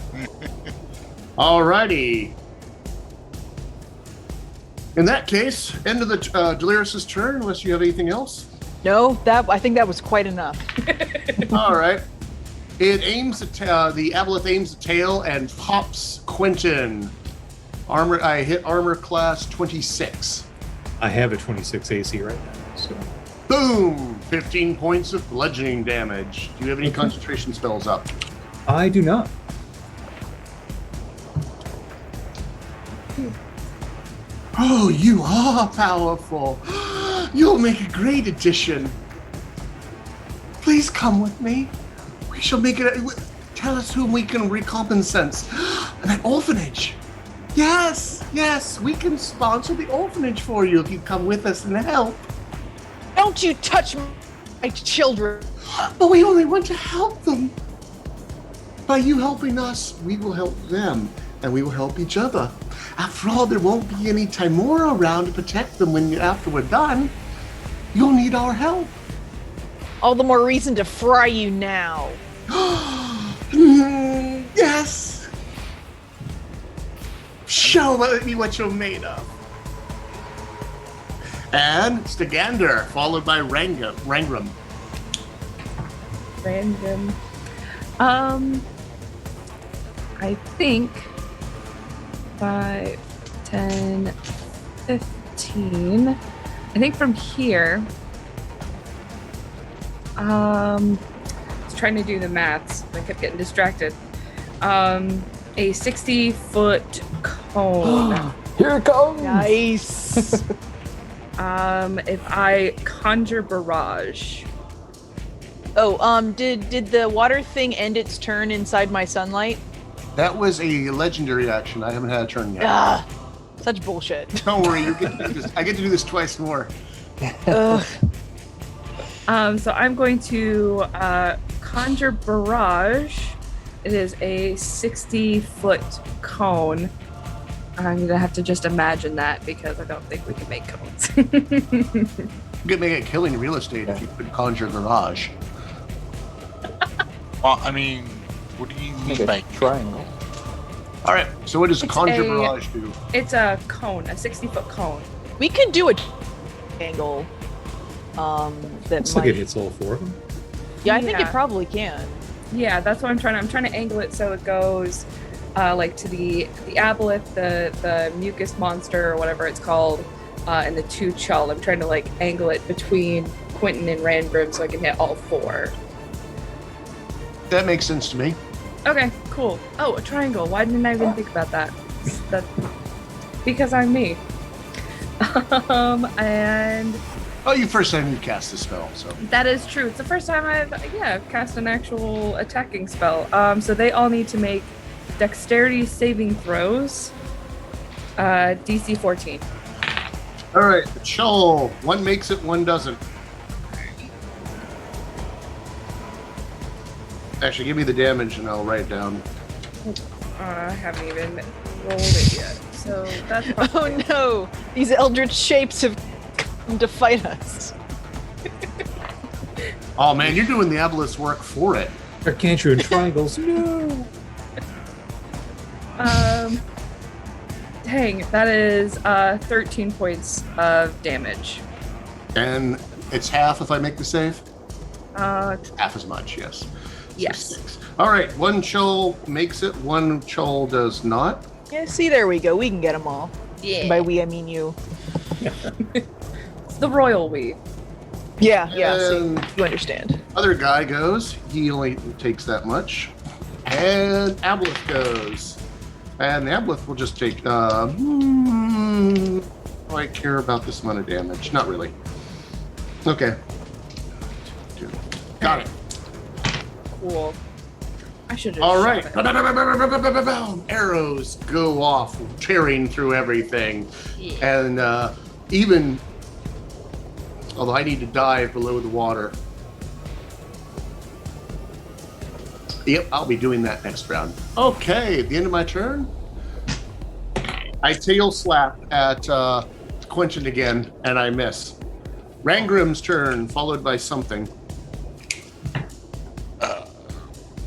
A: Alrighty. In that case, end of the Delirious' turn, unless you have anything else.
D: No, I think that was quite enough.
A: All right. It aims at the Aboleth aims the tail and pops Quentin. I hit armor class 26.
E: I have a 26 AC right now. So
A: Boom! 15 points of bludgeoning damage. Do you have any concentration spells up?
E: I do not.
A: Oh, you are powerful. You'll make a great addition. Please come with me. We shall make it. Tell us whom we can recompense. An orphanage. Yes, we can sponsor the orphanage for you if you come with us and help.
D: Don't you touch my children.
A: But we only want to help them. By you helping us, we will help them, and we will help each other. After all, there won't be any Timora around to protect them after we're done. You'll need our help.
D: All the more reason to fry you now.
A: Yes. Show me what you're made of. And Stagander, followed by Rangram.
F: Random. I think 5, 10, 15. I think from here. I was trying to do the maths. I kept getting distracted. A 60-foot cone.
G: Here it comes.
D: Nice.
F: If I conjure barrage.
D: Oh, did the water thing end its turn inside my sunlight?
A: That was a legendary action. I haven't had a turn yet.
D: Ah, such bullshit.
A: Don't worry, you get to do this. I get to do this twice more.
D: Ugh.
F: So I'm going to conjure barrage. It is a 60-foot cone. I'm gonna have to just imagine that because I don't think we can make cones.
A: You could make it killing real estate if you could conjure garage.
C: Well, I mean, what do you
G: Make
C: mean
G: a
C: by
G: triangle.
A: All right. So what does
F: It's
A: conjure
F: a-
A: barrage do?
F: It's a cone, a 60-foot cone.
D: We could do a angle. That
E: Looks like
D: might.
E: it hits all 4 of them.
D: Yeah, I think it
F: Yeah.
D: probably can.
F: Yeah, that's what I'm trying to angle it so it goes like to the aboleth, the mucus monster or whatever it's called, and the 2 Chul. I'm trying to like angle it between Quentin and Rangrim so I can hit all 4.
A: That makes sense to me.
F: Okay, cool. Oh, a triangle. Why didn't I even think about that? That because I'm me. And
A: You first time you cast the spell, so.
F: that is true. It's the first time I've cast an actual attacking spell. So they all need to make dexterity saving throws. DC 14.
A: All right, the Shoal. One makes it, one doesn't. Actually, give me the damage and I'll write it down.
F: I haven't even rolled it yet. So that's
D: Oh no! These eldritch shapes have come to fight us.
A: Oh man, you're doing the Aboleth's work for it.
E: Gargantuan triangles. No.
F: Dang, that is 13 points of damage.
A: And it's half if I make the save?
F: Half
A: as much, yes. So
F: Yes.
A: 6. All right, one Shoal makes it, one Shoal does not.
D: Yeah, see, there we go. We can get them all.
F: Yeah.
D: And by we, I mean you.
F: It's the royal weave.
D: Yeah, see,
A: And
D: you understand.
A: other guy goes. He only takes that much. And Aboleth goes. And the Aboleth will just take... do I care about this amount of damage? Not really. Okay. Got it.
F: Cool. I should have.
A: All right. Arrows go off, tearing through everything.
F: Yeah.
A: And even... Although I need to dive below the water. Yep, I'll be doing that next round. Okay, at the end of my turn, I tail slap at Quentin again, and I miss. Rangrim's turn, followed by something.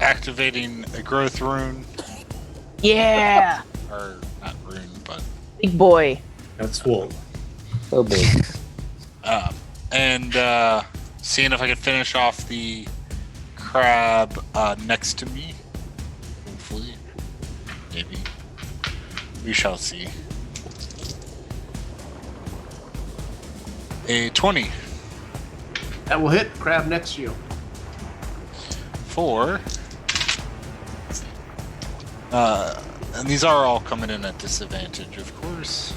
C: Activating a growth rune.
D: Yeah!
C: Or not rune, but...
D: Big boy.
E: That's swole.
G: So big.
C: And seeing if I can finish off the crab next to me. Hopefully. Maybe. We shall see. A 20.
A: That will hit crab next to you.
C: 4. And these are all coming in at disadvantage, of course.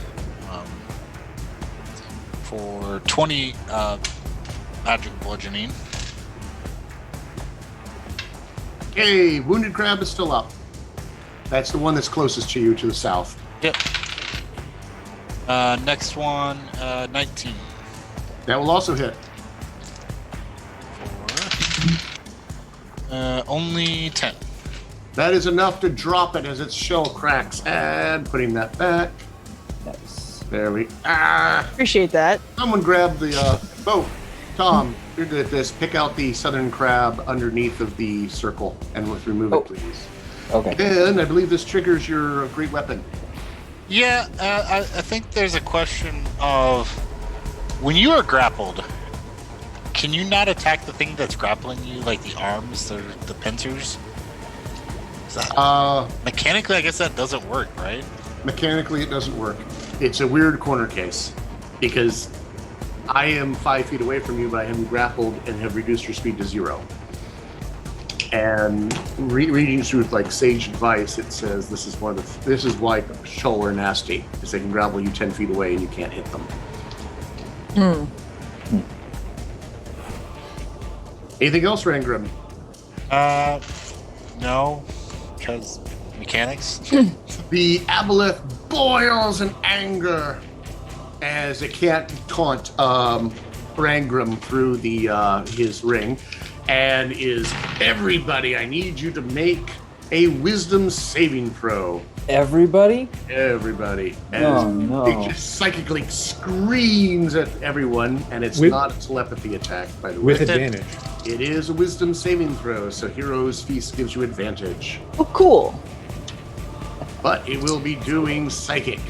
C: For 20 magic bludgeoning.
A: Okay, wounded crab is still up. That's the one that's closest to you to the south.
C: Yep. Next one, 19.
A: That will also hit.
C: 4. Only 10.
A: That is enough to drop it as its shell cracks. And putting that back.
G: Nice.
A: There we...
D: Appreciate that.
A: Someone grab the... Tom, you're good at this. Pick out the southern crab underneath of the circle and remove it, please.
G: Okay.
A: And I believe this triggers your great weapon.
C: Yeah, I think there's a question of... When you are grappled, can you not attack the thing that's grappling you, like the arms, the pincers? Is that, mechanically, I guess that doesn't work, right?
A: Mechanically, it doesn't work. It's a weird corner case because I am 5 feet away from you, but I am grappled and have reduced your speed to 0. And reading through like sage advice, it says this is why Shoal are nasty, because they can grapple you 10 feet away and you can't hit them. Anything else, Rangrim?
C: No, because mechanics.
A: The Aboleth boils in anger as it can't taunt Rangrim through his ring, and is everybody. I need you to make a wisdom saving throw.
B: Everybody?
A: Everybody. And
B: Oh, no.
A: it just psychically screams at everyone, and it's not a telepathy attack, by the way.
E: With advantage.
A: It is a wisdom saving throw, so Hero's Feast gives you advantage.
D: Oh, cool.
A: But it will be doing psychic.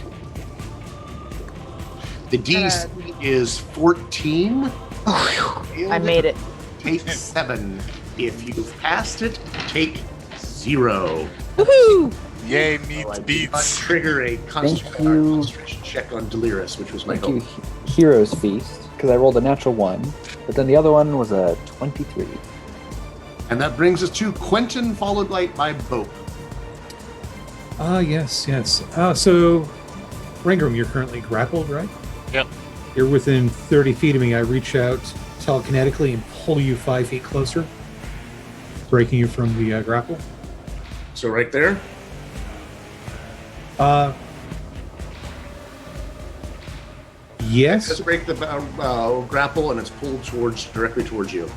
A: The DC is 14.
D: I made it.
A: Take 7. If you've passed it, take 0.
D: Woohoo!
C: Yay,
A: So I
C: meets
A: did
C: beats.
A: not trigger a concentration check on Delirious, which was my
B: Thank
A: goal.
B: you, Hero's Feast, because I rolled a natural 1, but then the other one was a 23.
A: And that brings us to Quentin, followed by Bope.
E: Yes. So, Rangram, you're currently grappled, right?
C: Yep.
E: You're within 30 feet of me. I reach out telekinetically and pull you 5 feet closer, breaking you from the grapple.
A: So right there?
E: Yes.
A: It doesn't break the grapple, and it's pulled directly towards you.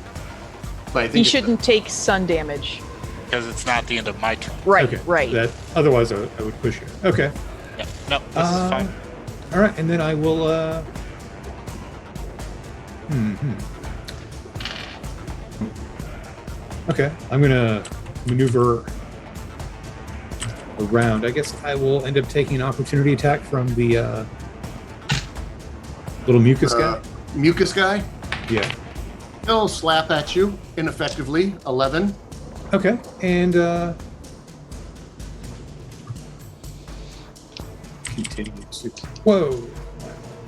A: But I think
D: He shouldn't take sun damage.
C: Because it's not the end of my turn.
D: Right,
E: Okay.
D: right.
E: Otherwise, I would push you. Okay.
C: Yeah. No, this is fine.
E: All right, and then I will. Okay, I'm gonna maneuver around. I guess I will end up taking an opportunity attack from the little mucus guy.
A: Mucus guy?
E: Yeah.
A: He'll slap at you ineffectively. 11.
E: Okay, and continue. Whoa,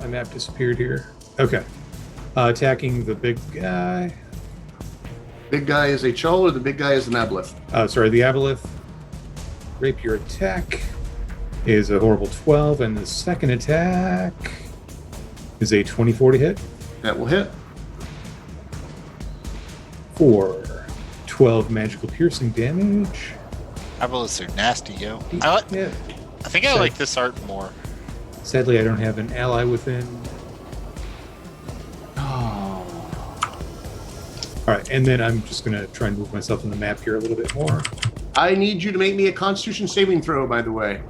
E: my map disappeared here. Okay, attacking the big guy.
A: Big guy is a Chol, or the big guy is an Aboleth?
E: Sorry, the Aboleth. Rapier attack is a horrible 12, and the second attack is a 24 to hit.
A: That will hit.
E: For 12 magical piercing damage.
C: Aboleths are nasty, yo.
E: Yeah.
C: I think I like this art more.
E: Sadly, I don't have an ally within. All right, and then I'm just going to try and move myself on the map here a little bit more.
A: I need you to make me a Constitution saving throw, by the way.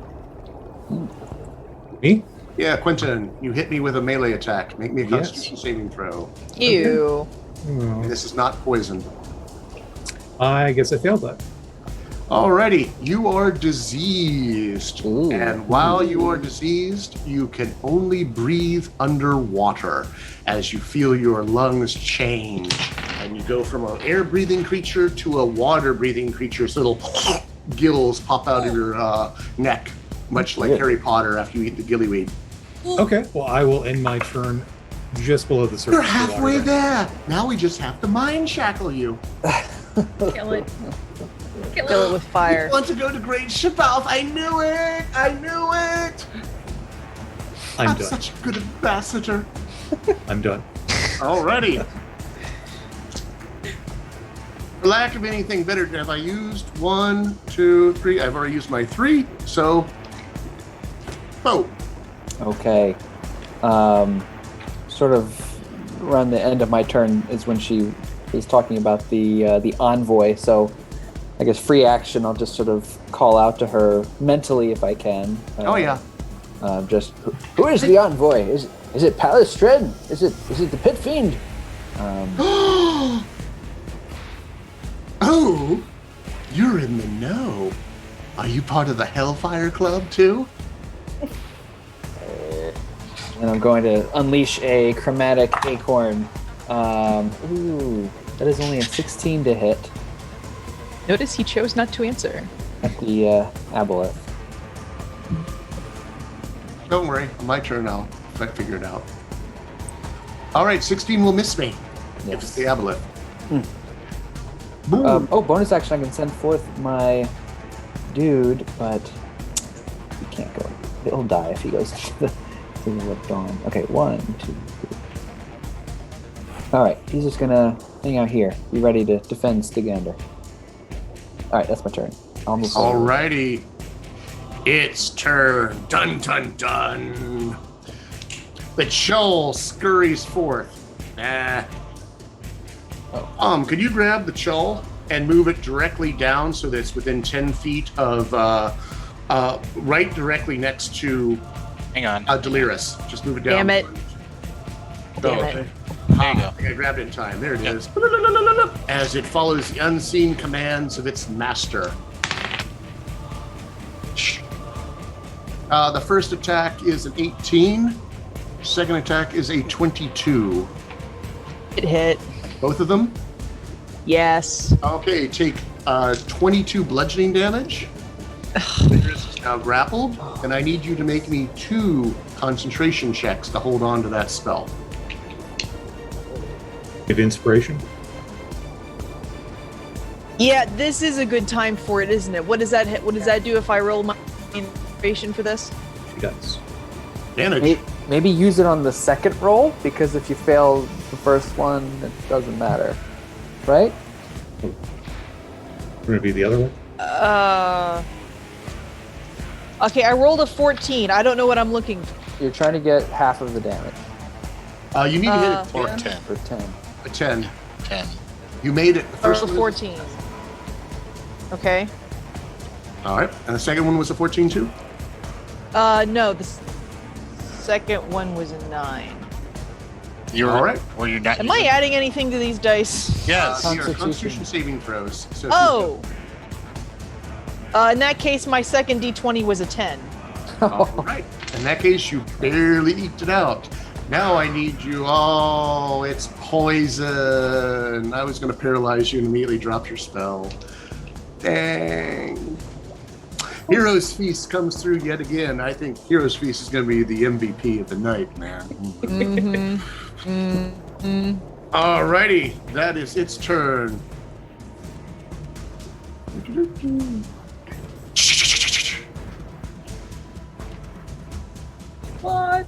E: Me?
A: Yeah, Quentin, you hit me with a melee attack. Make me a Constitution saving throw.
D: Ew.
E: Well,
A: This is not poison.
E: I guess I failed that.
A: Alrighty, you are diseased.
G: Ooh.
A: And while you are diseased, you can only breathe underwater as you feel your lungs change. And you go from an air-breathing creature to a water-breathing creature. So little gills pop out of your neck, much like Harry Potter after you eat the gillyweed.
E: Okay, well, I will end my turn just below the surface.
A: You're
E: of the water
A: halfway
E: there.
A: there. Now we just have to mind shackle you.
F: Kill it.
D: Kill it with fire.
A: You want to go to Great Ship-Off. I knew it. I knew it.
E: I'm done.
A: Such a good ambassador.
E: I'm done.
A: Alrighty. For lack of anything better, have I used 1, 2, 3? I've already used my 3. So,
G: Okay. Sort of around the end of my turn is when she is talking about the envoy. So, I guess free action. I'll just sort of call out to her mentally if I can. Just who is the envoy? Is it Palestrin? Is it the Pit Fiend?
A: Oh, you're in the know. Are you part of the Hellfire Club too?
G: And I'm going to unleash a chromatic acorn. Ooh, that is only a 16 to hit
D: Notice he chose not to answer.
G: at the Aboleth.
A: Don't worry, on my turn I'll figure it out. Alright, 16 will miss me. If it's the Aboleth. Boom.
G: Bonus action, I can send forth my dude, but he can't go. He'll die if he goes to the dawn. Okay, 1, 2, 3. Alright, he's just gonna hang out here. Be ready to defend Stygander. Alright, that's my turn. I'll move forward.
A: Alrighty. It's turn. Dun dun dun. The Chol scurries forth. Could you grab the Chol and move it directly down so that it's within 10 feet of right directly next to
C: Hang on.
A: Delirus. Just move it down.
D: Damn it. Damn it.
C: There you go.
A: I think I grabbed it in time. There it is. As it follows the unseen commands of its master. The first attack is an 18. Second attack is a 22.
D: It hit.
A: Both of them?
D: Yes.
A: Okay, take 22 bludgeoning damage. Delirus is now grappled, and I need you to make me 2 concentration checks to hold on to that spell.
E: Give inspiration.
D: Yeah, this is a good time for it, isn't it? What does that hit? What does that do if I roll my inspiration for this?
E: She does.
A: Advantage.
B: Maybe use it on the second roll, because if you fail the first one, it doesn't matter. Right?
E: Going to be the other one?
D: Okay, I rolled a 14. I don't know what I'm looking for.
B: You're trying to get half of the damage
A: You need to hit it
C: Or
A: 10.
C: 10.
B: for 10.
A: A 10.
C: 10.
A: You made it. The
D: First
A: first one.
D: 14. Okay.
A: All right. And the second one was a 14 too?
D: No, the second one was a 9.
C: You were,
A: All right.
C: Were you not?
D: Am I
C: using-
D: adding anything to these dice?
C: Yes.
A: These are
B: Constitution.
A: Constitution saving throws. So
D: Oh! In that case, my second d20 was a 10.
A: All right. In that case, you barely eked it out. Now I need you. Oh, it's poison. I was going to paralyze you and immediately drop your spell. Dang. Hero's Feast comes through yet again. I think Hero's Feast is going to be the MVP of the night, man. Alrighty, that is its turn.
F: What?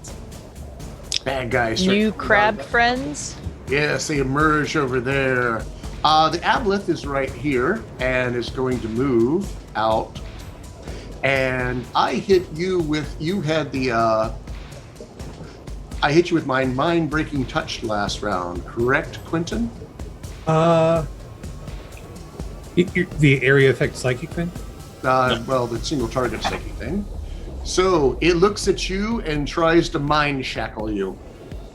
A: Bad guys.
D: New crab friends?
A: Yes, they emerge over there. The aboleth is right here and is going to move out. And I hit you with, you had the, I hit you with my mind-breaking touch last round, correct, Quentin?
E: The area effect psychic thing?
A: Well, the single target psychic thing. So it looks at you and tries to mind shackle you.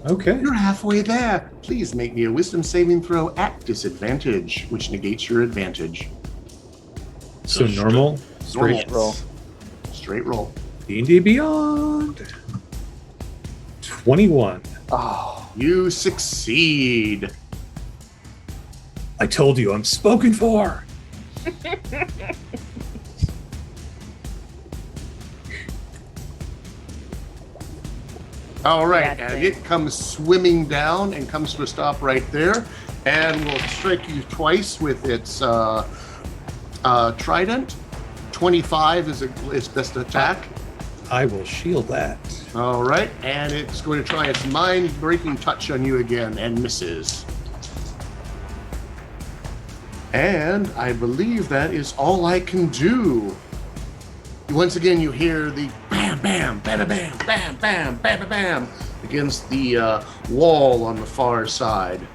E: Okay.
A: You're halfway there. Please make me a wisdom saving throw at disadvantage, which negates your advantage.
E: So normal, straight
A: Normal.
B: Roll.
A: Straight roll.
E: D&D Beyond. 21.
B: Oh,
A: You succeed.
E: I told you, I'm spoken for.
A: All right,
D: That
A: and
D: thing.
A: it comes swimming down and comes to a stop right there, and will strike you twice with its trident. 25 is its best attack.
E: I will shield that.
A: All right, and it's going to try its mind-breaking touch on you again and misses. And I believe that is all I can do. Once again, you hear the bam, bam, bam, bam, bam, bam, bam, bam against the wall on the far side.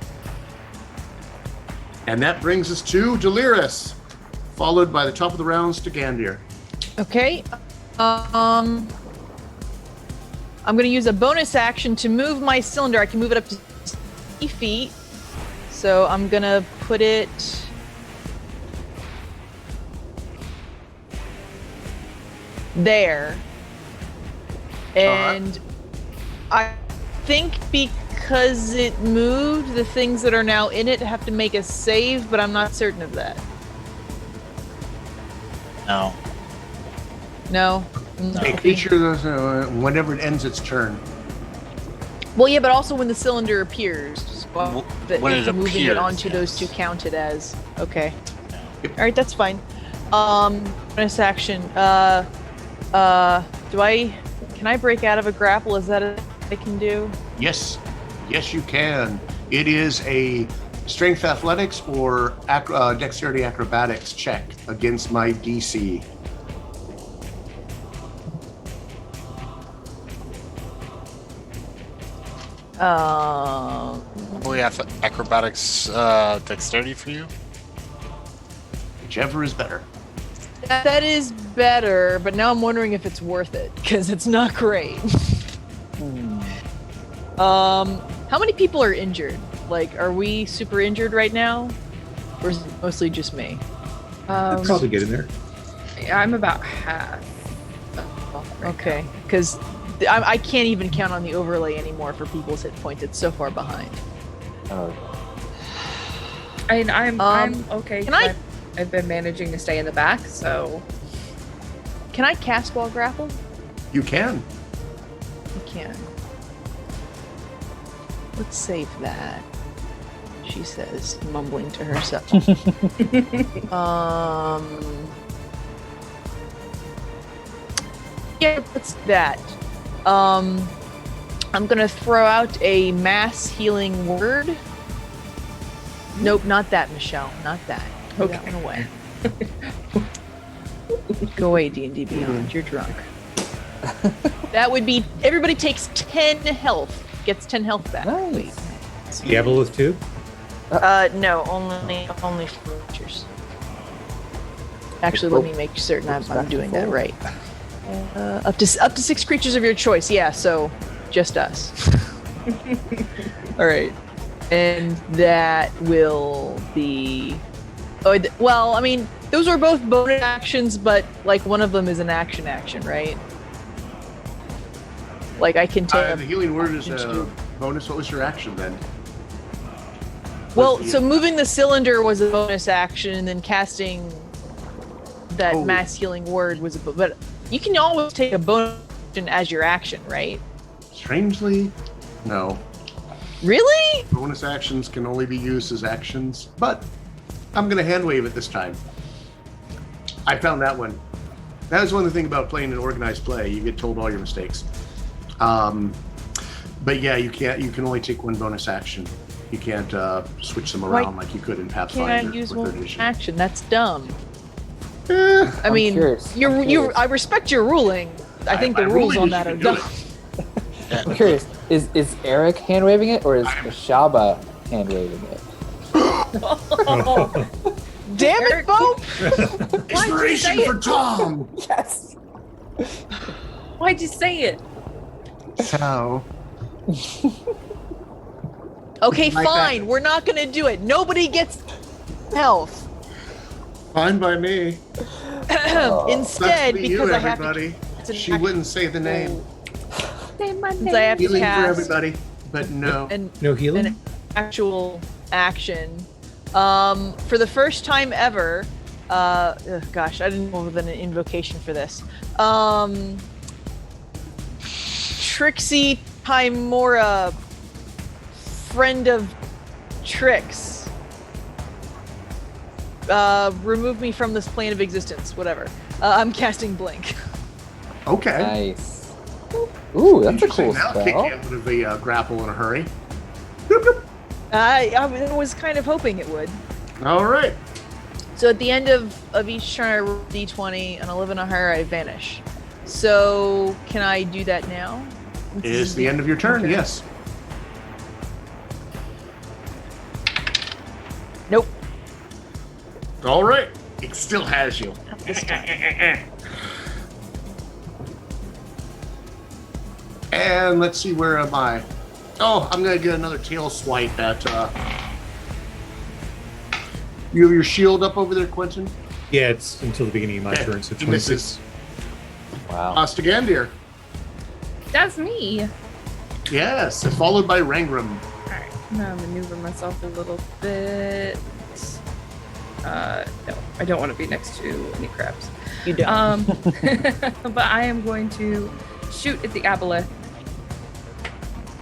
A: And that brings us to Delirus, followed by the top of the rounds to Gandir.
D: Okay. I'm going to use a bonus action to move my cylinder. I can move it up to 60 feet. So I'm going to put it... there. And I think because it moved, the things that are now in it have to make a save, but I'm not certain of that.
C: No.
D: No?
A: A creature, whenever it ends its turn.
D: Well, yeah, but also when the cylinder appears. Well, that
C: When
D: if
C: it
D: moving
C: appears,
D: it onto those two
C: yes.
D: counted as. Okay. Alright, that's fine. Bonus action. Can I break out of a grapple? Is that a I can do?
A: Yes, yes, you can. It is a strength athletics or dexterity acrobatics check against my DC.
C: Probably acrobatics dexterity for you.
A: Whichever is better.
D: That is better, but now I'm wondering if it's worth it, because it's not great. How many people are injured? Like, are we super injured right now? Or is it mostly just me?
E: I'd probably get in there.
F: I'm about half.
D: Okay, because I can't even count on the overlay anymore for people's hit points. It's so far behind.
F: I'm okay.
D: can I-
F: I've been managing to stay in the back, so
D: Can I cast while grappled?
A: You can.
D: I can. Let's save that. she says, mumbling to herself. Yeah, that's that. I'm gonna throw out a mass healing word. Nope, not that, Michelle. Not that. Throw that one away. Go away, D&D Beyond. You're drunk. That would be everybody takes 10 health. Gets 10 health back.
B: Nice.
E: Diabolith too?
D: No, only for creatures. Actually, let me make certain I'm doing that right. Up to 6 creatures of your choice. Yeah, so just us. All right, and that will be. Oh, well, I mean, those are both bonus actions, but like one of them is an action, right? Like I can take.
A: The healing word is a bonus. What was your action then?
D: Well, so moving the cylinder was a bonus action, and then casting that mass healing word was a. But you can always take a bonus action as your action, right?
A: Strangely, no.
D: Really?
A: Bonus actions can only be used as actions, but I'm going to hand wave it this time. I found that one. That is one of the things about playing an organized play. You get told all your mistakes. But yeah, you can't. You can only take one bonus action. You can't switch them around like you could in Pathfinder.
D: Can't use one action. That's dumb.
A: I
D: mean, I respect your ruling. I think the rules on that are dumb.
B: I'm curious. Is Eric hand waving it or is Shaba hand waving it?
D: Damn it, Bo!
A: Inspiration for Tom.
B: Yes.
F: Why'd you say it?
A: So.
D: Okay, fine. We're not gonna do it. Nobody gets health.
A: Fine by me.
D: Instead,
A: be
D: because
A: you,
D: I have
A: everybody.
D: to.
A: She wouldn't say the name.
F: Say my name.
D: Since I have to
A: Healing for
D: cast
A: everybody, but no.
E: No healing?
D: an actual action. For the first time ever, gosh, I didn't know of an invocation for this. Trixie Timora, friend of Trix. Remove me from this plane of existence, whatever. I'm casting Blink.
A: Okay.
B: Nice. Ooh, that's a cool
A: That'll kick
B: spell.
A: you out of the grapple in a hurry.
D: I was kind of hoping it would.
A: All right.
D: So at the end of each turn, I roll d20, and 11 or higher, I vanish. So can I do that now?
A: It is the end of your turn,
D: Okay.
A: yes.
D: Nope.
A: All right. It still has you.
D: This time.
A: And let's see, where am I? Oh, I'm going to get another tail swipe at... You have your shield up over there, Quentin?
E: Yeah, it's until the beginning of my turn, so
A: He
E: 26.
A: misses.
B: Wow.
A: Ostagandir.
F: That's me.
A: Yes, followed by Rangram.
F: Alright, I'm gonna maneuver myself a little bit. No, I don't want to be next to any crabs.
D: You don't.
F: But I am going to shoot at the aboleth.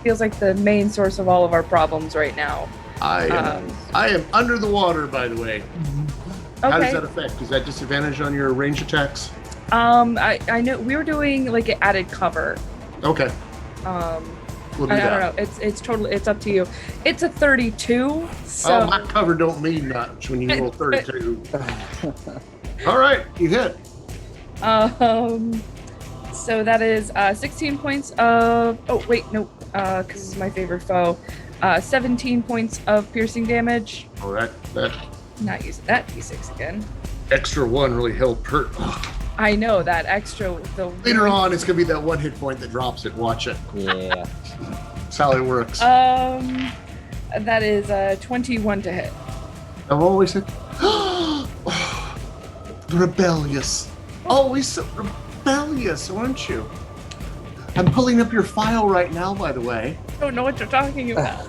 F: Feels like the main source of all of our problems right now.
A: I am under the water, by the way.
F: Okay.
A: How does that affect? Is that disadvantage on your range attacks?
F: I know we were doing like an added cover.
A: Okay. We'll do
F: I
A: that.
F: don't know. It's totally. It's up to you. It's a 32. So
A: Oh, my cover don't mean much when you roll 32. All right, you hit.
F: So that is 16 points of. Oh wait, no. Because it's my favorite foe. 17 points of piercing damage.
A: All right, that
F: Not using that d6 again.
A: extra one really helped hurt.
F: I know that extra.
A: Later on, it's gonna be that one hit point that drops it. Watch it.
B: Yeah.
A: That's how it works.
F: That is 21 to hit.
A: I've always said, rebellious. Always so rebellious, aren't you? I'm pulling up your file right now, by the way.
F: I don't know what you're talking about.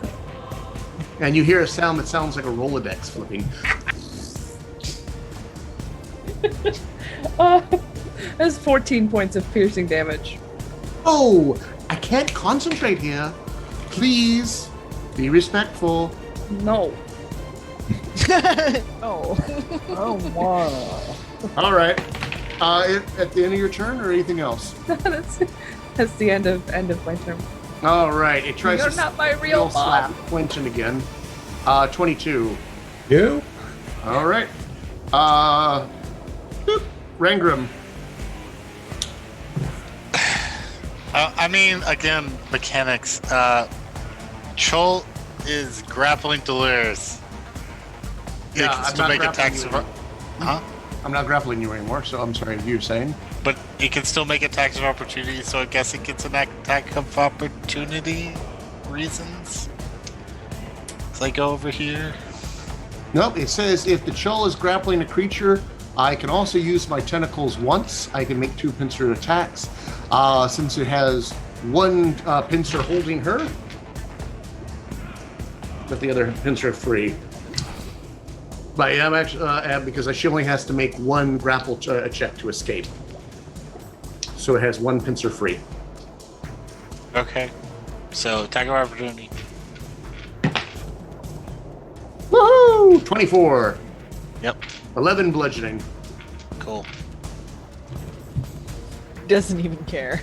A: And you hear a sound that sounds like a Rolodex flipping.
F: That's 14 points of piercing damage.
A: Oh, I can't concentrate here. Please be respectful.
F: No.
D: Oh.
B: Oh, wow.
A: All right. At the end of your turn, or anything else?
F: That's the end of my turn.
A: All right. It tries
F: You're
A: to
F: not my real
A: slap
F: mom.
A: Quentin again. 22.
E: You?
A: All right. Boop. Rangram.
C: I mean, again, mechanics. Chol is grappling Delirious. He
A: Yeah,
C: can
A: I'm
C: still
A: not
C: make
A: grappling
C: attacks
A: you
C: of... Huh?
A: I'm not grappling you anymore, so I'm sorry. You were saying?
C: But he can still make attacks of opportunity, so I guess it gets an attack of opportunity reasons. So I go over here.
A: Nope. It says if the Chol is grappling a creature, I can also use my tentacles once. I can make 2 pincer attacks. Since it has 1 pincer holding her, but the other pincer free. But yeah, I'm actually because she only has to make 1 grapple check to escape. So it has 1 pincer free.
C: Okay. So attack of opportunity.
A: Woohoo! 24.
C: Yep.
A: 11 bludgeoning.
C: Cool.
D: Doesn't even care.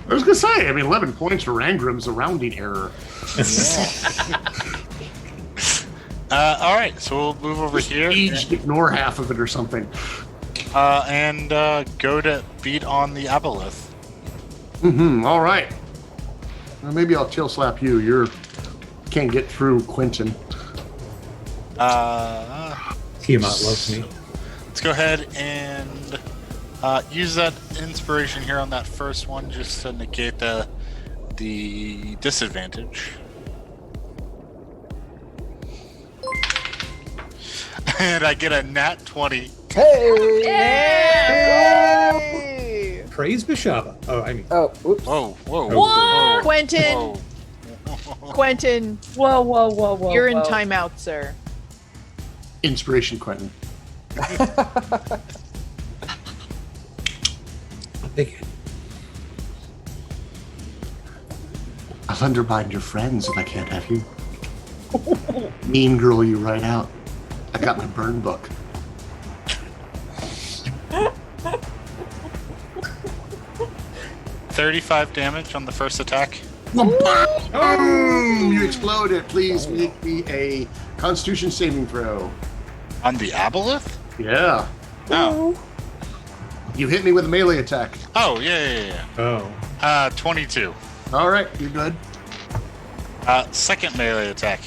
A: I was gonna say, 11 points for Rangram's a rounding error.
C: All right, so we'll move over here
A: Each ignore half of it or something.
C: and go to beat on the Aboleth.
A: All right. Well, maybe I'll tail slap you. You can't get through Quentin.
E: Tiamat loves me.
C: Let's go ahead and use that inspiration here on that first one just to negate the disadvantage. And I get a nat 20.
B: Hey!
D: Hey!
E: Praise Bishaba. Oh, I mean,
B: Oh, whoops.
C: Whoa, whoa,
F: What?
D: Quentin!
C: whoa.
D: Quentin,
F: Whoa.
D: you're in
F: whoa.
D: timeout, sir.
A: Inspiration, Quentin.
E: big.
A: I'll undermine your friends if I can't have you. Mean girl you right out. I got my burn book.
C: $35 damage on the first attack.
A: Boom! You exploded. Please make me a Constitution saving throw.
C: On the Aboleth?
A: Yeah.
C: Oh.
A: You hit me with a melee attack.
C: Oh, yeah.
E: Oh.
C: 22.
A: All right, you're good.
C: Second melee attack.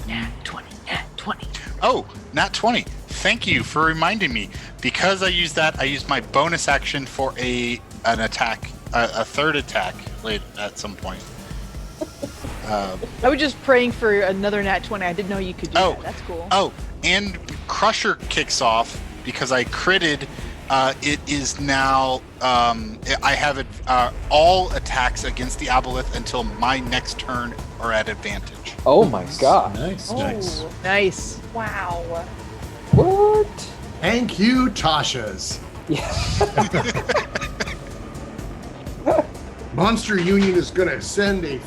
D: Nat 20.
C: Oh, nat 20. Thank you for reminding me. Because I used that, I used my bonus action for an attack, a third attack late at some point.
D: I was just praying for another nat 20. I didn't know you could do that. That's cool.
C: Oh, and Crusher kicks off because I critted. It is now, I have all attacks against the Aboleth until my next turn are at advantage.
B: Oh my god.
E: Nice.
F: Oh,
D: Nice.
F: wow.
B: What?
A: Thank you, Tasha's.
B: Yeah.
A: Monster Union is going to send a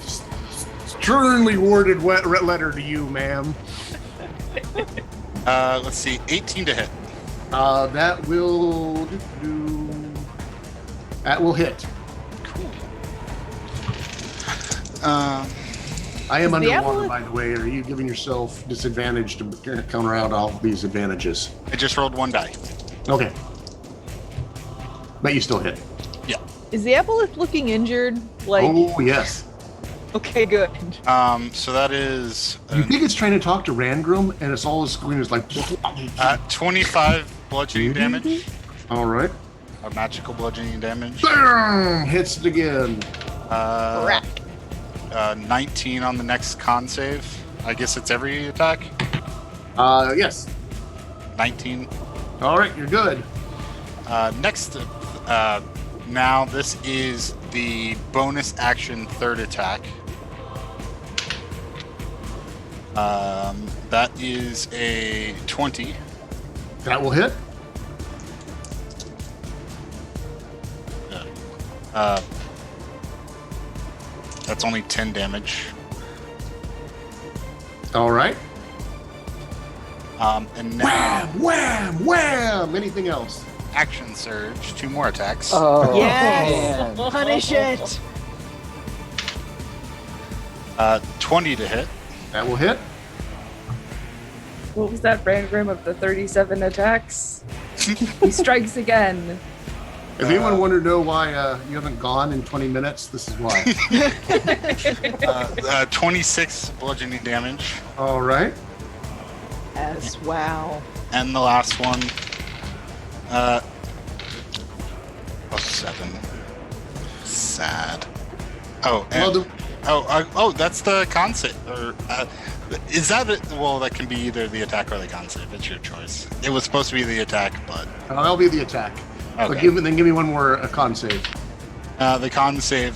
A: sternly worded letter to you, ma'am.
C: Let's see, 18 to hit.
A: That will hit.
C: Cool.
A: I am
D: Is the
A: underwater,
D: Aboleth-
A: by the way. Are you giving yourself disadvantage to counter out all these advantages?
C: I just rolled 1 die.
A: Okay. But you still hit.
C: Yeah.
D: Is the Aboleth looking injured? Like,
A: Oh, yes.
D: okay, good.
C: So that is
A: You think it's trying to talk to Rangrim, and it's all the screen is like...
C: 25 bludgeoning damage.
A: All right.
C: Or magical bludgeoning damage.
A: Bam! Hits it again.
D: Crap.
C: 19 on the next con save. I guess it's every attack.
A: Yes.
C: 19.
A: All right, you're good.
C: Next, now this is the bonus action third attack. That is a 20.
A: That will hit.
C: That's only 10 damage.
A: All right.
C: And now
A: Wham! Wham! Wham! Anything else?
C: action surge, 2 more attacks.
G: Oh,
D: Yes!
G: man.
D: Punish it!
C: 20 to hit.
A: That will hit.
F: What was that random of the 37 attacks? He strikes again.
A: If anyone wanted to know why you haven't gone in 20 minutes, this is why.
C: 26 bludgeoning damage.
A: All right.
D: Yes, wow.
C: And the last one, +7. Sad. Oh, and,
A: Well,
C: that's the con save. Or is that it? Well, that can be either the attack or the con save. It's your choice. It was supposed to be the attack, but
A: that'll be the attack.
C: okay.
A: But give me one more con save.
C: The con save,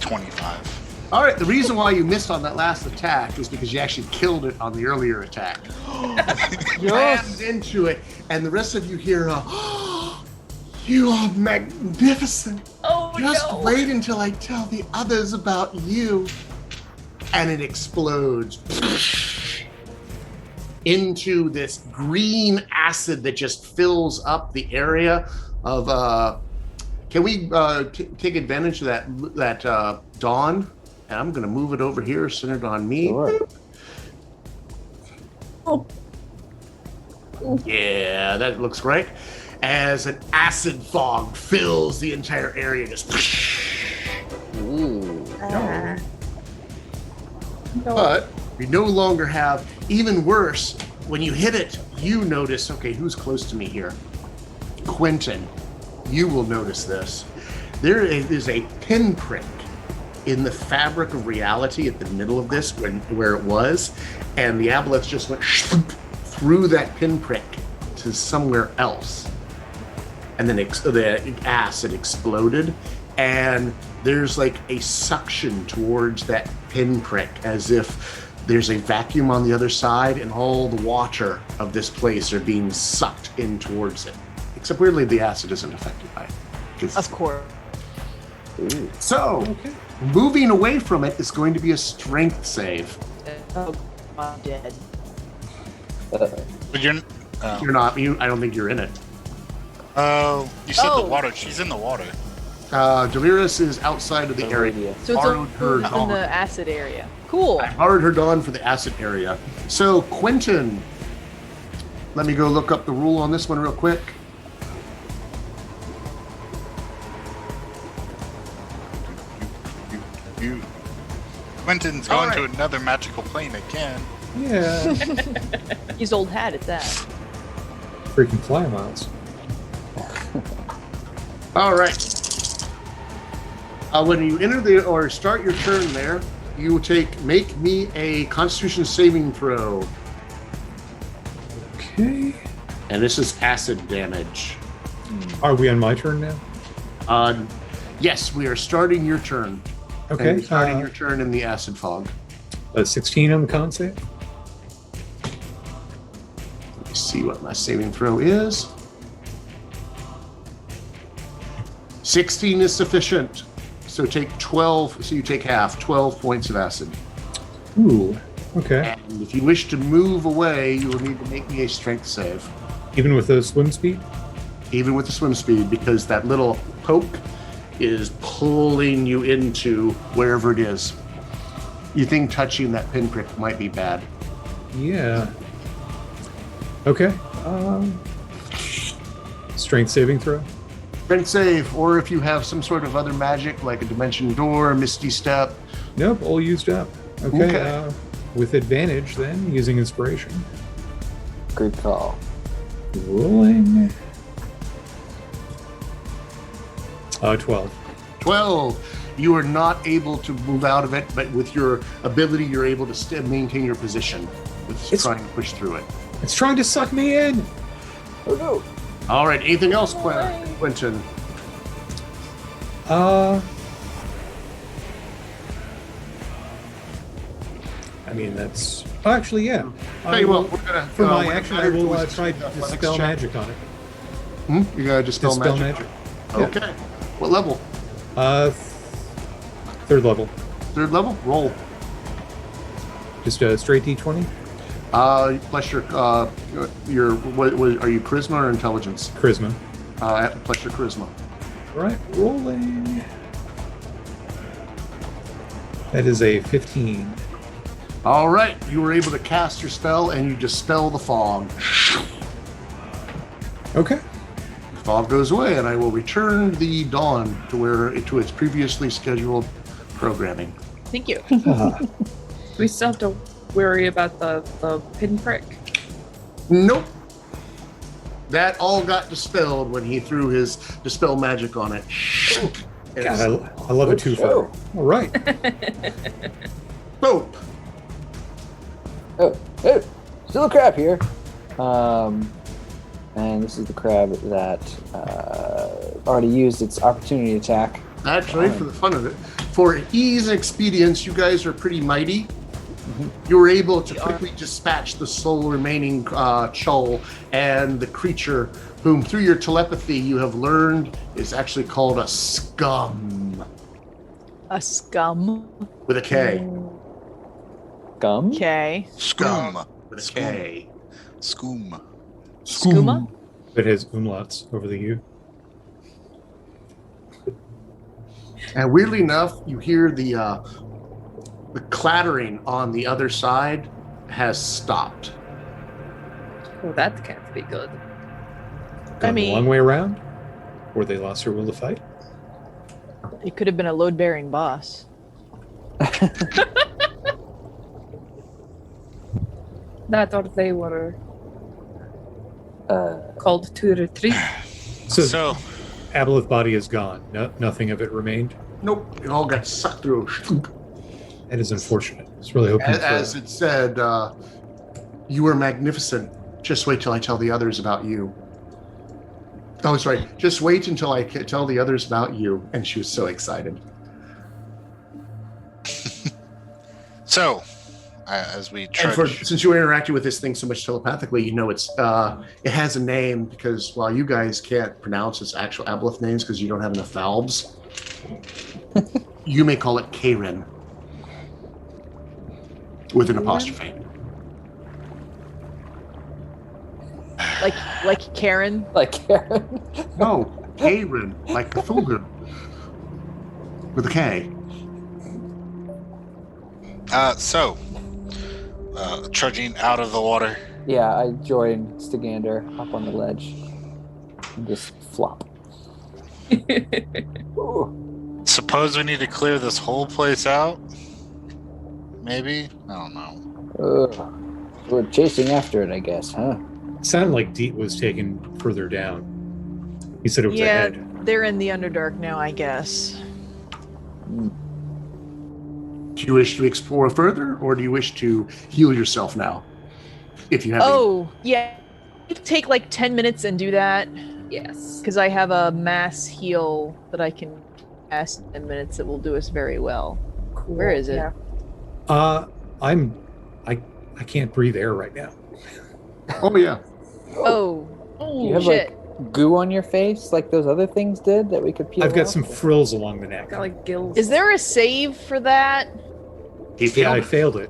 C: 25.
A: All right. The reason why you missed on that last attack is because you actually killed it on the earlier attack. Slammed into it, and the rest of you hear, "You are magnificent.
F: Oh
A: Just
F: no!
A: wait until I tell the others about you." And it explodes into this green acid that just fills up the area of. Can we take advantage of that dawn? And I'm going to move it over here, centered on me.
G: Sure.
F: Oh.
A: Yeah, that looks great. As an acid fog fills the entire area, just.
G: Ooh.
F: No.
A: But we no longer have, even worse, when you hit it, you notice, okay, who's close to me here? Quentin, you will notice this. There is a pinprick in the fabric of reality at the middle of this where it was, and the aboleth just went through that pinprick to somewhere else. And then the acid exploded, and there's like a suction towards that pinprick, as if there's a vacuum on the other side, and all the water of this place are being sucked in towards it. Except weirdly, the acid isn't affected by it.
D: Of course.
A: So, moving away from it is going to be a strength save.
D: Oh, I'm dead.
C: But you're.
A: You're not. I don't think you're in it.
C: Oh, you said
D: Oh.
C: the water. She's in the water.
A: Delirious is outside of the area.
D: So it's
A: Borrowed her
D: in
A: dawn.
D: the acid area. Cool.
A: I borrowed her dawn for the acid area. So, Quentin, let me go look up the rule on this one real quick.
C: You. Quentin's going to another magical plane again.
E: Yeah.
D: His old hat at that.
E: Freaking fly miles.
A: All right. When you enter or start your turn there, you will make me a Constitution saving throw.
E: Okay.
A: And this is acid damage.
E: Are we on my turn now?
A: Yes, we are starting your turn.
E: Okay.
A: And starting your turn in the acid fog.
E: 16 on the con save.
A: Let me see what my saving throw is. 16 is sufficient. So take 12. So you take half, 12 points of acid.
E: Ooh. Okay.
A: And if you wish to move away, you will need to make me a strength save.
E: Even with the swim speed?
A: Even with the swim speed, because that little poke is pulling you into wherever it is. You think touching that pinprick might be bad.
E: Yeah. Okay. Strength saving throw.
A: Strength save, or if you have some sort of other magic, like a dimension door, misty step.
E: Nope, all used up. Okay.
A: Okay.
E: With advantage, then, using inspiration.
G: Good call.
E: Rolling. 12.
A: 12. You are not able to move out of it, but with your ability, you're able to maintain your position with trying to push through it.
E: It's trying to suck me in.
G: Oh no.
A: All right. Anything else, Quentin?
E: I mean, that's... Oh, actually, yeah.
A: Tell you what, we're gonna
E: For my
A: we're
E: action,
A: gonna
E: I will
A: do
E: try to
A: athletics
E: dispel
A: check.
E: magic on it.
A: You gotta dispel magic.
E: Yeah.
A: Okay. What level?
E: Third level.
A: Third level? Roll.
E: Just a straight D20?
A: Plus your what are you, charisma or intelligence?
E: Charisma.
A: Plus your charisma.
E: All right, rolling. That is a 15.
A: All right, you were able to cast your spell and you dispel the fog.
E: Okay.
A: The fog goes away, and I will return the dawn to its previously scheduled programming.
D: Thank you.
F: We still have to worry about the pinprick.
A: Nope. That all got dispelled when he threw his dispel magic on it.
E: God, I love it too far. All right.
A: Boop.
G: Oh, still a crab here. And this is the crab that already used its opportunity attack.
A: Actually, for the fun of it, for ease and expedience, you guys are pretty mighty. You were able to quickly dispatch the sole remaining Chol, and the creature, whom through your telepathy you have learned is actually called a scum.
D: A scum.
A: With a K.
G: Gum?
D: Okay.
C: Scum.
A: With a K.
C: Scoom.
D: Skooma?
E: It has umlauts over the U.
A: And weirdly enough, you hear the clattering on the other side has stopped.
F: Oh, that can't be good.
E: Gone
D: mean-
E: the long way around? Or they lost their will to fight?
D: It could have been a load-bearing boss.
F: That or they were called to retreat.
E: So Aboleth body is gone. Nothing of it remained.
A: Nope, it all got sucked through.
E: That is unfortunate. I was really hoping
A: As it said, you were magnificent. Just wait till I tell the others about you. Oh, sorry. Just wait until I tell the others about you. And she was so excited.
C: So, as we
A: And
C: trudge,
A: since you were interacting with this thing so much telepathically, you know it has a name, because while you guys can't pronounce its actual Aboleth names because you don't have enough vowels, you may call it Karen with an apostrophe.
D: Like Karen.
G: Like Karen.
A: No, Karen, like Cthulhu with a K.
C: trudging out of the water.
G: Yeah, I join Stigander up on the ledge and just flop. Ooh.
C: Suppose we need to clear this whole place out? Maybe? I don't know.
G: We're chasing after it, I guess, huh?
E: It sounded like Deet was taken further down. He said it was ahead.
D: They're in the Underdark now, I guess.
A: Do you wish to explore further, or do you wish to heal yourself now? If you have
D: Yeah. Take like 10 minutes and do that.
F: Yes.
D: Because I have a mass heal that I can cast in 10 minutes that will do us very well.
F: Cool.
D: Where is it?
F: Yeah.
E: I can't breathe air right now.
A: Oh, yeah.
D: Oh,
G: You have
D: shit.
G: like goo on your face, like those other things did that we could peel
E: I've got
G: off?
E: some frills along the neck.
F: Got like gills.
D: Is there a save for that?
E: Yeah, I failed it.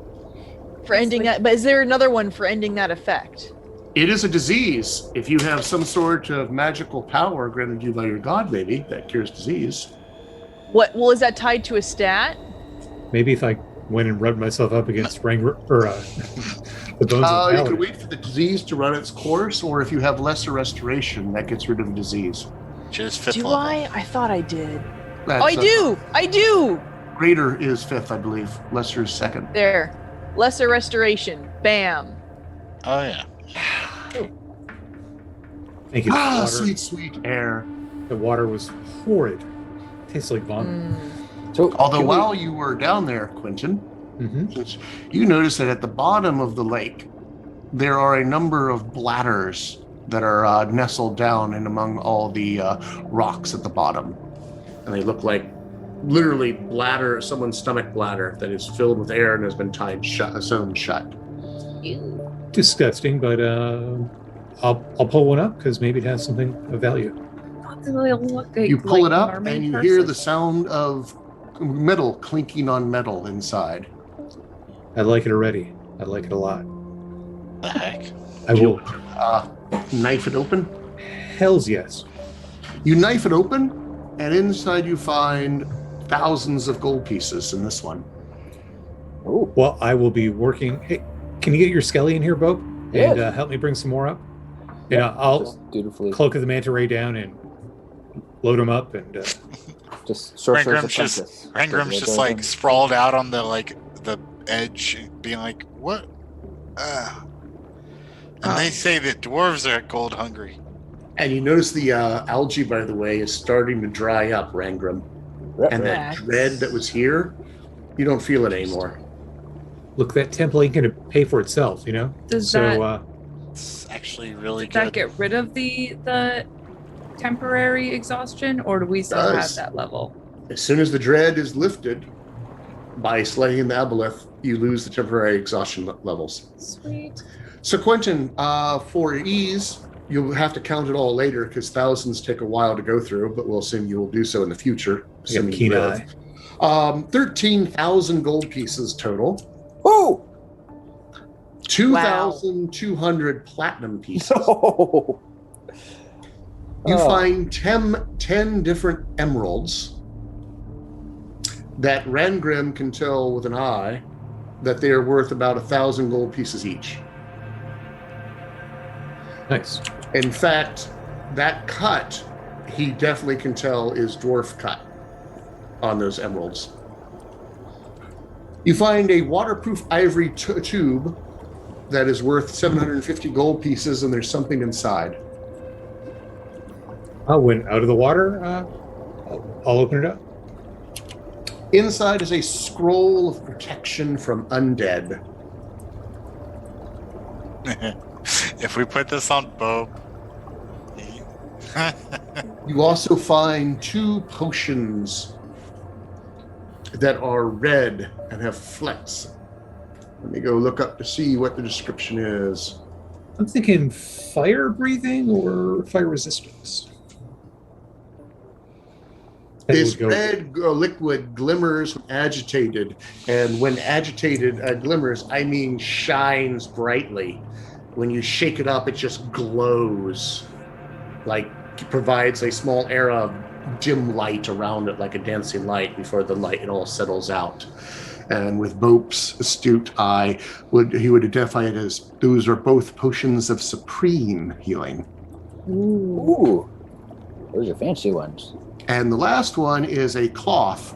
D: For ending that? But is there another one for ending that effect?
A: It is a disease. If you have some sort of magical power granted you by your god, maybe, that cures disease.
D: What? Well, is that tied to a stat?
E: Maybe if I went and rubbed myself up against the bones of
A: You
E: Paladin.
A: can wait for the disease to run its course, or if you have lesser restoration, that gets rid of the disease.
C: Just fifth
D: Do
C: level.
D: I thought I did.
A: That's
D: Oh, I do! I do!
A: Greater is fifth, I believe. Lesser is second.
D: There. Lesser restoration. Bam.
C: Oh, yeah.
E: Thank you.
A: Ah,
E: Water.
A: sweet, sweet air.
E: The water was horrid. Tastes like vomit.
G: So,
A: Although
G: can we-
A: while you were down there, Quentin,
E: Mm-hmm.
A: you notice that at the bottom of the lake, there are a number of bladders that are nestled down and among all the rocks at the bottom. And they look like literally someone's stomach bladder that is filled with air and has been tied shut, sewn shut.
E: Disgusting, but I'll pull one up because maybe it has something of value.
A: You pull it up and you hear the sound of metal clinking on metal inside.
E: I like it already. I like it a lot.
C: The heck?
E: I will.
A: Knife it open.
E: Hells yes.
A: You knife it open, and inside you find thousands of gold pieces in this one.
G: Oh,
E: Well, I will be working. Hey, can you get your Skelly in here, Bo?
G: Yes.
E: And help me bring some more up? And I'll
G: just dutifully.
E: cloak of the manta ray down and load them up. And
G: Just sorcerer's
C: Rangram's just
G: apprentice.
C: Rangram's just like sprawled out on the edge, being like, "What?" And they say that dwarves are gold hungry.
A: And you notice the algae, by the way, is starting to dry up, Rangram. And that dread that was here, you don't feel it anymore.
E: look, that temple ain't going to pay for itself, you know?
F: Does
C: It's actually really
F: that
C: good.
F: get rid of the temporary exhaustion, or do we still have that level?
A: As soon as the dread is lifted by slaying the aboleth, you lose the temporary exhaustion levels.
F: Sweet.
A: So Quentin, for ease, you'll have to count it all later because thousands take a while to go through, but we'll assume you will do so in the future.
E: I got a
A: assuming
E: keen
A: you
E: eye.
A: live. 13,000 gold pieces total.
G: Whoa!
A: 2,200 platinum pieces.
G: No.
A: You
G: Oh.
A: find 10 different emeralds that Rangrim can tell with an eye that they are worth about 1,000 gold pieces each.
E: Nice.
A: In fact, that cut, he definitely can tell is dwarf cut on those emeralds. You find a waterproof ivory tube that is worth 750 gold pieces, and there's something inside.
E: When out of the water, I'll open it up.
A: Inside is a scroll of protection from undead.
C: If we put this on Bob,
A: You also find 2 potions that are red and have flecks. Let me go look up to see what the description is.
E: I'm thinking fire breathing or fire resistance. That
A: This
E: would go-
A: red liquid glimmers when agitated, and when agitated glimmers, I mean shines brightly. When you shake it up, it just glows, like it provides a small era of dim light around it, like a dancing light before the light it all settles out. And with Bope's astute eye, he would identify it as those are both potions of supreme healing.
G: Ooh. Those are fancy ones.
A: And the last one is a cloth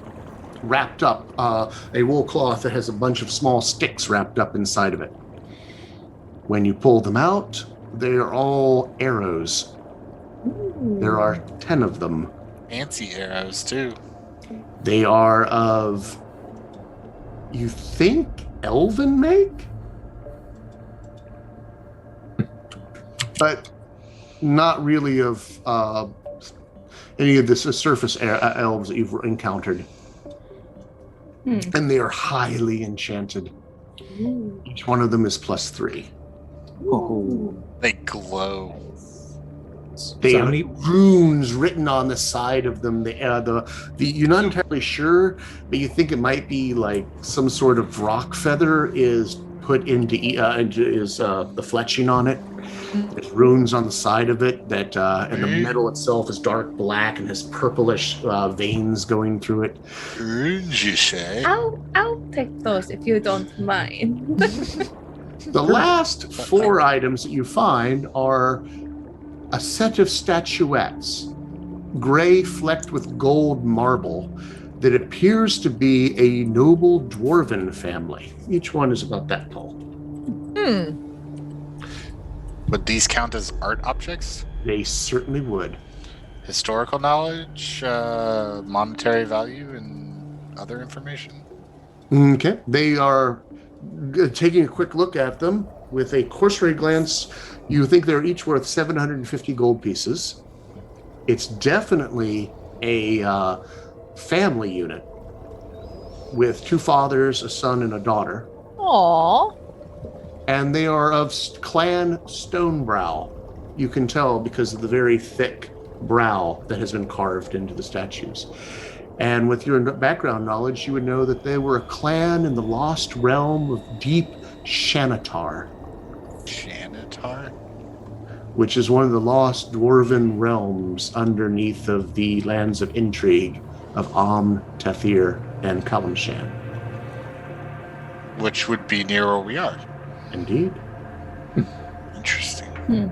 A: wrapped up, a wool cloth that has a bunch of small sticks wrapped up inside of it. When you pull them out, they are all arrows. There are 10 of them.
C: fancy arrows too.
A: They are of, you think, elven make? But not really of any of the surface elves that you've encountered. And they are highly enchanted. Each one of them is +3.
G: Ooh.
C: They glow.
A: They
E: So
A: have
E: how many-
A: runes written on the side of them. You're not entirely sure, but you think it might be like some sort of rock feather is put into the fletching on it. There's runes on the side of it that, and the metal itself is dark black and has purplish veins going through it.
C: Runes, you say?
F: I'll take those if you don't mind.
A: The last 4 items that you find are a set of statuettes, gray flecked with gold marble, that appears to be a noble dwarven family. Each one is about that tall.
C: Would these count as art objects?
A: They certainly would.
C: Historical knowledge, monetary value, and other information?
A: Okay. They are taking a quick look at them with a cursory glance. You think they're each worth 750 gold pieces. It's definitely a family unit with 2 fathers, a son, and a daughter.
D: Aww.
A: And they are of clan Stonebrow. You can tell because of the very thick brow that has been carved into the statues. And with your background knowledge, you would know that they were a clan in the lost realm of deep Shanatar.
C: Shanatar?
A: Which is one of the lost dwarven realms underneath of the lands of intrigue of Tethir, and Kalimshan.
C: Which would be near where we are.
A: Indeed.
C: Interesting. I'm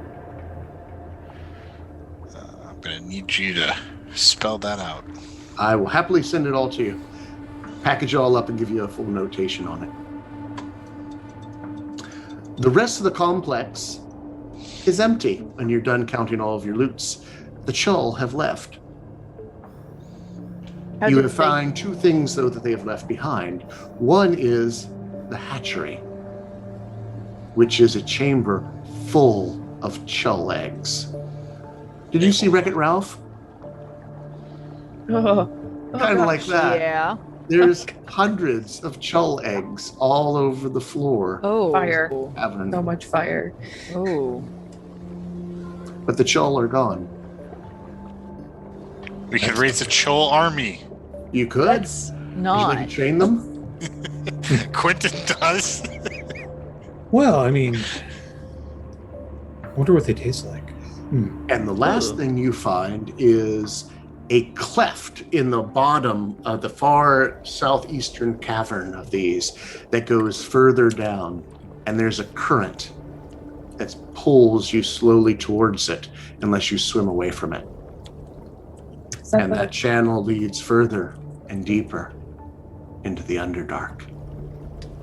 C: going to need you to spell that out.
A: I will happily send it all to you. Package it all up and give you a full notation on it. The rest of the complex is empty when you're done counting all of your loots. The Chull have left. You have found two things, though, that they have left behind. One is the hatchery, which is a chamber full of Chull eggs. Did you see Wreck-It Ralph? Kind of like that.
D: Yeah.
A: There's hundreds of Chull eggs all over the floor.
D: Oh.
F: Fire.
A: Tavern.
F: So much fire.
D: Oh.
A: But the Chull are gone.
C: We could raise a Chol army.
A: You could.
D: That's
A: Would you
D: not.
A: like to train them?
C: Quentin does.
E: Well, I mean, I wonder what they taste like.
A: And the last thing you find is a cleft in the bottom of the far southeastern cavern of these that goes further down. And there's a current that pulls you slowly towards it unless you swim away from it. And that channel leads further and deeper into the Underdark.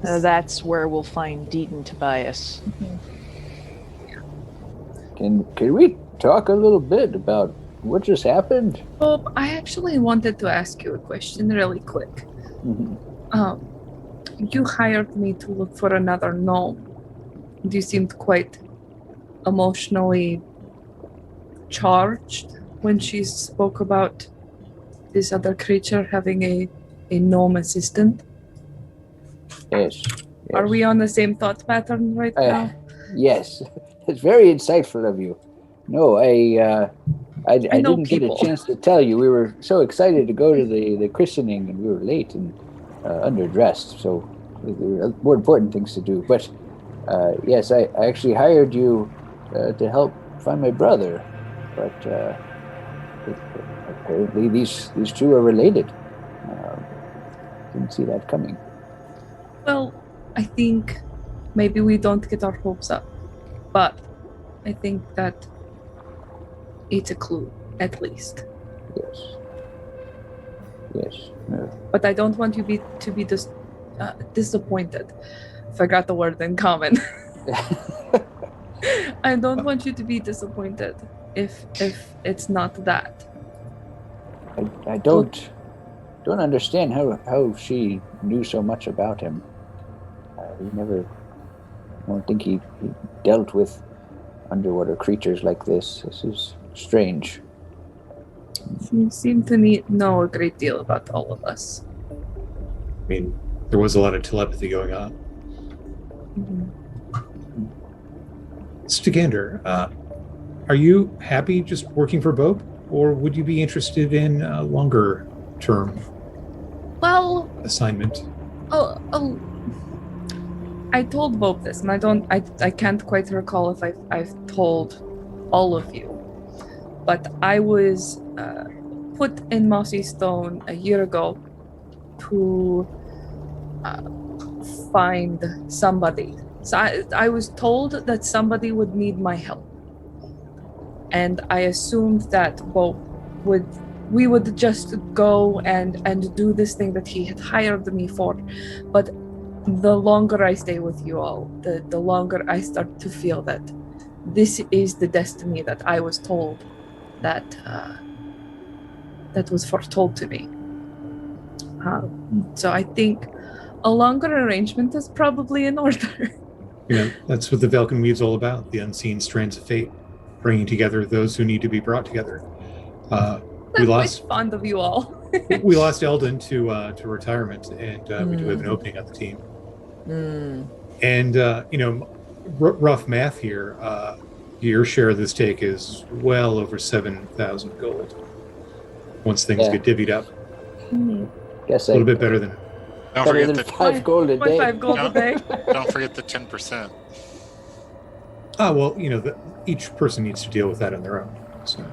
D: That's where we'll find Deaton Tobias.
G: Can we talk a little bit about what just happened?
F: Bob, I actually wanted to ask you a question really quick. You hired me to look for another gnome. You seemed quite emotionally charged when she spoke about this other creature having a gnome assistant.
G: Yes.
F: Are we on the same thought pattern right now?
G: Yes. It's very insightful of you. No, I didn't get a chance to tell you. We were so excited to go to the christening, and we were late and underdressed, so there were more important things to do. But yes, I actually hired you to help find my brother. But apparently these two are related. Didn't see that coming.
F: Well, I think maybe we don't get our hopes up, but I think that it's a clue, at least.
G: Yes. Yes.
F: But I don't want you to be disappointed. Forgot the word in common. I don't want you to be disappointed if it's not that.
G: I don't understand how she knew so much about him. I don't think he dealt with underwater creatures like this. This is strange.
F: You seem to know a great deal about all of us.
E: I mean, there was a lot of telepathy going on. Stagander, are you happy just working for Bob, or would you be interested in a longer term assignment?
F: I told Bob this, and I can't quite recall if I've told all of you, but I was put in Mossy Stone a year ago to find somebody. So I was told that somebody would need my help, and I assumed that we would just go and do this thing that he had hired me for. But the longer I stay with you all, the longer I start to feel that this is the destiny that I was told, that was foretold to me. So I think a longer arrangement is probably in order.
E: That's what the Velkyn Weave's all about, the unseen strands of fate, bringing together those who need to be brought together.
F: I'm quite fond of you all.
E: We lost Eldon to retirement, and we do have an opening on the team. And, rough math here, your share of this take is well over 7,000 gold once things get divvied up.
B: Guess
E: A little bit better than.
C: Don't
B: better
C: forget
B: than
C: the
B: 5 gold a day.
F: 5 gold a day.
C: don't forget the 10%.
E: Oh well, each person needs to deal with that on their own. So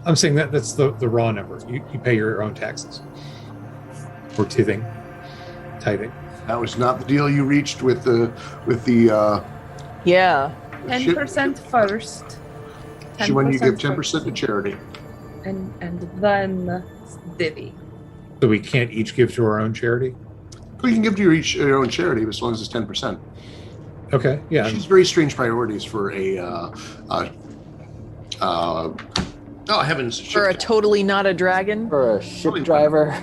E: I'm saying that's the raw number. You pay your own taxes or tithing.
A: That was not the deal you reached with the
D: Yeah.
F: 10% first.
A: when you give
F: 10%
A: 10% to charity.
F: and then divvy.
E: So we can't each give to our own charity.
A: We can give to your own charity as long as it's 10%.
E: Okay, yeah.
A: She's very strange priorities for oh heavens,
D: For a totally not a dragon.
B: For a ship driver.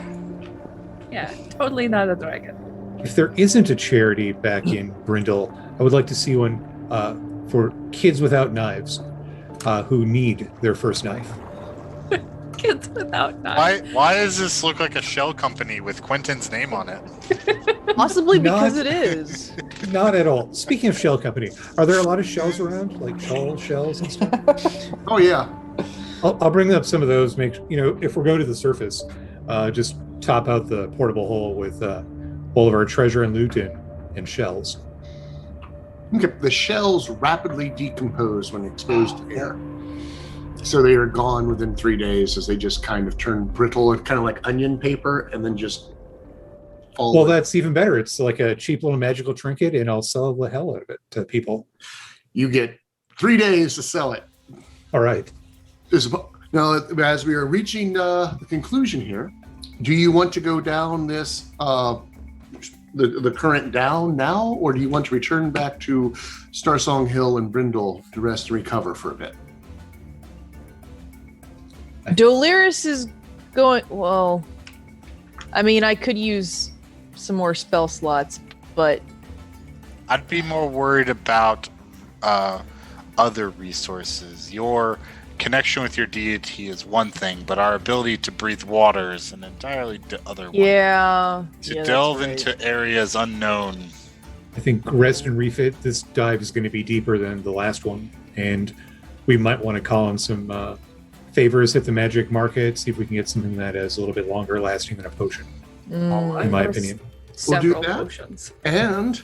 F: Yeah, totally not a dragon.
E: If there isn't a charity back in Brindle, I would like to see one for kids without knives who need their first knife.
F: Kids without knives.
C: Why does this look like a shell company with Quentin's name on it?
D: Possibly because
E: Not-
D: it is.
E: Not at all. Speaking of shell company, are there a lot of shells around, like shells and stuff?
A: Oh yeah.
E: I'll bring up some of those. If we go to the surface, just top out the portable hole with all of our treasure and loot and shells.
A: Okay. The shells rapidly decompose when exposed to air. So they are gone within 3 days as they just kind of turn brittle, kind of like onion paper, and then just fall.
E: Well,
A: away.
E: that's even better. It's like a cheap little magical trinket, and I'll sell the hell out of it to people.
A: You get 3 days to sell it.
E: All right.
A: Now, as we are reaching the conclusion here, do you want to go down this the current down now, or do you want to return back to Starsong Hill and Brindle to rest and recover for a bit?
D: Doliris is going. Well, I mean, I could use some more spell slots, but
C: I'd be more worried about other resources. Your connection with your deity is one thing, but our ability to breathe water is an entirely other one.
D: yeah.
C: To
D: yeah,
C: delve
D: that's right.
C: into areas unknown.
E: I think rest and refit. This dive is going to be deeper than the last one, and we might want to call in some favors at the magic market, see if we can get something that is a little bit longer lasting than a potion, in my opinion.
A: We'll do
F: Several
A: that.
F: potions.
A: And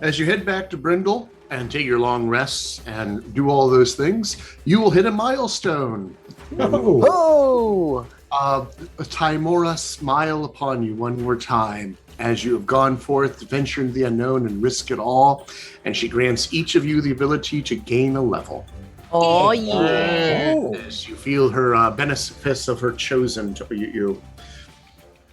A: as you head back to Brindle and take your long rests and do all those things, you will hit a milestone.
B: Oh!
A: Timora smile upon you one more time as you have gone forth to venture into the unknown and risk it all, and she grants each of you the ability to gain a level.
D: Oh yeah.
A: As you feel her benefice of her chosen to you.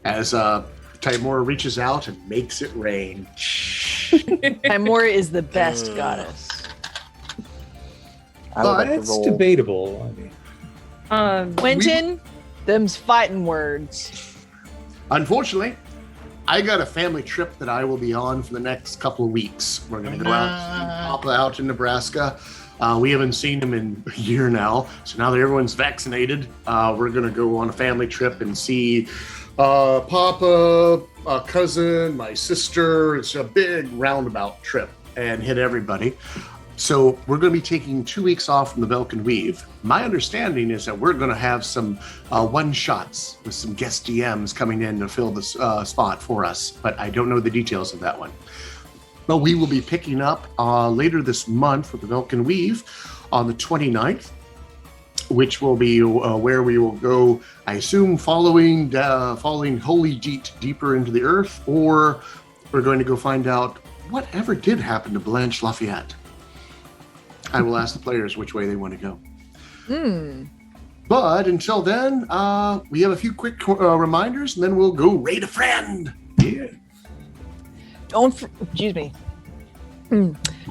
A: As Timora reaches out and makes it rain.
D: Timora is the best goddess.
B: I would like to
E: That's
B: roll.
E: debatable. I mean,
D: Quentin, them's fighting words.
A: Unfortunately, I got a family trip that I will be on for the next couple of weeks. We're going to go out and pop out in Nebraska. We haven't seen him in a year now, so now that everyone's vaccinated, we're going to go on a family trip and see Papa, a cousin, my sister. It's a big roundabout trip and hit everybody. So we're going to be taking 2 weeks off from the Velkyn Weave. My understanding is that we're going to have some one-shots with some guest DMs coming in to fill this spot for us, but I don't know the details of that one. But we will be picking up later this month with the Velkyn Weave on the 29th, which will be where we will go, I assume, following Holy Deet deeper into the earth, or we're going to go find out whatever did happen to Blanche Lafayette. I will ask the players which way they want to go. But until then, we have a few quick reminders, and then we'll go raid a friend. Yeah.
D: Excuse me.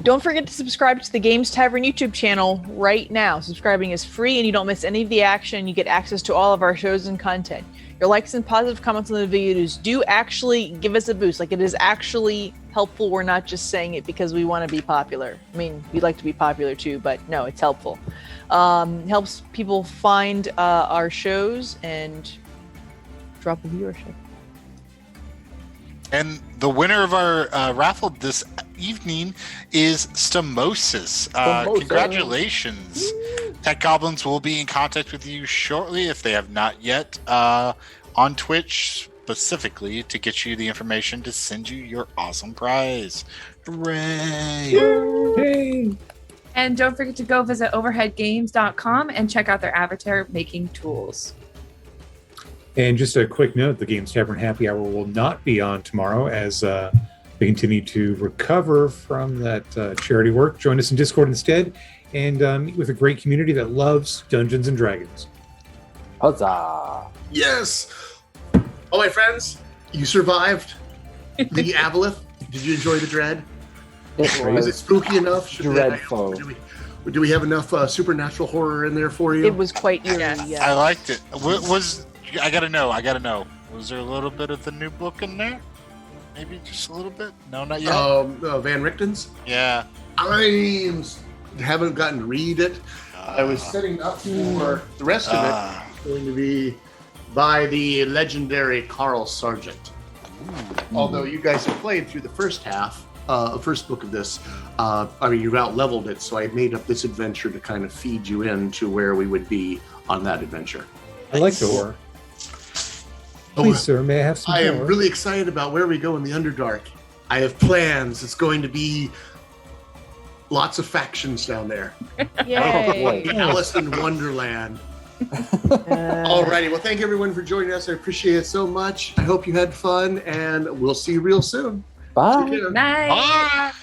D: Don't forget to subscribe to the Games Tavern YouTube channel right now. Subscribing is free and you don't miss any of the action. You get access to all of our shows and content. Your likes and positive comments on the videos do actually give us a boost. Like, it is actually helpful. We're not just saying it because we want to be popular. I mean, we'd like to be popular too, but no, it's helpful. Helps people find our shows and drop a viewership.
C: And the winner of our raffle this evening is Stamosis. Congratulations. Tech Goblins will be in contact with you shortly if they have not yet on Twitch specifically to get you the information to send you your awesome prize. Hooray!
E: Yay!
F: And don't forget to go visit overheadgames.com and check out their avatar making tools.
E: And just a quick note, the Games Tavern Happy Hour will not be on tomorrow as they continue to recover from that charity work. Join us in Discord instead and meet with a great community that loves Dungeons and Dragons.
G: Huzzah!
A: Yes. Oh, my friends, you survived the Aboleth. Did you enjoy the dread? Was it spooky enough?
G: Dreadful.
A: Do we have enough supernatural horror in there for you?
D: It was quite eerie.
F: Yes.
D: Yeah.
C: I liked it. I gotta know. Was there a little bit of the new book in there? Maybe just a little bit? No, not yet.
A: Van Richten's?
C: Yeah.
A: I haven't gotten to read it. I was setting up for the rest of it. It's going to be by the legendary Carl Sargent. Although you guys have played through the first half, first book of this, you've out-leveled it, so I made up this adventure to kind of feed you into where we would be on that adventure.
E: I like the horror. Please, sir, may I have some
A: I am
E: horror?
A: really excited about where we go in the Underdark. I have plans. It's going to be lots of factions down there.
D: Yay.
A: Alice in Wonderland. Alrighty, well, thank everyone for joining us. I appreciate it so much. I hope you had fun, and we'll see you real soon.
G: Bye.
A: Take care.
F: Night.
C: Bye.